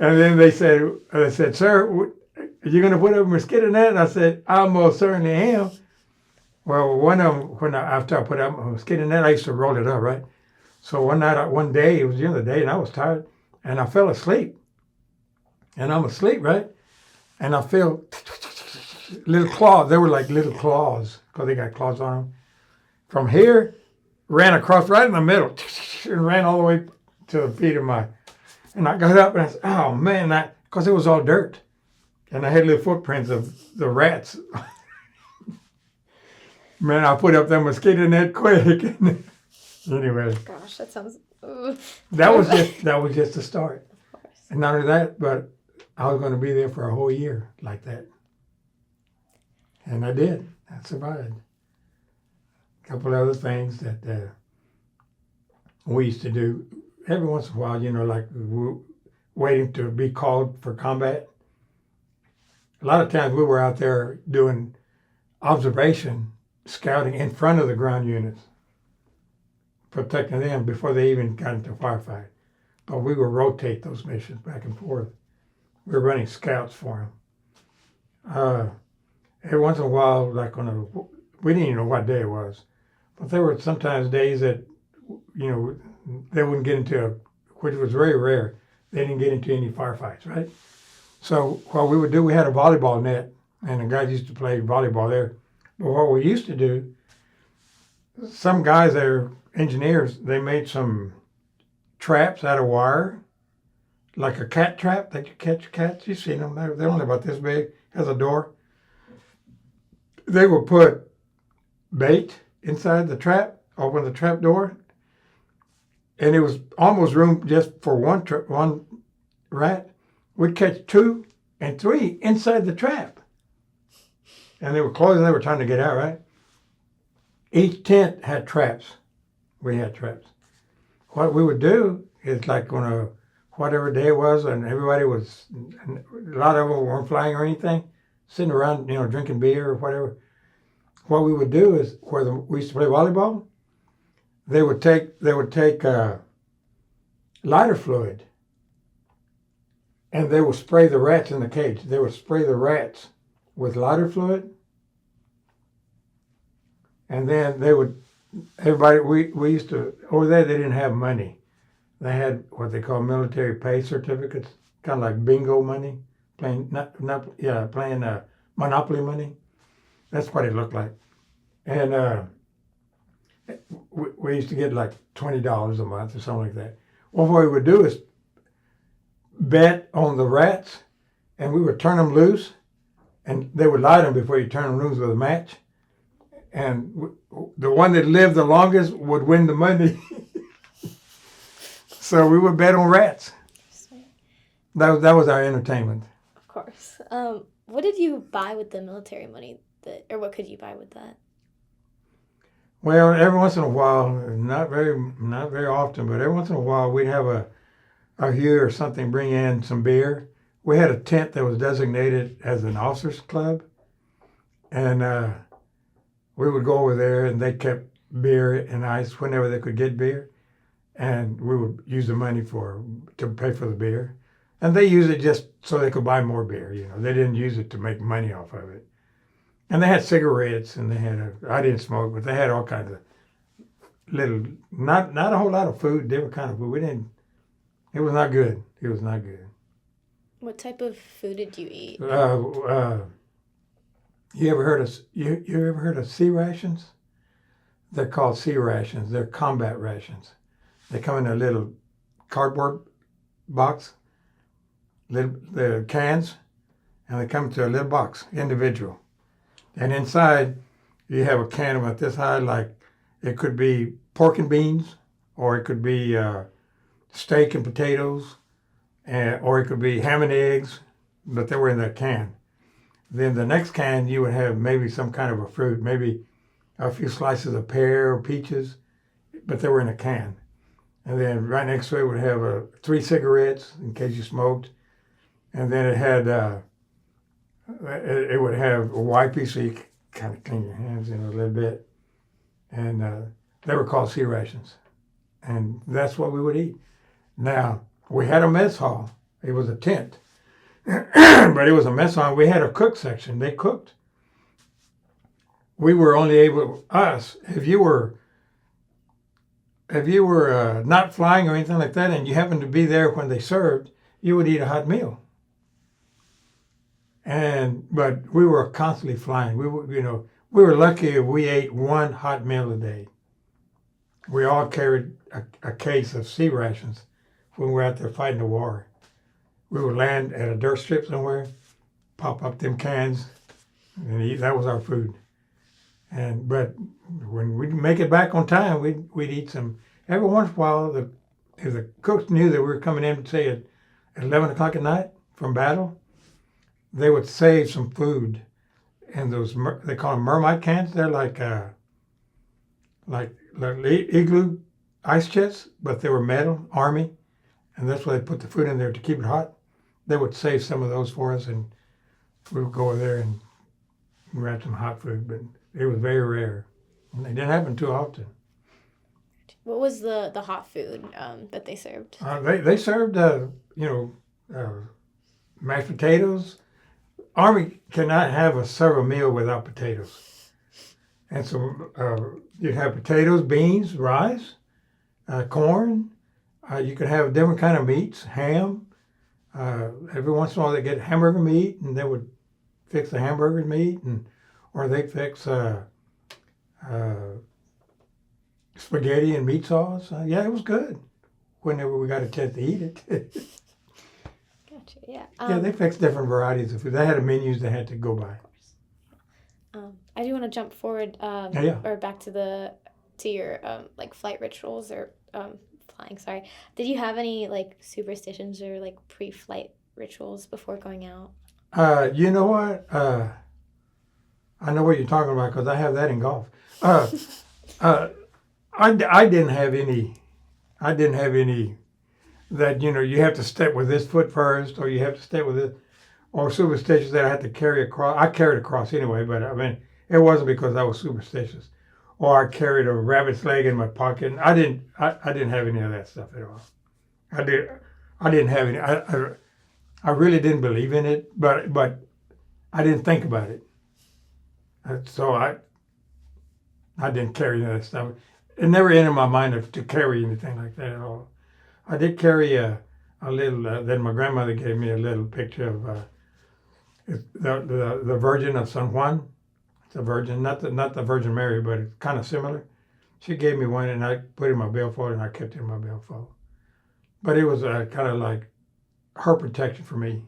And then they said, "Sir, are you going to put up a mosquito net?" And I said, "I most certainly am." Well, one of them, after I put up a mosquito net, I used to roll it up, right? So one day, it was the end of the day, and I was tired, and I fell asleep. And I'm asleep, right? And I feel little claws. They were like little claws, because they got claws on them. From here, ran across right in the middle, and ran all the way to the feet of and I got up and I said, "Oh man," because it was all dirt. And I had little footprints of the rats. Man, I put up that mosquito net quick. Anyway. Gosh, that sounds. That was just the start. Of course. And not only that, but I was going to be there for a whole year like that. And I did. I survived. A couple other things that we used to do every once in a while, like waiting to be called for combat. A lot of times we were out there doing observation, scouting in front of the ground units, protecting them before they even got into a firefight. But we would rotate those missions back and forth. We were running scouts for them. Every once in a while, like we didn't even know what day it was, but there were sometimes days that, they wouldn't get into, which was very rare, they didn't get into any firefights, right? So what we would do, we had a volleyball net, and the guys used to play volleyball there. But what we used to do, some guys that are engineers, they made some traps out of wire, like a cat trap that you catch cats. You've seen them. They're only about this big, has a door. They would put bait inside the trap, open the trap door, and it was almost room just for one rat. We'd catch 2 and 3 inside the trap. And they were closed and they were trying to get out, right? Each tent had traps. We had traps. What we would do is, like on whatever day it was, and everybody was, a lot of them weren't flying or anything, sitting around, drinking beer or whatever. What we would do is, we used to play volleyball, they would take lighter fluid, and they would spray the rats in the cage. They would spray the rats with lighter fluid, and then we used to, over there they didn't have money. They had what they call military pay certificates, kind of like bingo money, playing Monopoly money. That's what it looked like. And we used to get like $20 a month or something like that. Well, what we would do is bet on the rats, and we would turn them loose, and they would light them before you turn them loose with a match. And the one that lived the longest would win the money. So we would bet on rats. That was our entertainment. Of course. What did you buy with the military money? Or what could you buy with that? Well, every once in a while, not very often, but every once in a while, we'd have a Hugh or something bring in some beer. We had a tent that was designated as an officers club, and we would go over there, and they kept beer and ice whenever they could get beer, and we would use the money to pay for the beer, and they used it just so they could buy more beer. They didn't use it to make money off of it. And they had cigarettes, and I didn't smoke, but they had all kinds of little, not a whole lot of food, different kind of food. It was not good. It was not good. What type of food did you eat? You ever heard of sea rations? They're called sea rations. They're combat rations. They come in a little cardboard box, the cans, and they come to a little box, individual. And inside, you have a can about this high, like it could be pork and beans, or it could be steak and potatoes, or it could be ham and eggs, but they were in that can. Then the next can, you would have maybe some kind of a fruit, maybe a few slices of pear or peaches, but they were in a can. And then right next to it would have 3 cigarettes in case you smoked. And then it had, it would have a wipey so you could kind of clean your hands in a little bit. And they were called sea rations. And that's what we would eat. Now, we had a mess hall. It was a tent. But it was a mess hall. We had a cook section. They cooked. We were only able, if you were not flying or anything like that and you happened to be there when they served, you would eat a hot meal. But we were constantly flying. We were lucky if we ate one hot meal a day. We all carried a case of sea rations when we were out there fighting the war. We would land at a dirt strip somewhere, pop up them cans, and eat. That was our food. But when we'd make it back on time, we'd eat some. Every once in a while, if the cooks knew that we were coming in, say at 11 o'clock at night from battle, they would save some food in those, they call them mermite cans. They're like igloo ice chests, but they were metal, army, and that's why they put the food in there to keep it hot. They would save some of those for us, and we would go over there and grab some hot food, but it was very rare. And it didn't happen too often. What was the hot food that they served? They served, mashed potatoes. Army cannot serve a meal without potatoes. And so you'd have potatoes, beans, rice, corn. You could have different kind of meats, ham. Every once in a while they get hamburger meat, and they would fix the hamburger meat, or they'd fix spaghetti and meat sauce. Yeah, it was good whenever we got a chance to eat it. Gotcha, yeah. Yeah, they fixed different varieties of food. They had menus they had to go by. Of course. I do want to jump forward or back to your like flight rituals or flying, sorry. Did you have any like superstitions or like pre-flight rituals before going out? You know what? I know what you're talking about because I have that in golf. I didn't have any. I didn't have any that you have to step with this foot first, or you have to step with it, or superstitious that I had to carry across. I carried across anyway, but I mean it wasn't because I was superstitious, or I carried a rabbit's leg in my pocket. I didn't have any of that stuff at all. I didn't have any. I really didn't believe in it, but I didn't think about it. So I didn't carry any of that stuff. It never entered my mind to carry anything like that at all. I did carry a little. Then my grandmother gave me a little picture of the Virgin of San Juan. It's a Virgin, not the Virgin Mary, but it's kind of similar. She gave me one, and I put it in my billfold, and I kept it in my billfold. But it was kind of like her protection for me.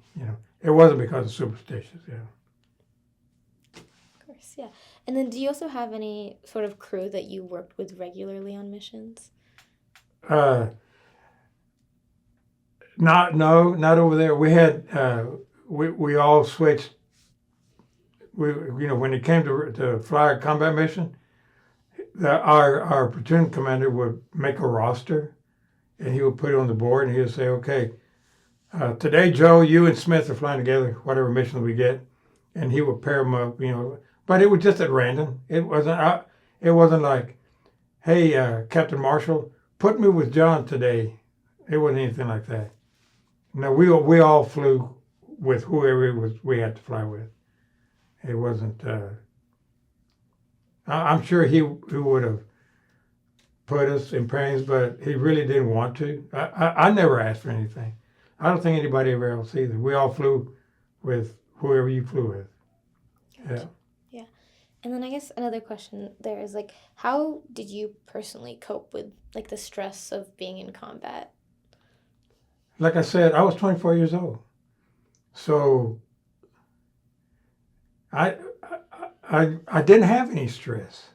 It wasn't because of superstitions. Of course, yeah. And then, do you also have any sort of crew that you worked with regularly on missions? Not over there. We had we all switched. When it came to fly a combat mission, our platoon commander would make a roster, and he would put it on the board, and he would say, "Okay, today, Joe, you and Smith are flying together, whatever mission we get," and he would pair them up. But it was just at random. It wasn't like, "Hey, Captain Marshall, put me with John today." It wasn't anything like that. No, we all flew with whoever we had to fly with. It wasn't. I'm sure he would have put us in pairings, but he really didn't want to. I never asked for anything. I don't think anybody ever else either. We all flew with whoever you flew with. Gotcha. Yeah. And then I guess another question there is like, how did you personally cope with like the stress of being in combat? Like I said, I was 24 years old. So I, I didn't have any stress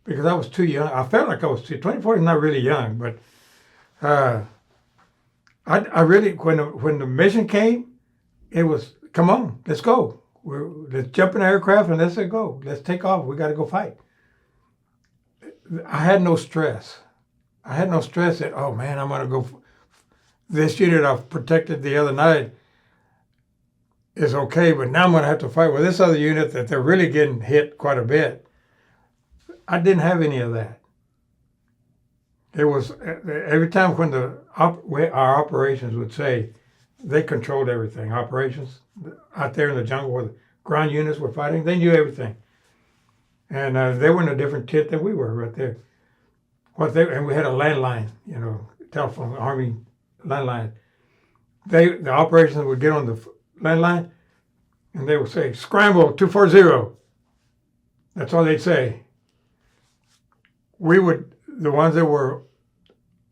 because I was too young. I felt like I was too. 24 is not really young, but uh, I really when the mission came, it was come on, let's go. Let's jump in the aircraft and let's go. Let's take off. We got to go fight. I had no stress. I had no stress that oh man, I'm gonna go. This unit I've protected the other night is okay, but now I'm going to have to fight with this other unit that they're really getting hit quite a bit. I didn't have any of that. It was every time when our operations would say they controlled everything. Operations out there in the jungle where the ground units were fighting, they knew everything, and they were in a different tent than we were right there. And we had a landline, telephone, army landline. The operations would get on the landline, and they would say, "Scramble 240." That's all they'd say. The ones that were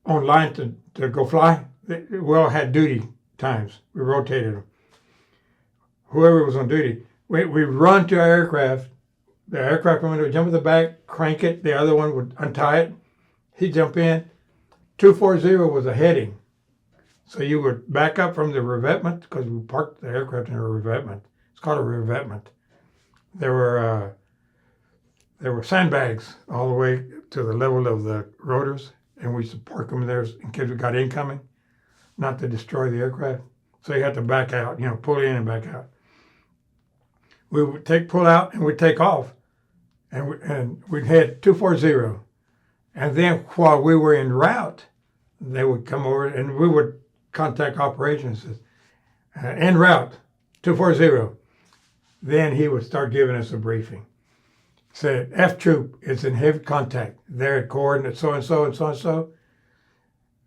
on line to go fly, we all had duty times. We rotated them. Whoever was on duty, we run to our aircraft. The aircraft would jump in the back, crank it. The other one would untie it. He'd jump in. 240 was a heading. So you would back up from the revetment because we parked the aircraft in a revetment. It's called a revetment. There were sandbags all the way to the level of the rotors, and we used to park them there in case we got incoming, not to destroy the aircraft. So you had to back out, pull in and back out. We would pull out and we'd take off, and we'd head 240. And then while we were en route, they would come over and we would contact operations en route 240. Then he would start giving us a briefing. Said F troop is in heavy contact. They're at coordinate so and so and so and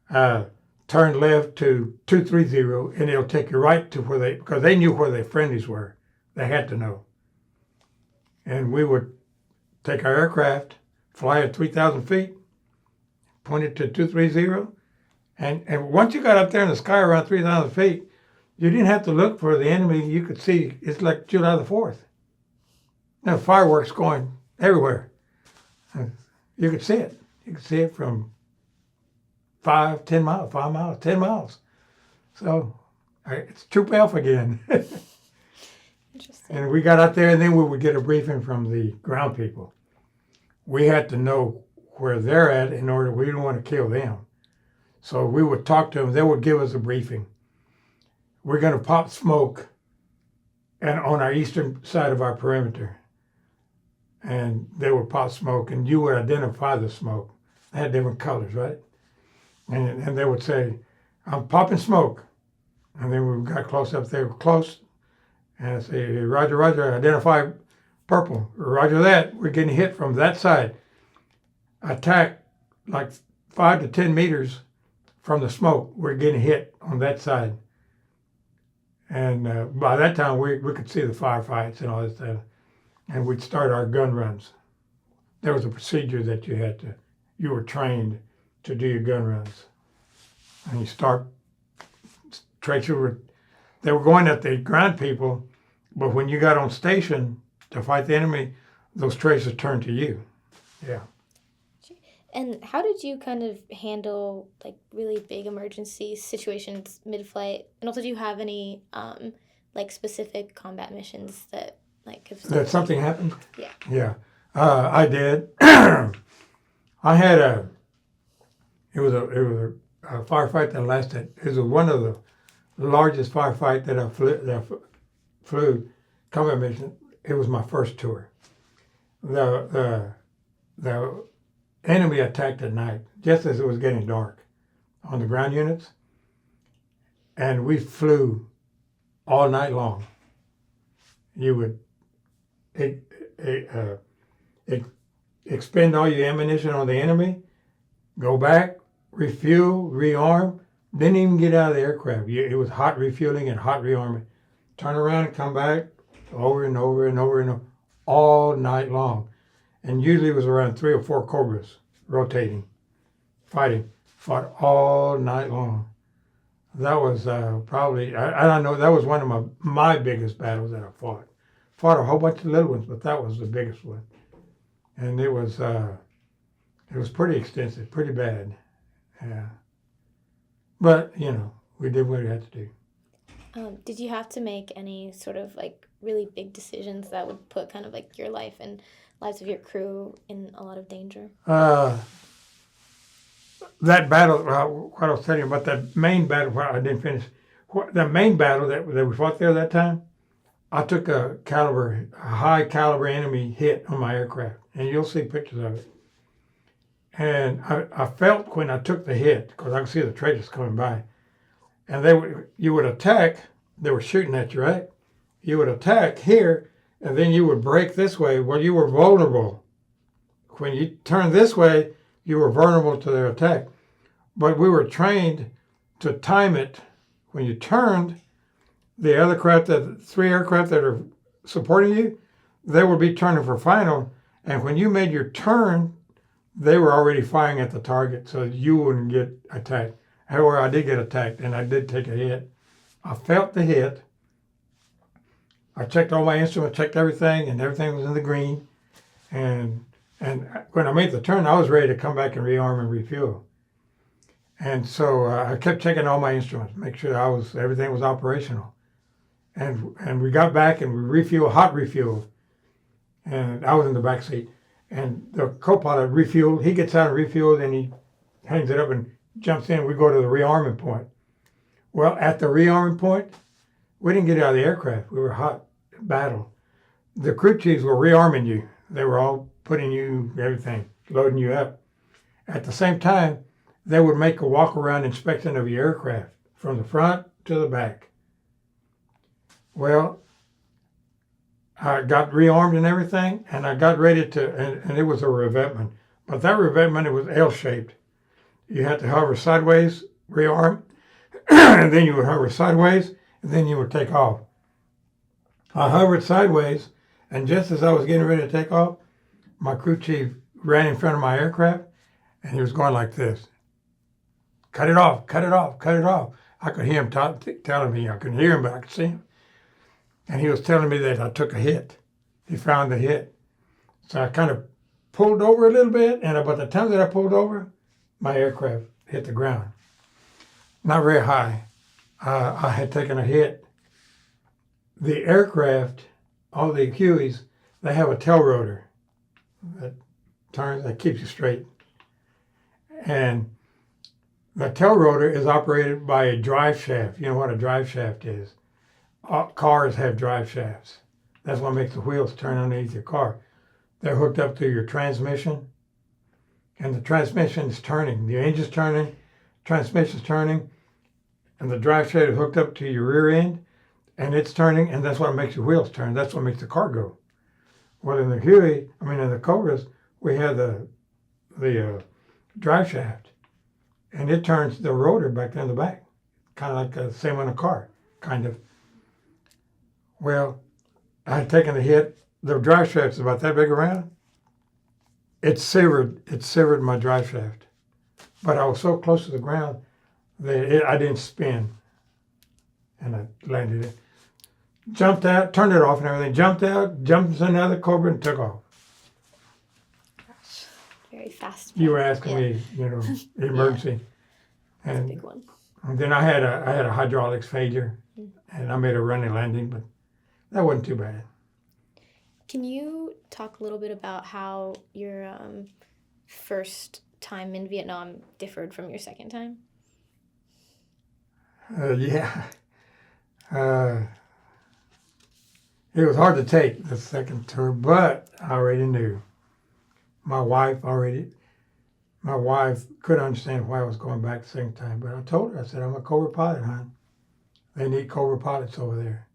so. Turn left to 230, and it'll take you right to because they knew where their friendlies were. They had to know. And we would take our aircraft, fly at 3,000 feet, point it to 230. And once you got up there in the sky around 3,000 feet, you didn't have to look for the enemy. You could see it's like July the 4th. Now, fireworks going everywhere. You could see it. You could see it from 5 miles, 10 miles. So it's Troop F again. Interesting. And we got out there, and then we would get a briefing from the ground people. We had to know where they're at in order. We didn't want to kill them. So we would talk to them. They would give us a briefing. We're going to pop smoke and on our eastern side of our perimeter. And they would pop smoke, and you would identify the smoke. They had different colors, right? And they would say, "I'm popping smoke." And then we got close up there, close. And I say, "Roger, roger, identify purple." "Roger that, we're getting hit from that side." Attack like 5 to 10 meters from the smoke. We're getting hit on that side. And by that time, we could see the firefights and all this stuff. And we'd start our gun runs. There was a procedure that you were trained to do your gun runs. And you start, they were going at the ground people, but when you got on station to fight the enemy, those tracers turned to you. Yeah. And how did you kind of handle like really big emergency situations mid-flight? And also, do you have any like specific combat missions that like if That something happened? Yeah. Yeah. I did. I had it was a firefight that lasted. It was one of the largest firefight that I flew combat mission. It was my first tour. The enemy attacked at night, just as it was getting dark, on the ground units, and we flew all night long. You would expend all your ammunition on the enemy, go back, refuel, rearm, didn't even get out of the aircraft. It was hot refueling and hot rearming. Turn around and come back over and over and over and over, all night long. And usually it was around 3 or 4 Cobras rotating, fighting. Fought all night long. That was probably, I don't know, that was one of my biggest battles that I fought. fought a whole bunch of little ones, but that was the biggest one. And it was pretty extensive, pretty bad. Yeah. But, we did what we had to do. Did you have to make any sort of like really big decisions that would put kind of like your life and lives of your crew in a lot of danger? That battle, what I was telling you about that main battle, I didn't finish. The main battle that we fought there that time, I took a high caliber enemy hit on my aircraft, and you'll see pictures of it. And I felt when I took the hit, because I could see the traitors coming by, and you would attack. They were shooting at you, right? You would attack here, and then you would break this way. Well, you were vulnerable. When you turned this way, you were vulnerable to their attack. But we were trained to time it. When you turned, the other three aircraft that are supporting you, they would be turning for final. And when you made your turn, they were already firing at the target, so you wouldn't get attacked. However, I did get attacked, and I did take a hit. I felt the hit. I checked all my instruments, checked everything, and everything was in the green. And when I made the turn, I was ready to come back and rearm and refuel. And so I kept checking all my instruments, make sure everything was operational. And we got back and we hot refueled. And I was in the back seat. And the co-pilot refueled. He gets out and refueled, and he hangs it up and jumps in. We go to the rearming point. Well, at the rearming point, we didn't get out of the aircraft. We were hot battle. The crew chiefs were rearming you. They were all putting you everything, loading you up. At the same time, they would make a walk-around inspection of your aircraft from the front to the back. Well, I got rearmed and everything, and I got ready and it was a revetment. But that revetment, it was L-shaped. You had to hover sideways, rearm, and then you would hover sideways, and then you would take off. I hovered sideways, and just as I was getting ready to take off, my crew chief ran in front of my aircraft, and he was going like this. Cut it off, cut it off, cut it off. I could hear him telling me. I couldn't hear him, but I could see him. And he was telling me that I took a hit. He found the hit. So I kind of pulled over a little bit, and about the time that I pulled over, my aircraft hit the ground. Not very high. I had taken a hit. The aircraft, all the Hueys, they have a tail rotor that keeps you straight. And the tail rotor is operated by a drive shaft. You know what a drive shaft is? Cars have drive shafts. That's what makes the wheels turn underneath your car. They're hooked up to your transmission, and the transmission is turning. The engine's turning, transmission's turning, and the drive shaft is hooked up to your rear end, and it's turning, and that's what makes your wheels turn. That's what makes the car go. Well, in the in the Cobras, we have the drive shaft, and it turns the rotor back in the back, kind of like the same on a car, kind of. Well, I had taken a hit. The drive shaft is about that big around. It severed my drive shaft. But I was so close to the ground that I didn't spin. And I landed it. Jumped out, turned it off and everything. Jumped out, jumped in another Cobra and took off. Gosh, very fast. You were asking me, emergency. Yeah. That's a big one. And then I had a hydraulics failure, and I made a running landing, but that wasn't too bad. Can you talk a little bit about how your first time in Vietnam differed from your second time? Yeah. It was hard to take the second tour, but I already knew. My wife couldn't understand why I was going back the second time, but I told her, I said, I'm a Cobra pilot, hon. They need Cobra pilots over there.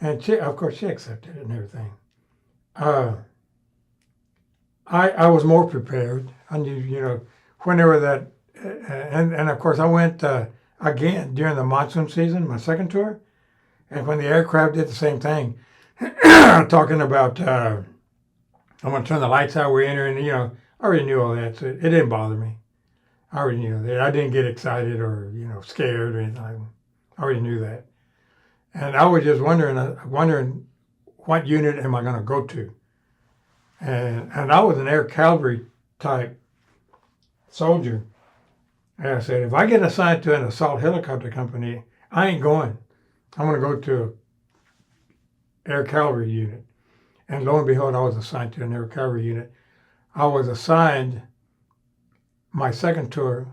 And she, of course, she accepted it and everything. I was more prepared. I knew, whenever that, and of course I went again during the monsoon season, my second tour, and when the aircraft did the same thing, talking about, I'm going to turn the lights out, we're entering, I already knew all that, so it didn't bother me. I already knew that. I didn't get excited or, scared or anything like that. I already knew that. And I was just wondering what unit am I going to go to? And I was an air cavalry type soldier. And I said, if I get assigned to an assault helicopter company, I ain't going. I'm going to go to an air cavalry unit. And lo and behold, I was assigned to an air cavalry unit. I was assigned my second tour,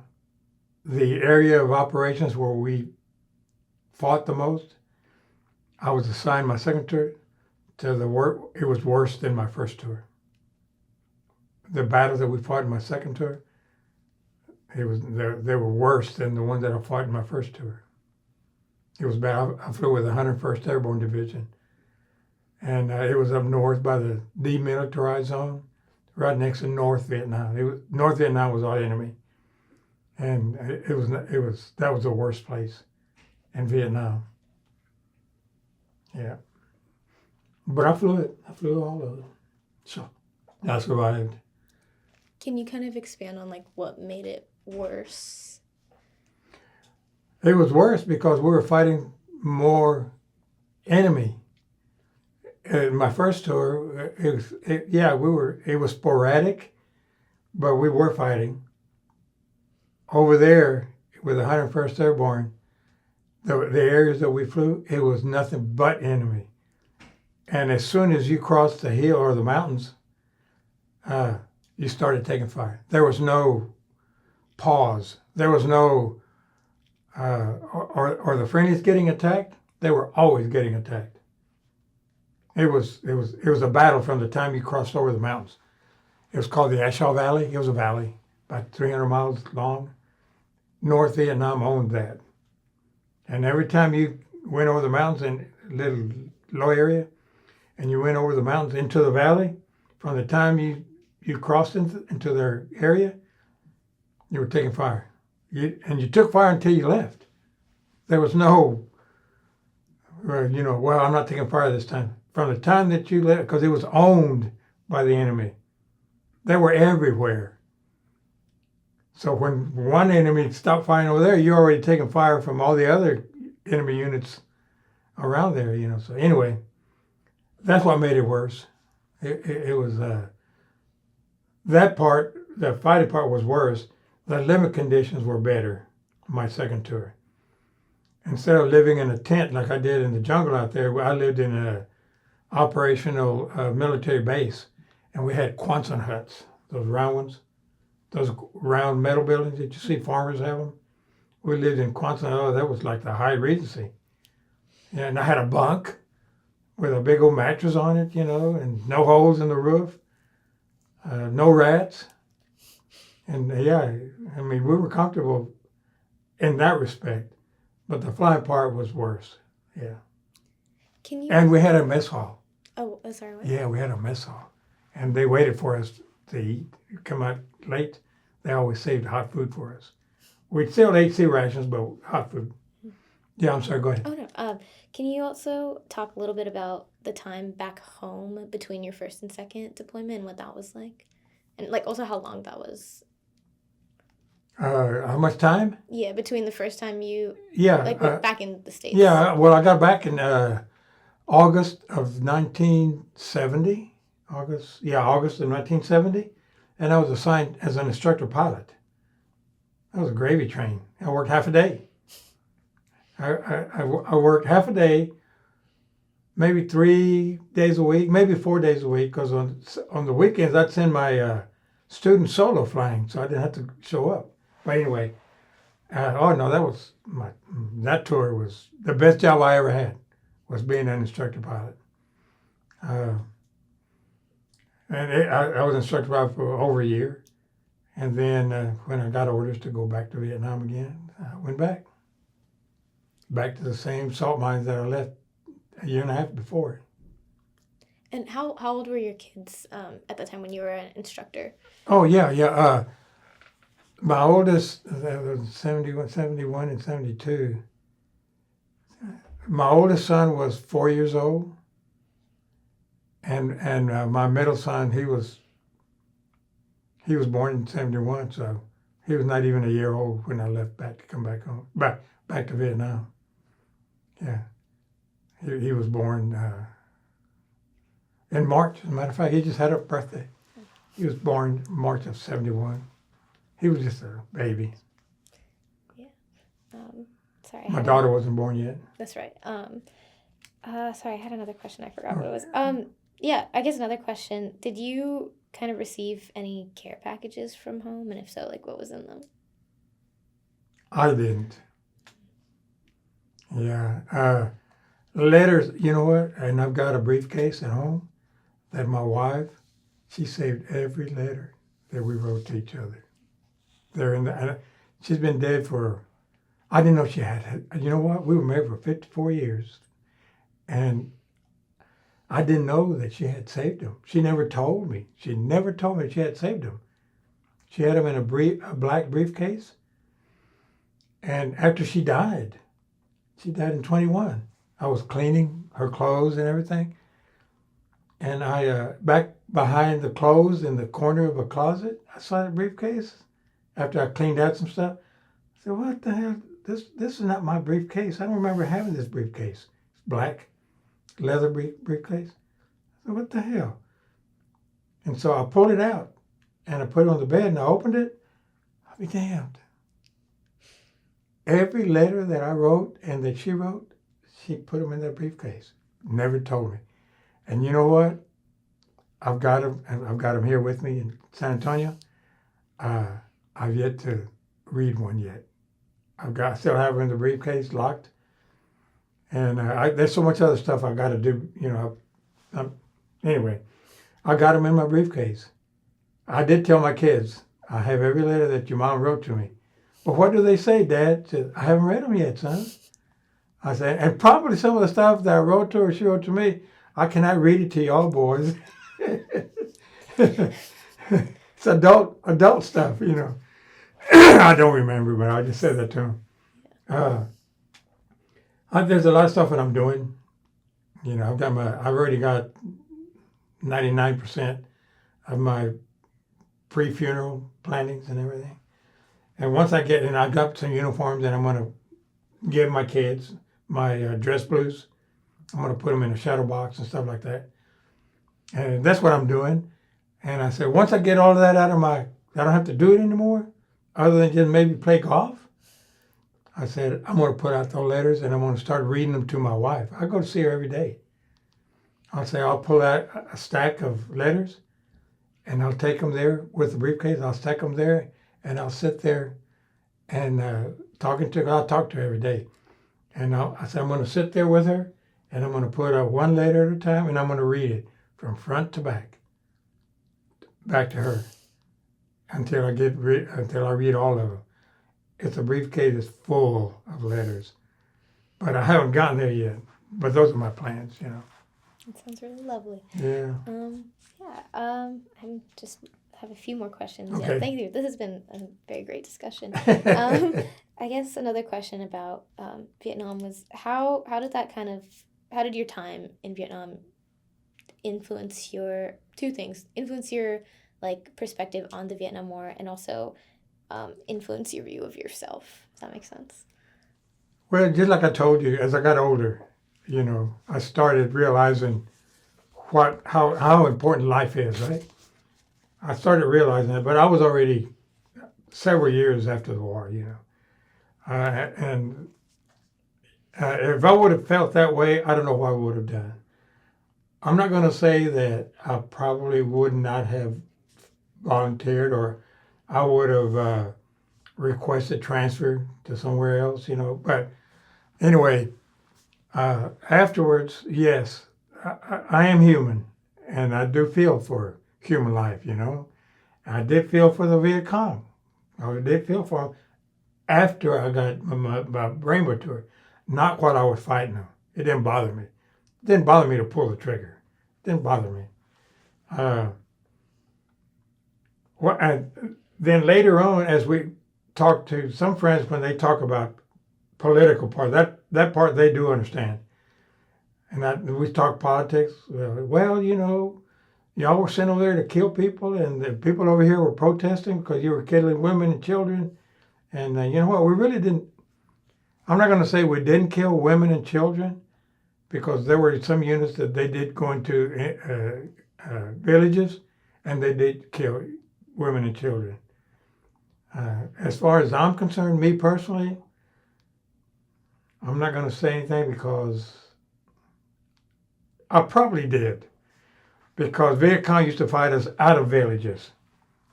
the area of operations where we fought the most. I was assigned my second tour to the work. It was worse than my first tour. The battles that we fought in my second tour, they were worse than the ones that I fought in my first tour. It was bad. I flew with the 101st Airborne Division, and it was up north by the demilitarized zone, right next to North Vietnam. North Vietnam was our enemy, and that was the worst place in Vietnam. Yeah, but I flew it. I flew all of them, so I survived. Can you kind of expand on like what made it worse? It was worse because we were fighting more enemy. In my first tour, it was sporadic, but we were fighting. Over there with the 101st Airborne, the areas that we flew, it was nothing but enemy. And as soon as you crossed the hill or the mountains, you started taking fire. There was no pause. There was no, or the friendlies getting attacked. They were always getting attacked. It was a battle from the time you crossed over the mountains. It was called the Ashaw Valley. It was a valley about 300 miles long. North Vietnam owned that. And every time you went over the mountains in a little low area, and you went over the mountains into the valley, from the time you crossed into their area, you were taking fire. And you took fire until you left. There was no, well, I'm not taking fire this time. From the time that you left, because it was owned by the enemy. They were everywhere. So when one enemy stopped firing over there, you're already taking fire from all the other enemy units around there, So anyway, that's what made it worse. It was that part, the fighting part was worse. The living conditions were better, my second tour. Instead of living in a tent like I did in the jungle out there, I lived in a operational military base, and we had Quonset huts, those round ones, those round metal buildings that you see farmers have them. We lived in Quonset. Oh, that was like the High Regency. Yeah, and I had a bunk with a big old mattress on it, and no holes in the roof, no rats. And yeah, I mean, we were comfortable in that respect, but the flying part was worse. Yeah. And we had a mess hall. Oh, sorry. What? Yeah, we had a mess hall, and they waited for us to eat. You come out late, they always saved hot food for us. We still ate sea rations, but hot food. Yeah, I'm sorry. Go ahead. Oh no. Can you also talk a little bit about the time back home between your first and second deployment and what that was like, and like also how long that was? How much time? Yeah, between the first time you back in the States. Yeah, well, I got back in August of 1970. August of 1970, and I was assigned as an instructor pilot. That was a gravy train. I worked half a day. I worked half a day, maybe 3 days a week, maybe 4 days a week, because on the weekends I'd send my students solo flying, so I didn't have to show up. But anyway, that tour was the best job I ever had, was being an instructor pilot. I was instructor pilot for over a year. And then when I got orders to go back to Vietnam again, I went back to the same salt mines that I left a year and a half before. And how old were your kids at the time when you were an instructor? Oh, yeah. My oldest, that was 71 and 72. My oldest son was 4 years old. And my middle son, he was born in 71, so he was not even a year old when I left back to come back home, back to Vietnam. Yeah, he was born In March, as a matter of fact, he just had a birthday. He was born March of 71. He was just a baby. Yeah. Sorry. My daughter wasn't born yet. That's right. Sorry, I had another question. I forgot what it was. Yeah, I guess another question. Did you kind of receive any care packages from home? And if so, like what was in them? I didn't. Yeah. Letters, you know what? And I've got a briefcase at home that my wife, she saved every letter that we wrote to each other. They're in the, she's been dead for, I didn't know she had, you know what? We were married for 54 years. And I didn't know that she had saved them. She never told me. She never told me she had saved them. She had them in a black briefcase. And after she died in 21. I was cleaning her clothes and everything. And I, back behind the clothes in the corner of a closet, I saw that briefcase. After I cleaned out some stuff, I said, what the hell? This is not my briefcase. I don't remember having this briefcase. It's black, leather briefcase. I said, what the hell? And so I pulled it out and I put it on the bed and I opened it. I'll be damned. Every letter that I wrote and that she wrote, she put them in that briefcase. Never told me. And you know what? I've got them here with me in San Antonio. I've yet to read one yet. I still have them in the briefcase, locked. And there's so much other stuff I got to do. You know. Anyway, I got them in my briefcase. I did tell my kids, I have every letter that your mom wrote to me. Well, what do they say, Dad? I said, I haven't read them yet, son. I said, and probably some of the stuff that I wrote to her, she wrote to me, I cannot read it to y'all boys. It's adult stuff, you know. I don't remember, but I just said that to him. There's a lot of stuff that I'm doing. You know, I've already got 99% of my pre-funeral plannings and everything. And once I get in, I've got some uniforms that I'm going to give my kids, my dress blues. I'm going to put them in a shadow box and stuff like that. And that's what I'm doing. And I said, once I get all of that out of I don't have to do it anymore, other than just maybe play golf. I said, I'm going to put out those letters and I'm going to start reading them to my wife. I go to see her every day. I'll pull out a stack of letters and I'll take them there with the briefcase. I'll stack them there and I'll sit there and talking to her. I'll talk to her every day. And I said, I'm going to sit there with her and I'm going to put out one letter at a time and I'm going to read it from front to back to her until I read all of them. It's a briefcase that's full of letters, but I haven't gotten there yet. But those are my plans, you know. It sounds really lovely. Yeah. I'm just have a few more questions. Okay. Yeah, thank you. This has been a very great discussion. I guess another question about Vietnam was how did your time in Vietnam influence your like perspective on the Vietnam War and also influence your view of yourself? Does that make sense? Well, just like I told you, as I got older, you know, I started realizing how important life is, right? I started realizing that, but I was already several years after the war, you know. And if I would have felt that way, I don't know what I would have done. I'm not going to say that I probably would not have volunteered or I would have requested transfer to somewhere else, you know. But anyway, afterwards, yes, I am human and I do feel for human life, you know. I did feel for the Viet Cong. I did feel for them after I got my brain mature, not while I was fighting them. It didn't bother me. It didn't bother me to pull the trigger. It didn't bother me. Then later on, as we talk to some friends, when they talk about political part, that part they do understand. And we talk politics. Well, you know, y'all were sent over there to kill people, and the people over here were protesting because you were killing women and children. And you know what? We really didn't. I'm not going to say we didn't kill women and children, because there were some units that they did go into villages and they did kill women and children. As far as I'm concerned, me personally, I'm not going to say anything because I probably did. Because Viet Cong used to fight us out of villages.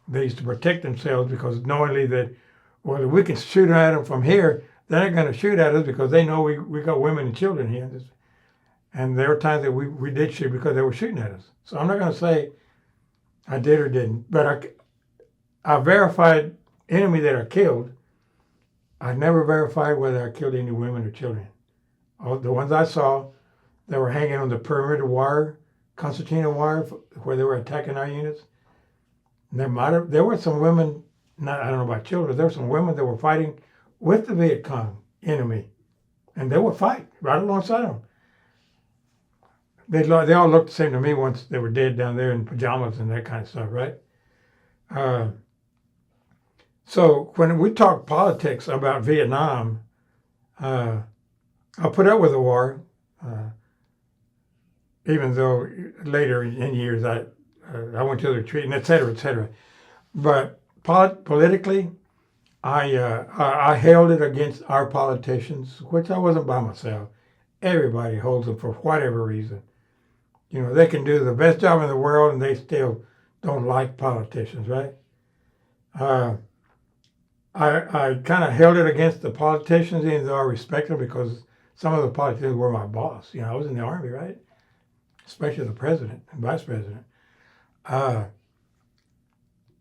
They used to protect themselves because knowingly that, well, if we can shoot at them from here, they're not going to shoot at us because they know we got women and children here. And there were times that we did shoot because they were shooting at us. So I'm not going to say I did or didn't, but I verified enemy that are killed. I never verified whether I killed any women or children. All the ones I saw that were hanging on the perimeter wire, concertina wire, where they were attacking our units. There were some women, I don't know about children, there were some women that were fighting with the Viet Cong enemy. And they would fight right alongside them. They all looked the same to me once they were dead down there in pajamas and that kind of stuff, right? So when we talk politics about Vietnam, I put up with the war, even though later in years I went to the retreat and et cetera, et cetera. But politically, I held it against our politicians, which I wasn't by myself. Everybody holds them for whatever reason. You know, they can do the best job in the world and they still don't like politicians, right? I kind of held it against the politicians, even though I respect them because some of the politicians were my boss. You know, I was in the Army, right? Especially the president and vice president.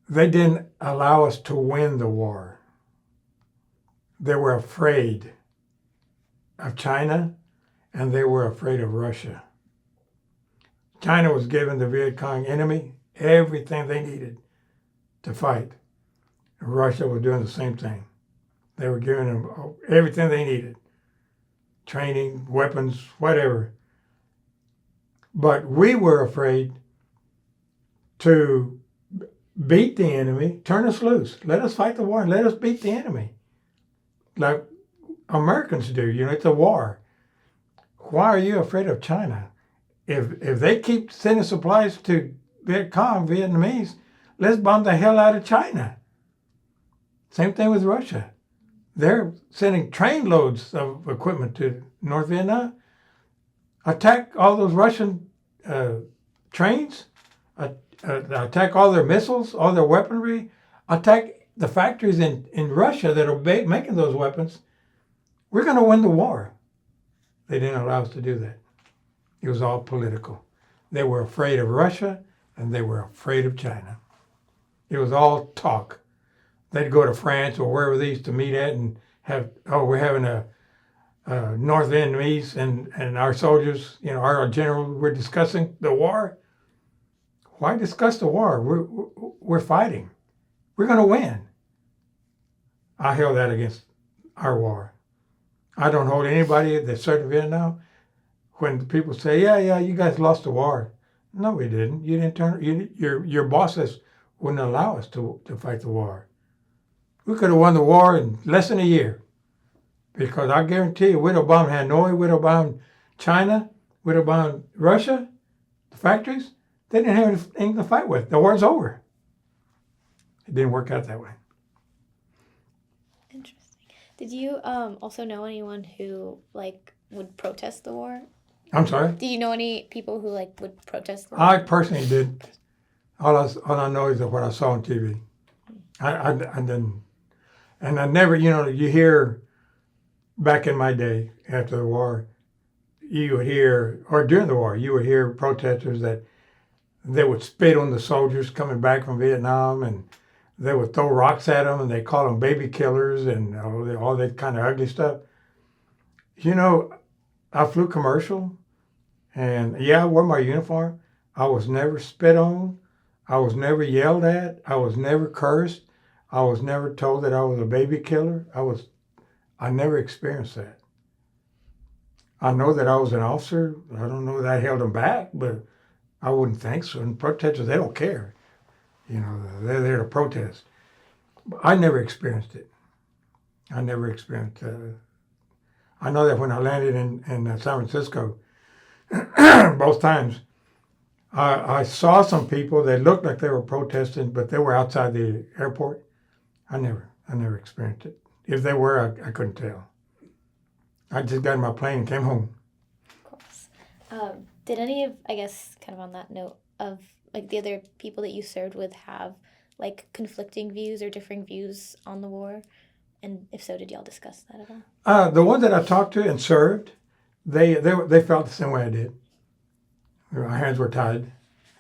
They didn't allow us to win the war. They were afraid of China and they were afraid of Russia. China was giving the Viet Cong enemy everything they needed to fight. Russia was doing the same thing. They were giving them everything they needed. Training, weapons, whatever. But we were afraid to beat the enemy, turn us loose. Let us fight the war and let us beat the enemy. Like Americans do, you know, it's a war. Why are you afraid of China? If they keep sending supplies to Viet Cong, Vietnamese, let's bomb the hell out of China. Same thing with Russia. They're sending trainloads of equipment to North Vietnam. Attack all those Russian trains, attack all their missiles, all their weaponry, attack the factories in Russia that are making those weapons. We're going to win the war. They didn't allow us to do that. It was all political. They were afraid of Russia and they were afraid of China. It was all talk. They'd go to France or wherever they used to meet at and we're having a North Vietnamese and our soldiers, you know, our general, we're discussing the war. Why discuss the war? We're fighting. We're going to win. I held that against our war. I don't hold anybody that served in Vietnam. When people say, yeah, you guys lost the war. No, we didn't. You didn't your bosses wouldn't allow us to fight the war. We could have won the war in less than a year. Because I guarantee you, we'd have bombed Hanoi, we'd have bombed China, we'd have bombed Russia, the factories. They didn't have anything to fight with. The war's over. It didn't work out that way. Interesting. Did you also know anyone who would protest the war? I'm sorry? Did you know any people who would protest the war? I personally did. All I know is what I saw on TV. I didn't. And I never, you hear back in my day after the war, you would hear, or during the war, you would hear protesters that they would spit on the soldiers coming back from Vietnam and they would throw rocks at them and they call them baby killers and all that kind of ugly stuff. I flew commercial and I wore my uniform. I was never spit on. I was never yelled at. I was never cursed. I was never told that I was a baby killer. I never experienced that. I know that I was an officer. I don't know that I held them back, but I wouldn't think so. And protesters, they don't care. They're there to protest. But I never experienced it. I never experienced I know that when I landed in San Francisco, both times. I saw some people that looked like they were protesting, but they were outside the airport. I never experienced it. If they were, I couldn't tell. I just got in my plane and came home. Of course. Did any of, I guess, kind of on that note of like the other people that you served with have like conflicting views or differing views on the war? And if so, did y'all discuss that at all? The ones that I talked to and served, they felt the same way I did. Our hands were tied.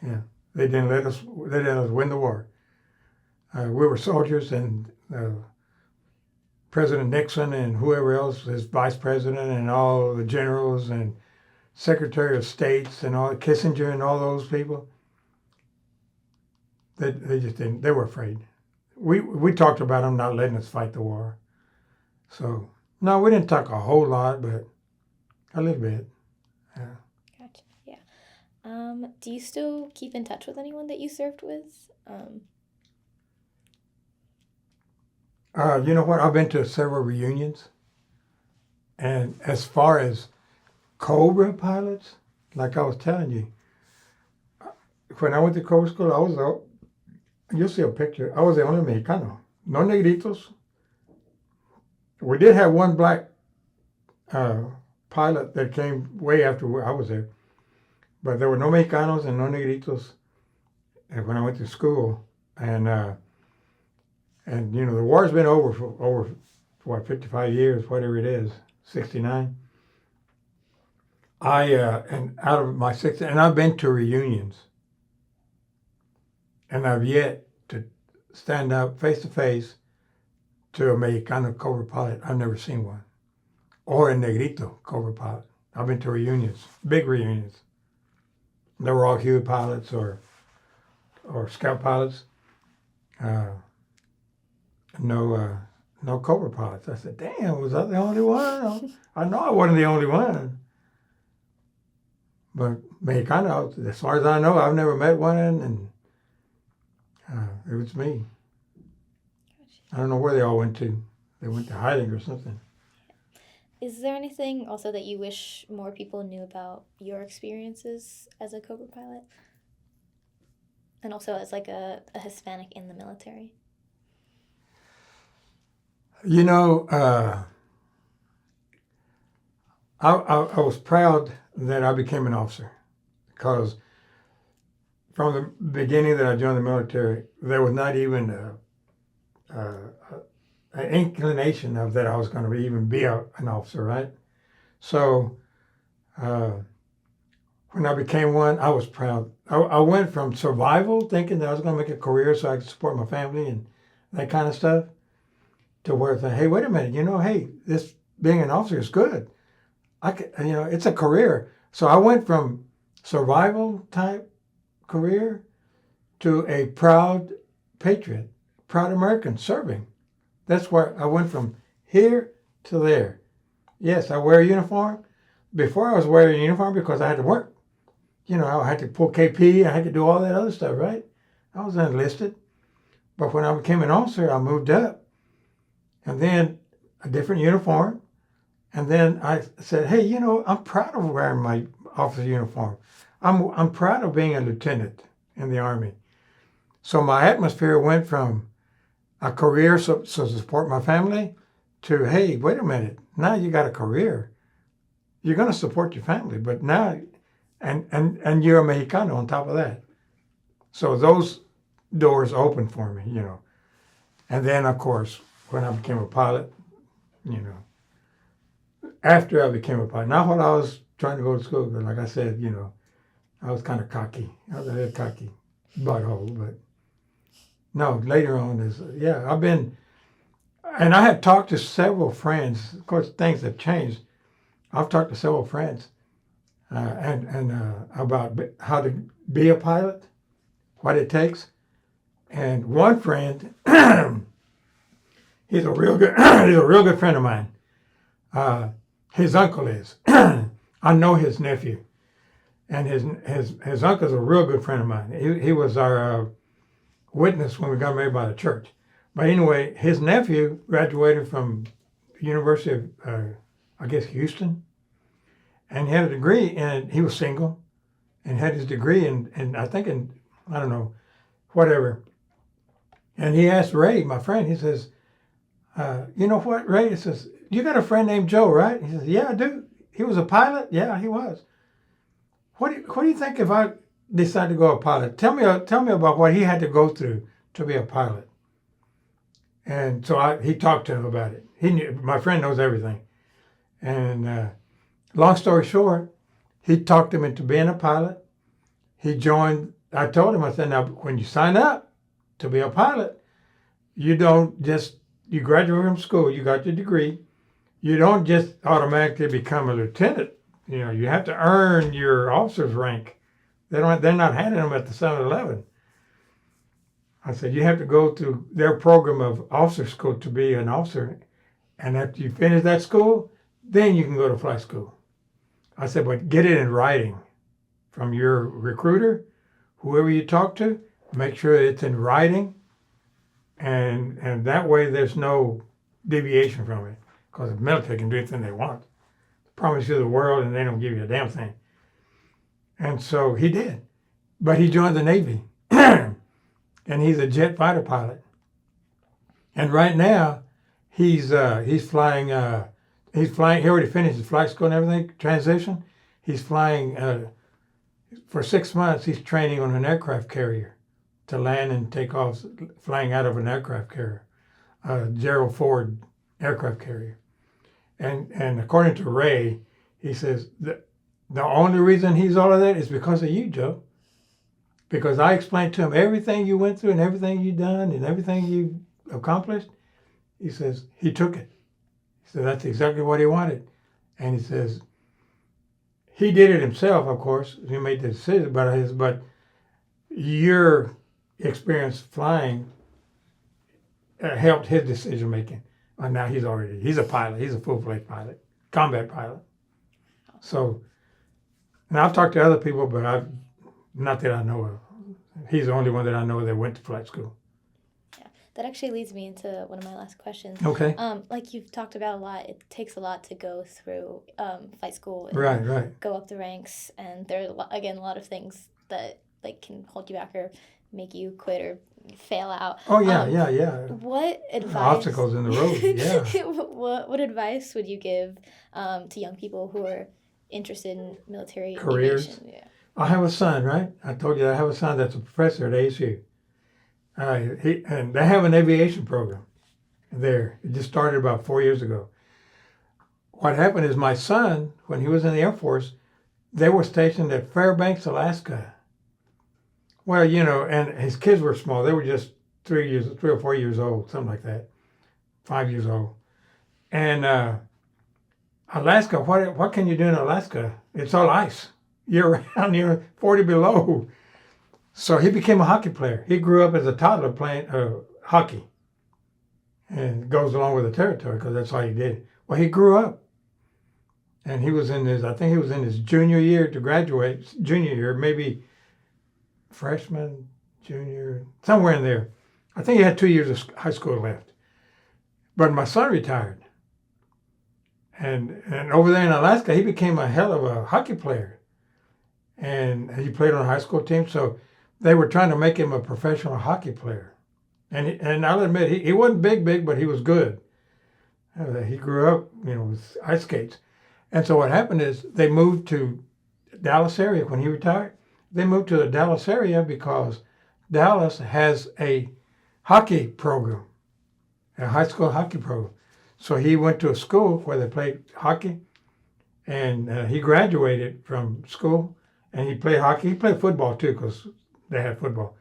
Yeah, they didn't let us win the war. We were soldiers, and President Nixon and whoever else, his vice president, and all the generals and Secretary of States and all Kissinger and all those people. They just didn't. They were afraid. We talked about them not letting us fight the war. So no, we didn't talk a whole lot, but a little bit. Yeah. Gotcha. Yeah. Do you still keep in touch with anyone that you served with? You know what? I've been to several reunions, and as far as Cobra pilots, like I was telling you, when I went to Cobra school, you'll see a picture. I was the only Mexicano, no negritos. We did have one black pilot that came way after I was there, but there were no Mexicanos and no negritos when I went to school, and you know the war's been over for what 55 years, whatever it is, 69. And out of my 60, and I've been to reunions, and I've yet to stand up face to face to a Mexicano Cobra pilot. I've never seen one, or a Negrito Cobra pilot. I've been to reunions, big reunions. They were all Huey pilots or Scout pilots. No Cobra pilots. I said, damn, was I the only one? I know I wasn't the only one. But Mexicano, as far as I know, I've never met one, and it was me. I don't know where they all went to. They went to hiding or something. Is there anything also that you wish more people knew about your experiences as a Cobra pilot? And also as like a Hispanic in the military? You know, I was proud that I became an officer, because from the beginning that I joined the military, there was not even an inclination of that I was going to even be an officer, right? So when I became one, I was proud. I went from survival, thinking that I was going to make a career so I could support my family and that kind of stuff, to where I thought, hey, wait a minute, hey, this being an officer is good. It's a career. So I went from survival type career to a proud patriot, proud American serving. That's where I went from here to there. Yes, I wear a uniform. Before I was wearing a uniform because I had to work. I had to pull KP, I had to do all that other stuff, right? I was enlisted. But when I became an officer, I moved up. And then a different uniform. And then I said, hey, I'm proud of wearing my officer uniform. I'm proud of being a lieutenant in the Army. So my atmosphere went from a career so to support my family to, hey, wait a minute, now you got a career. You're going to support your family, but now, and you're a Mexicano on top of that. So those doors opened for me, And then, of course, when I became a pilot, after I became a pilot, not while I was trying to go to school, but like I said, I was kind of cocky. I was a little cocky butthole, but no, later on I've been, and I have talked to several friends. Of course, things have changed. I've talked to several friends and about how to be a pilot, what it takes. And one friend, he's a real good friend of mine. His uncle is. I know his nephew, and his uncle's a real good friend of mine. He was our witness when we got married by the church. But anyway, his nephew graduated from the University of, I guess, Houston, and he had a degree, and he was single, and had his degree, and I think in, I don't know, whatever. And he asked Ray, my friend, he says, you know what, Ray? He says, you got a friend named Joe, right? He says, yeah, I do. He was a pilot? Yeah, he was. What do you think if I decide to go a pilot? Tell me about what he had to go through to be a pilot. And so he talked to him about it. He knew, my friend knows everything. And long story short, he talked him into being a pilot. He joined. I told him, I said, now when you sign up to be a pilot, you don't just, you graduate from school, you got your degree. You don't just automatically become a lieutenant. You know, you have to earn your officer's rank. They're not handing them at the 7-Eleven. I said, you have to go through their program of officer school to be an officer. And after you finish that school, then you can go to flight school. I said, but get it in writing from your recruiter, whoever you talk to, make sure it's in writing. And that way there's no deviation from it. Because the military can do anything they want. Promise you the world and they don't give you a damn thing. And so he did. But he joined the Navy. And he's a jet fighter pilot. And right now, he's flying. He already finished his flight school and everything, transition. He's flying for 6 months. He's training on an aircraft carrier to land and take off, flying out of an aircraft carrier, Gerald Ford aircraft carrier. And according to Ray, he says the only reason he's all of that is because of you, Joe. Because I explained to him everything you went through and everything you done and everything you accomplished. He says he took it. He said that's exactly what he wanted. And he says he did it himself, of course. He made the decision, but your experience flying helped his decision making. And now he's a pilot. He's a full-fledged pilot, combat pilot. So, and I've talked to other people, but not that I know of. He's the only one that I know that went to flight school. Yeah, that actually leads me into one of my last questions. Okay. Like you've talked about a lot, it takes a lot to go through flight school and Right. go up the ranks, and there are again a lot of things that like can hold you back or make you quit or fail out. Oh yeah. What advice? Obstacles in the road. Yeah. What advice would you give to young people who are interested in military Careers? aviation? Yeah. I have a son, right? I told you I have a son that's a professor at ASU. And they have an aviation program there. It just started about 4 years ago. What happened is my son, when he was in the Air Force, they were stationed at Fairbanks, Alaska. Well, you know, and his kids were small. They were just 3 or 4 years old, something like that, 5 years old. And Alaska, what can you do in Alaska? It's all ice year round, 40 below. So he became a hockey player. He grew up as a toddler playing hockey. And it goes along with the territory because that's all he did. Well, he grew up. And he was in his junior year to graduate, maybe freshman, junior, somewhere in there. I think he had 2 years of high school left. But my son retired. And over there in Alaska, he became a hell of a hockey player. And he played on a high school team, so they were trying to make him a professional hockey player. And I'll admit, he wasn't big, but he was good. He grew up, with ice skates. And so what happened is they moved to Dallas area when he retired. They moved to the Dallas area because Dallas has a hockey program, a high school hockey program. So he went to a school where they played hockey, and he graduated from school, and he played hockey. He played football too because they had football.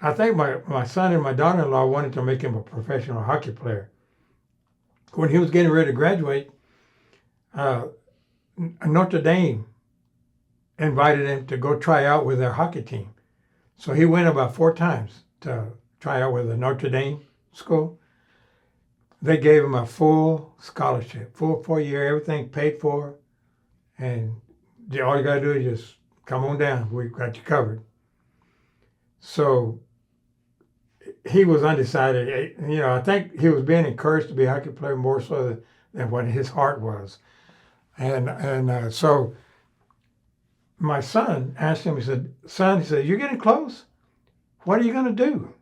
I think my son and my daughter-in-law wanted to make him a professional hockey player. When he was getting ready to graduate, Notre Dame invited him to go try out with their hockey team. So he went about 4 times to try out with the Notre Dame school. They gave him a full scholarship, full 4-year, everything paid for. And all you got to do is just come on down. We've got you covered. So he was undecided. I think he was being encouraged to be a hockey player more so than what his heart was. And so my son asked him, he said, son, he said, you're getting close? What are you going to do?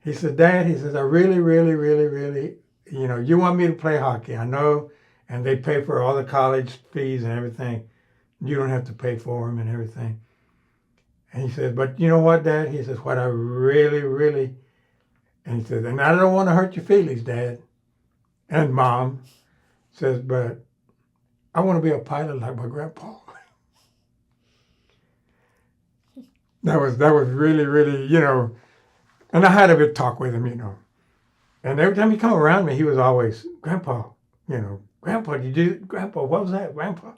He said, Dad, he says, I really, really, really, really, you want me to play hockey. I know, and they pay for all the college fees and everything. You don't have to pay for them and everything. And he said, but you know what, Dad? He says, what I really, really, and he says, and I don't want to hurt your feelings, Dad. And Mom says, but I want to be a pilot like my grandpa. That was really, really, and I had a big talk with him, And every time he come around me, he was always, Grandpa, Grandpa, Grandpa, what was that, Grandpa?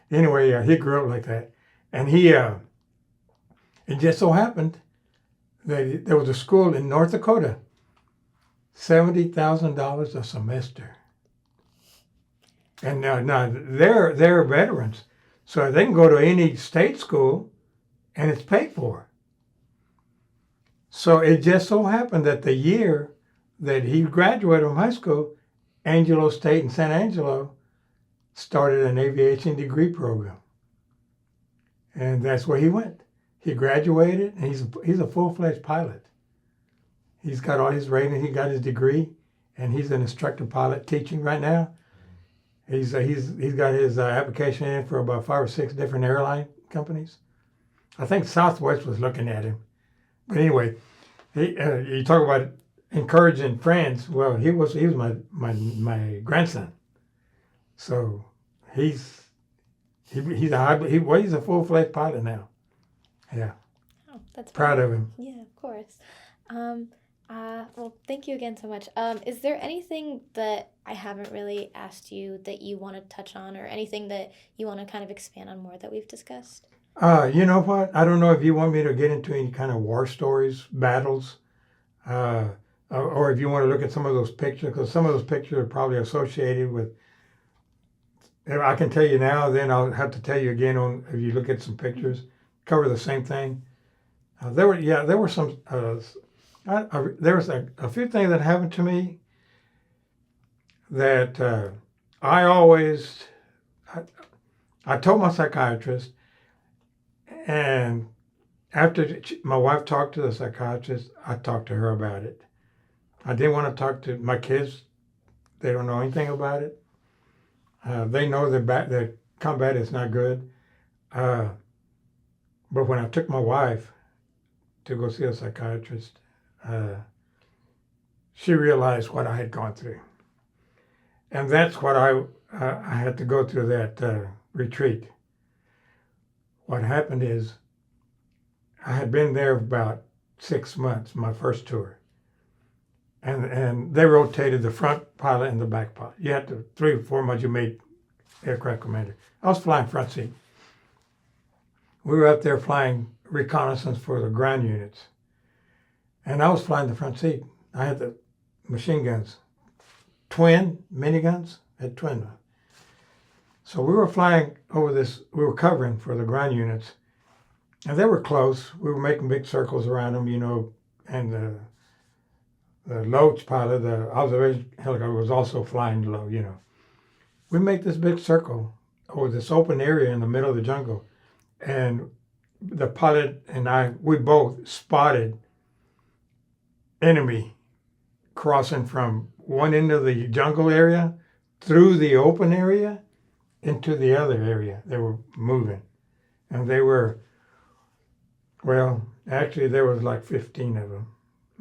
Anyway, he grew up like that. And it just so happened that there was a school in North Dakota, $70,000 a semester. And now they're veterans, so they can go to any state school, and it's paid for. So it just so happened that the year that he graduated from high school, Angelo State in San Angelo started an aviation degree program, and that's where he went. He graduated, and he's a full-fledged pilot. He's got all his ratings. He got his degree, and he's an instructor pilot teaching right now. He's got his application in for about 5 or 6 different airline companies. I think Southwest was looking at him. But anyway, you talk about encouraging friends. Well, he was my grandson. So he's a full-fledged pilot now. Yeah. Oh, that's proud of him. Yeah, of course. Well, thank you again so much. Is there anything that I haven't really asked you that you want to touch on, or anything that you want to kind of expand on more that we've discussed? You know what? I don't know if you want me to get into any kind of war stories, battles, or if you want to look at some of those pictures, because some of those pictures are probably associated with. I can tell you now, then I'll have to tell you again if you look at some pictures, cover the same thing. There were some. There was a few things that happened to me that I told my psychiatrist, and after my wife talked to the psychiatrist, I talked to her about it. I didn't want to talk to my kids. They don't know anything about it. They know that combat is not good. But when I took my wife to go see a psychiatrist, she realized what I had gone through. And that's what I had to go through that retreat. What happened is I had been there about 6 months, my first tour. And they rotated the front pilot and the back pilot. You had to, 3 or 4 months you made aircraft commander. I was flying front seat. We were up there flying reconnaissance for the ground units. And I was flying the front seat. I had the machine guns, twin miniguns, had twin. So we were flying over this, we were covering for the ground units. And they were close. We were making big circles around them, and the Loach pilot, the observation helicopter, was also flying low, We make this big circle over this open area in the middle of the jungle. And the pilot and I, we both spotted enemy crossing from one end of the jungle area through the open area into the other area. They were moving. And they were, well, actually there was like 15 of them.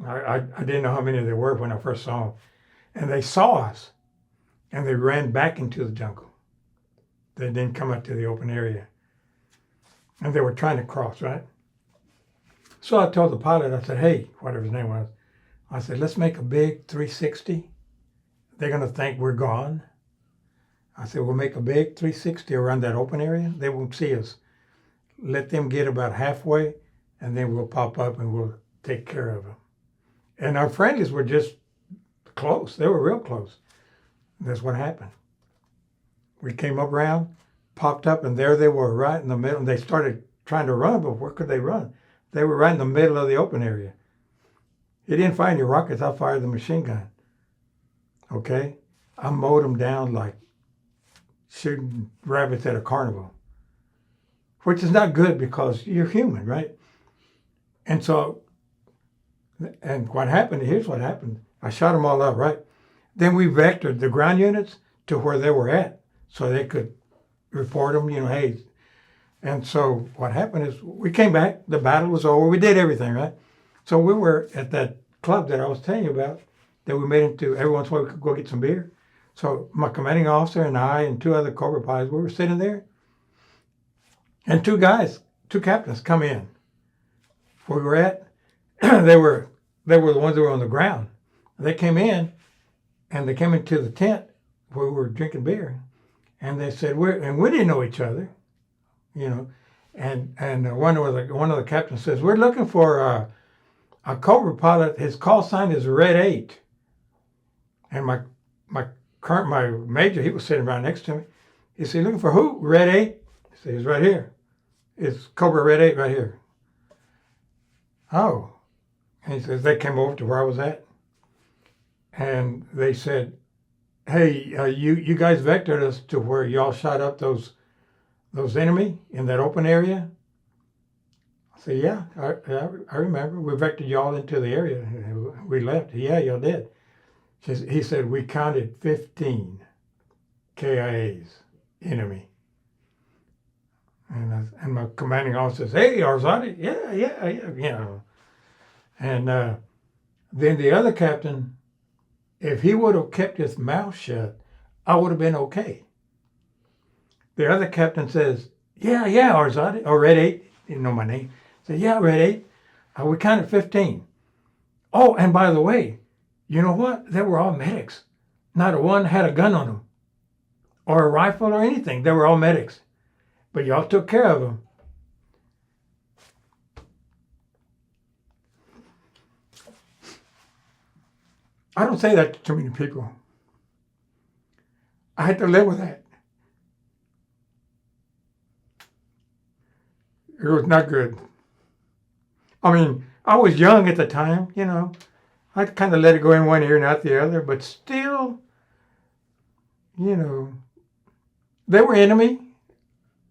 I didn't know how many there were when I first saw them. And they saw us, and they ran back into the jungle. They didn't come up to the open area. And they were trying to cross, right? So I told the pilot, I said, hey, whatever his name was, I said, let's make a big 360. They're going to think we're gone. I said, we'll make a big 360 around that open area. They won't see us. Let them get about halfway, and then we'll pop up and we'll take care of them. And our friendlies were just close. They were real close. That's what happened. We came up around, popped up, and there they were right in the middle. And they started trying to run, but where could they run? They were right in the middle of the open area. He didn't fire any rockets. I fired the machine gun. Okay? I mowed them down like shooting rabbits at a carnival, which is not good because you're human, right? And so, and what happened, here's what happened. I shot them all up, right? Then we vectored the ground units to where they were at so they could report them, hey. And so what happened is we came back, the battle was over, we did everything, right? So we were at that club that I was telling you about that we made into, every once in a while we could go get some beer. So my commanding officer and I and two other Cobra pilots, we were sitting there. And two captains come in. Where we were at, they were the ones that were on the ground. They came in, and they came into the tent where we were drinking beer, and they said we didn't know each other, and one of the captains says we're looking for a Cobra pilot. His call sign is Red 8, and my major, he was sitting right next to me. He said, looking for who? Red 8? He said, he's right here. It's Cobra Red 8 right here. Oh. And he says, they came over to where I was at. And they said, hey, you guys vectored us to where y'all shot up those enemy in that open area? I said, yeah, I remember. We vectored y'all into the area. We left. Yeah, y'all did. He said, we counted 15 KIAs, enemy. And my commanding officer says, hey, Arzate, yeah. And then the other captain, if he would have kept his mouth shut, I would have been okay. The other captain says, yeah, Arzate, or Red 8, he didn't know my name. Said, yeah, Red 8, we counted 15. Oh, and by the way, you know what? They were all medics. Not a one had a gun on them, or a rifle or anything. They were all medics. But y'all took care of them. I don't say that to too many people. I had to live with that. It was not good. I mean, I was young at the time, I kind of let it go in one ear and out the other, but still, they were enemy.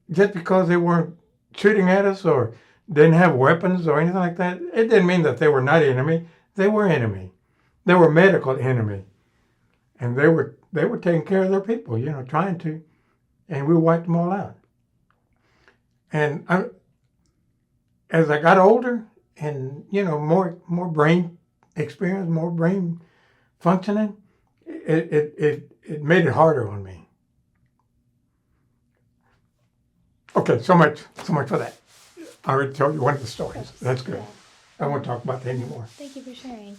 Just because they weren't shooting at us or didn't have weapons or anything like that, it didn't mean that they were not enemy. They were enemy. They were medical enemy. And they were taking care of their people, trying to. And we wiped them all out. And as I got older and, more brain experience, more brain functioning, it made it harder on me. Okay, so much for that. I already told you one of the stories. That's good. Yeah. I won't talk about that anymore. Thank you for sharing.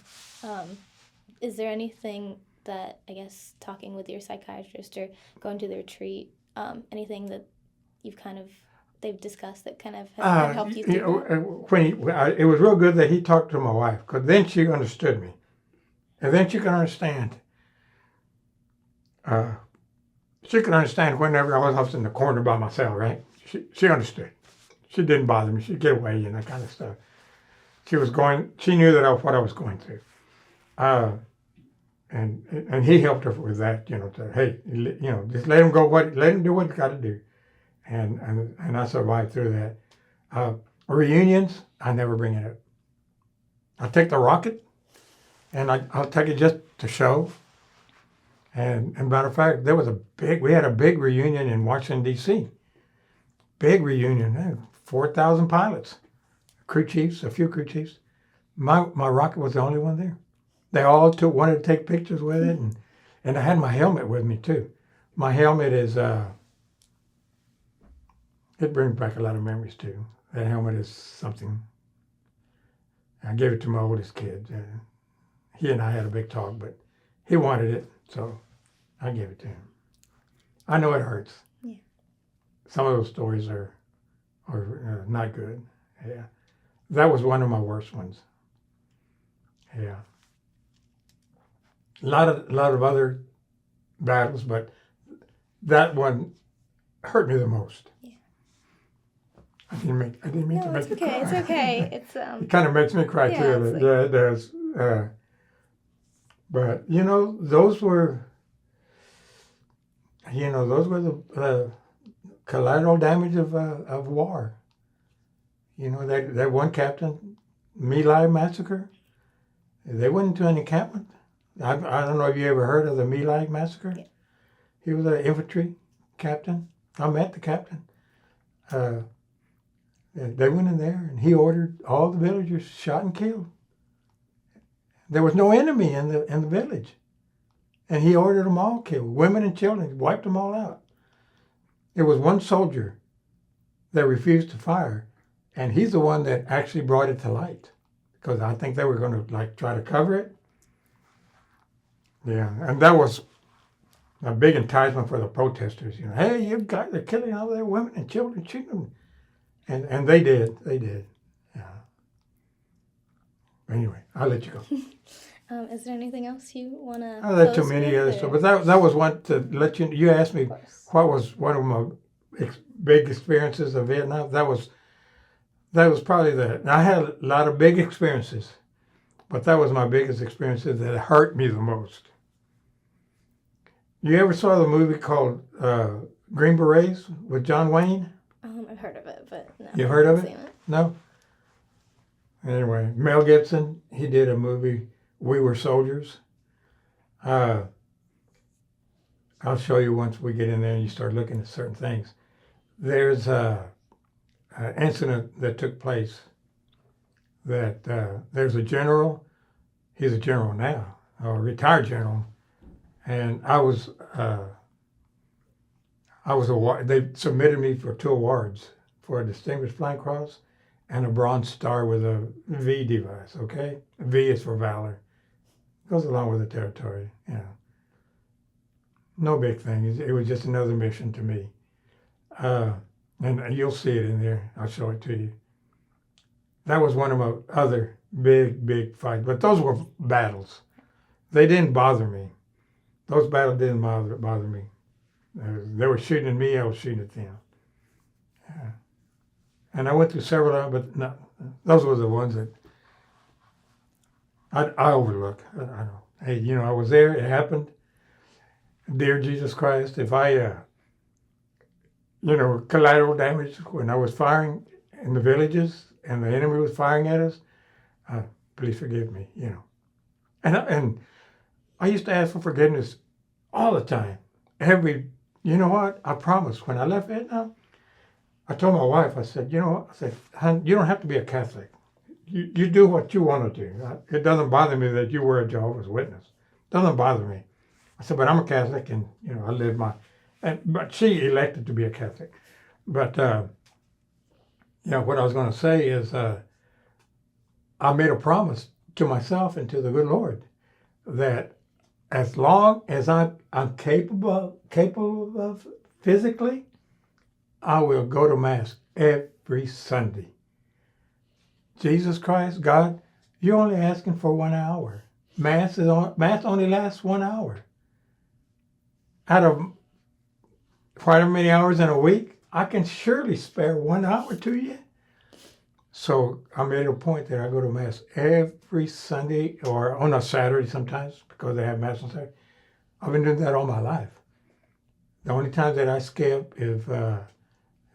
Is there anything that, I guess, talking with your psychiatrist or going to the retreat, anything that they've discussed that kind of have helped you through that? It was real good that he talked to my wife, because then she understood me. And then she could understand. She could understand whenever I was in the corner by myself, right? She understood. She didn't bother me. She'd get away and that kind of stuff. She knew what I was going through. And he helped her with that, hey, just let him go, let him do what he's got to do. And I survived through that. Reunions, I never bring it up. I take the rocket and I'll take it just to show. And matter of fact, we had a big reunion in Washington, D.C. Big reunion, 4,000 pilots, crew chiefs, a few crew chiefs. My rocket was the only one there. They all wanted to take pictures with it, and I had my helmet with me too. My helmet is, it brings back a lot of memories too. That helmet is something. I gave it to my oldest kid. He and I had a big talk, but he wanted it, so I gave it to him. I know it hurts. Yeah. Some of those stories are not good. Yeah. That was one of my worst ones. Yeah. A lot of other battles, but that one hurt me the most. Yeah. I didn't mean to make you cry. It's okay. It's It kind of makes me cry too. Yeah, it does. But those were. those were the collateral damage of war. That one captain, My Lai massacre, they went into an encampment. I don't know if you ever heard of the My Lai massacre. Yeah. He was an infantry captain. I met the captain. They went in there and he ordered all the villagers shot and killed. There was no enemy in the village. And he ordered them all killed, women and children. He wiped them all out. There was one soldier that refused to fire, and he's the one that actually brought it to light, because I think they were going to try to cover it. Yeah, and that was a big enticement for the protesters. Hey, you guys are killing all their women and children, shooting them, and they did. Yeah. Anyway, I'll let you go. Is there anything else you want to? Oh, there are too many other stuff, but that was one to let you. You asked me what was one of my big experiences of Vietnam. That was probably I had a lot of big experiences, but that was my biggest experiences that hurt me the most. You ever saw the movie called Green Berets with John Wayne? I've heard of it, but no. You've heard of it? No. Anyway, Mel Gibson, he did a movie. We Were Soldiers. I'll show you once we get in there and you start looking at certain things. There's an incident that took place that there's a general. He's a general now, a retired general, and they submitted me for 2 awards, for a Distinguished Flying Cross and a Bronze Star with a V device. Okay, V is for valor. Goes along with the territory, No big thing. It was just another mission to me. And you'll see it in there. I'll show it to you. That was one of my other big fights. But those were battles. They didn't bother me. Those battles didn't bother me. They were shooting at me, I was shooting at them. And I went through several of them, but no, those were the ones that I overlook. I don't. Hey, I was there. It happened. Dear Jesus Christ, if I, collateral damage when I was firing in the villages and the enemy was firing at us, please forgive me. And I used to ask for forgiveness all the time. You know what? I promised when I left Vietnam, I told my wife. I said, hon, you don't have to be a Catholic. You do what you want to do. It doesn't bother me that you were a Jehovah's Witness. It doesn't bother me. I said, but I'm a Catholic, and I live but she elected to be a Catholic. But what I was going to say is, I made a promise to myself and to the good Lord that as long as I'm capable of physically, I will go to Mass every Sunday. Jesus Christ, God, you're only asking for 1 hour. Mass only lasts 1 hour. Out of however many hours in a week, I can surely spare 1 hour to you. So I made a point that I go to Mass every Sunday or on a Saturday sometimes, because they have Mass on Saturday. I've been doing that all my life. The only time that I skip if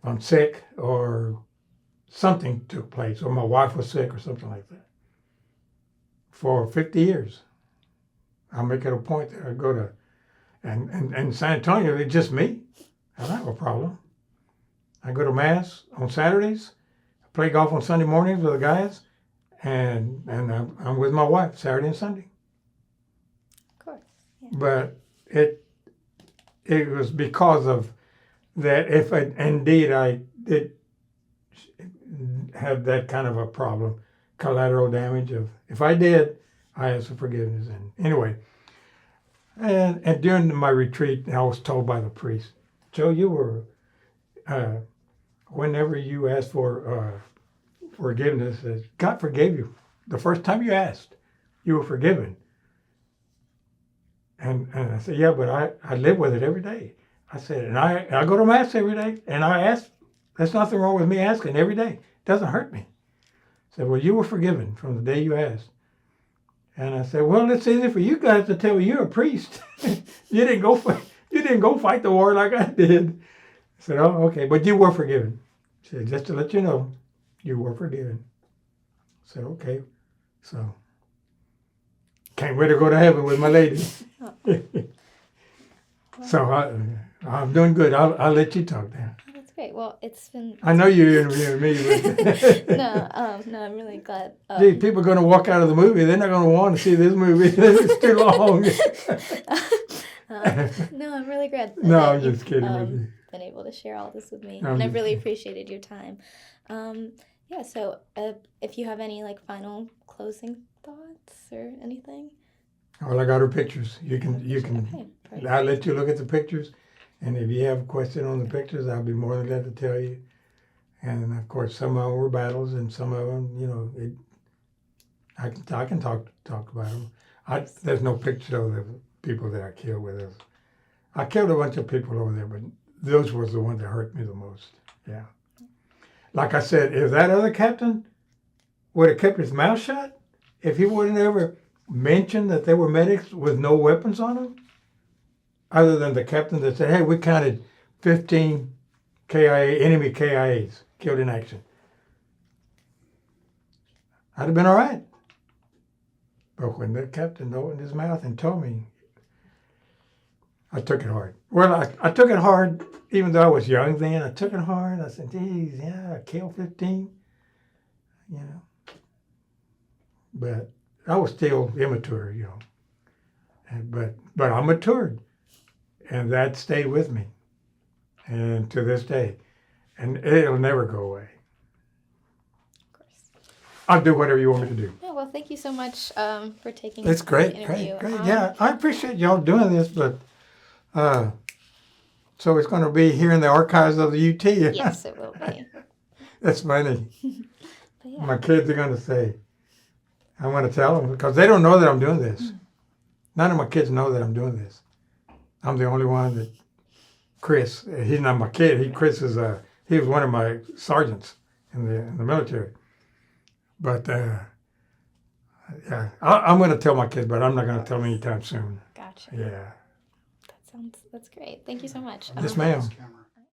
I'm sick or something took place, or my wife was sick or something like that. For 50 years, I'll make it a point that I go to, and San Antonio, it's just me. I don't have a problem. I go to Mass on Saturdays, play golf on Sunday mornings with the guys, and I'm with my wife Saturday and Sunday. Of course. Yeah. But it was because of that. If indeed I did have that kind of a problem, collateral damage if I did, I asked for forgiveness. And anyway, and during my retreat, I was told by the priest, Joe, you were, whenever you asked for forgiveness, God forgave you. The first time you asked, you were forgiven. And I said, yeah, but I live with it every day. I said, and I go to Mass every day, and I ask. There's nothing wrong with me asking every day. It doesn't hurt me. I said, well, you were forgiven from the day you asked. And I said, well, it's easy for you guys to tell me you're a priest. You didn't go You didn't go fight the war like I did. I said, oh, okay. But you were forgiven. She said, just to let you know, you were forgiven. I said, okay. So, can't wait to go to heaven with my lady. So, I'm doing good. I'll let you talk now. Oh, that's great. Well, it's been. I know you're interviewing me. But No, I'm really glad. Gee, people are going to walk out of the movie. They're not going to want to see this movie. It's too long. No, I'm really glad. No, that I'm just kidding with you. Been able to share all this with me, I'm and I just really kidding. appreciated your time. Yeah. So, if you have any like final closing thoughts or anything. Well, I got her pictures. You can. Okay. Perfect. I'll let you look at the pictures, and if you have a question on the pictures, I'll be more than glad to tell you. And of course, some of them were battles, and some of them, I can talk about them. There's no picture of the people that I killed with us. I killed a bunch of people over there, but those was the ones that hurt me the most. Yeah. Like I said, if that other captain would have kept his mouth shut, if he wouldn't ever mention that they were medics with no weapons on them, other than the captain that said, hey, we counted 15 enemy KIAs killed in action, I'd have been all right. But when the captain opened his mouth and told me, I took it hard. Well, I took it hard, even though I was young then. I took it hard. I said, geez, yeah, I killed 15, But I was still immature, But I matured, and that stayed with me, and to this day, and it'll never go away. Of course. I'll do whatever you want me to do. Yeah. Well, thank you so much for taking. It's the great, interview. great. Yeah, I appreciate y'all doing this, but so it's going to be here in the archives of the UT. Yes, it will be. That's funny. But yeah. My kids are going to say, I want to tell them, because they don't know that I'm doing this. None of my kids know that I'm doing this. I'm the only one that, Chris, he's not my kid. Chris is he was one of my sergeants in the military. But yeah, I'm going to tell my kids, but I'm not going to tell them anytime soon. Gotcha. Yeah. That's great. Thank you so much. Yes, ma'am.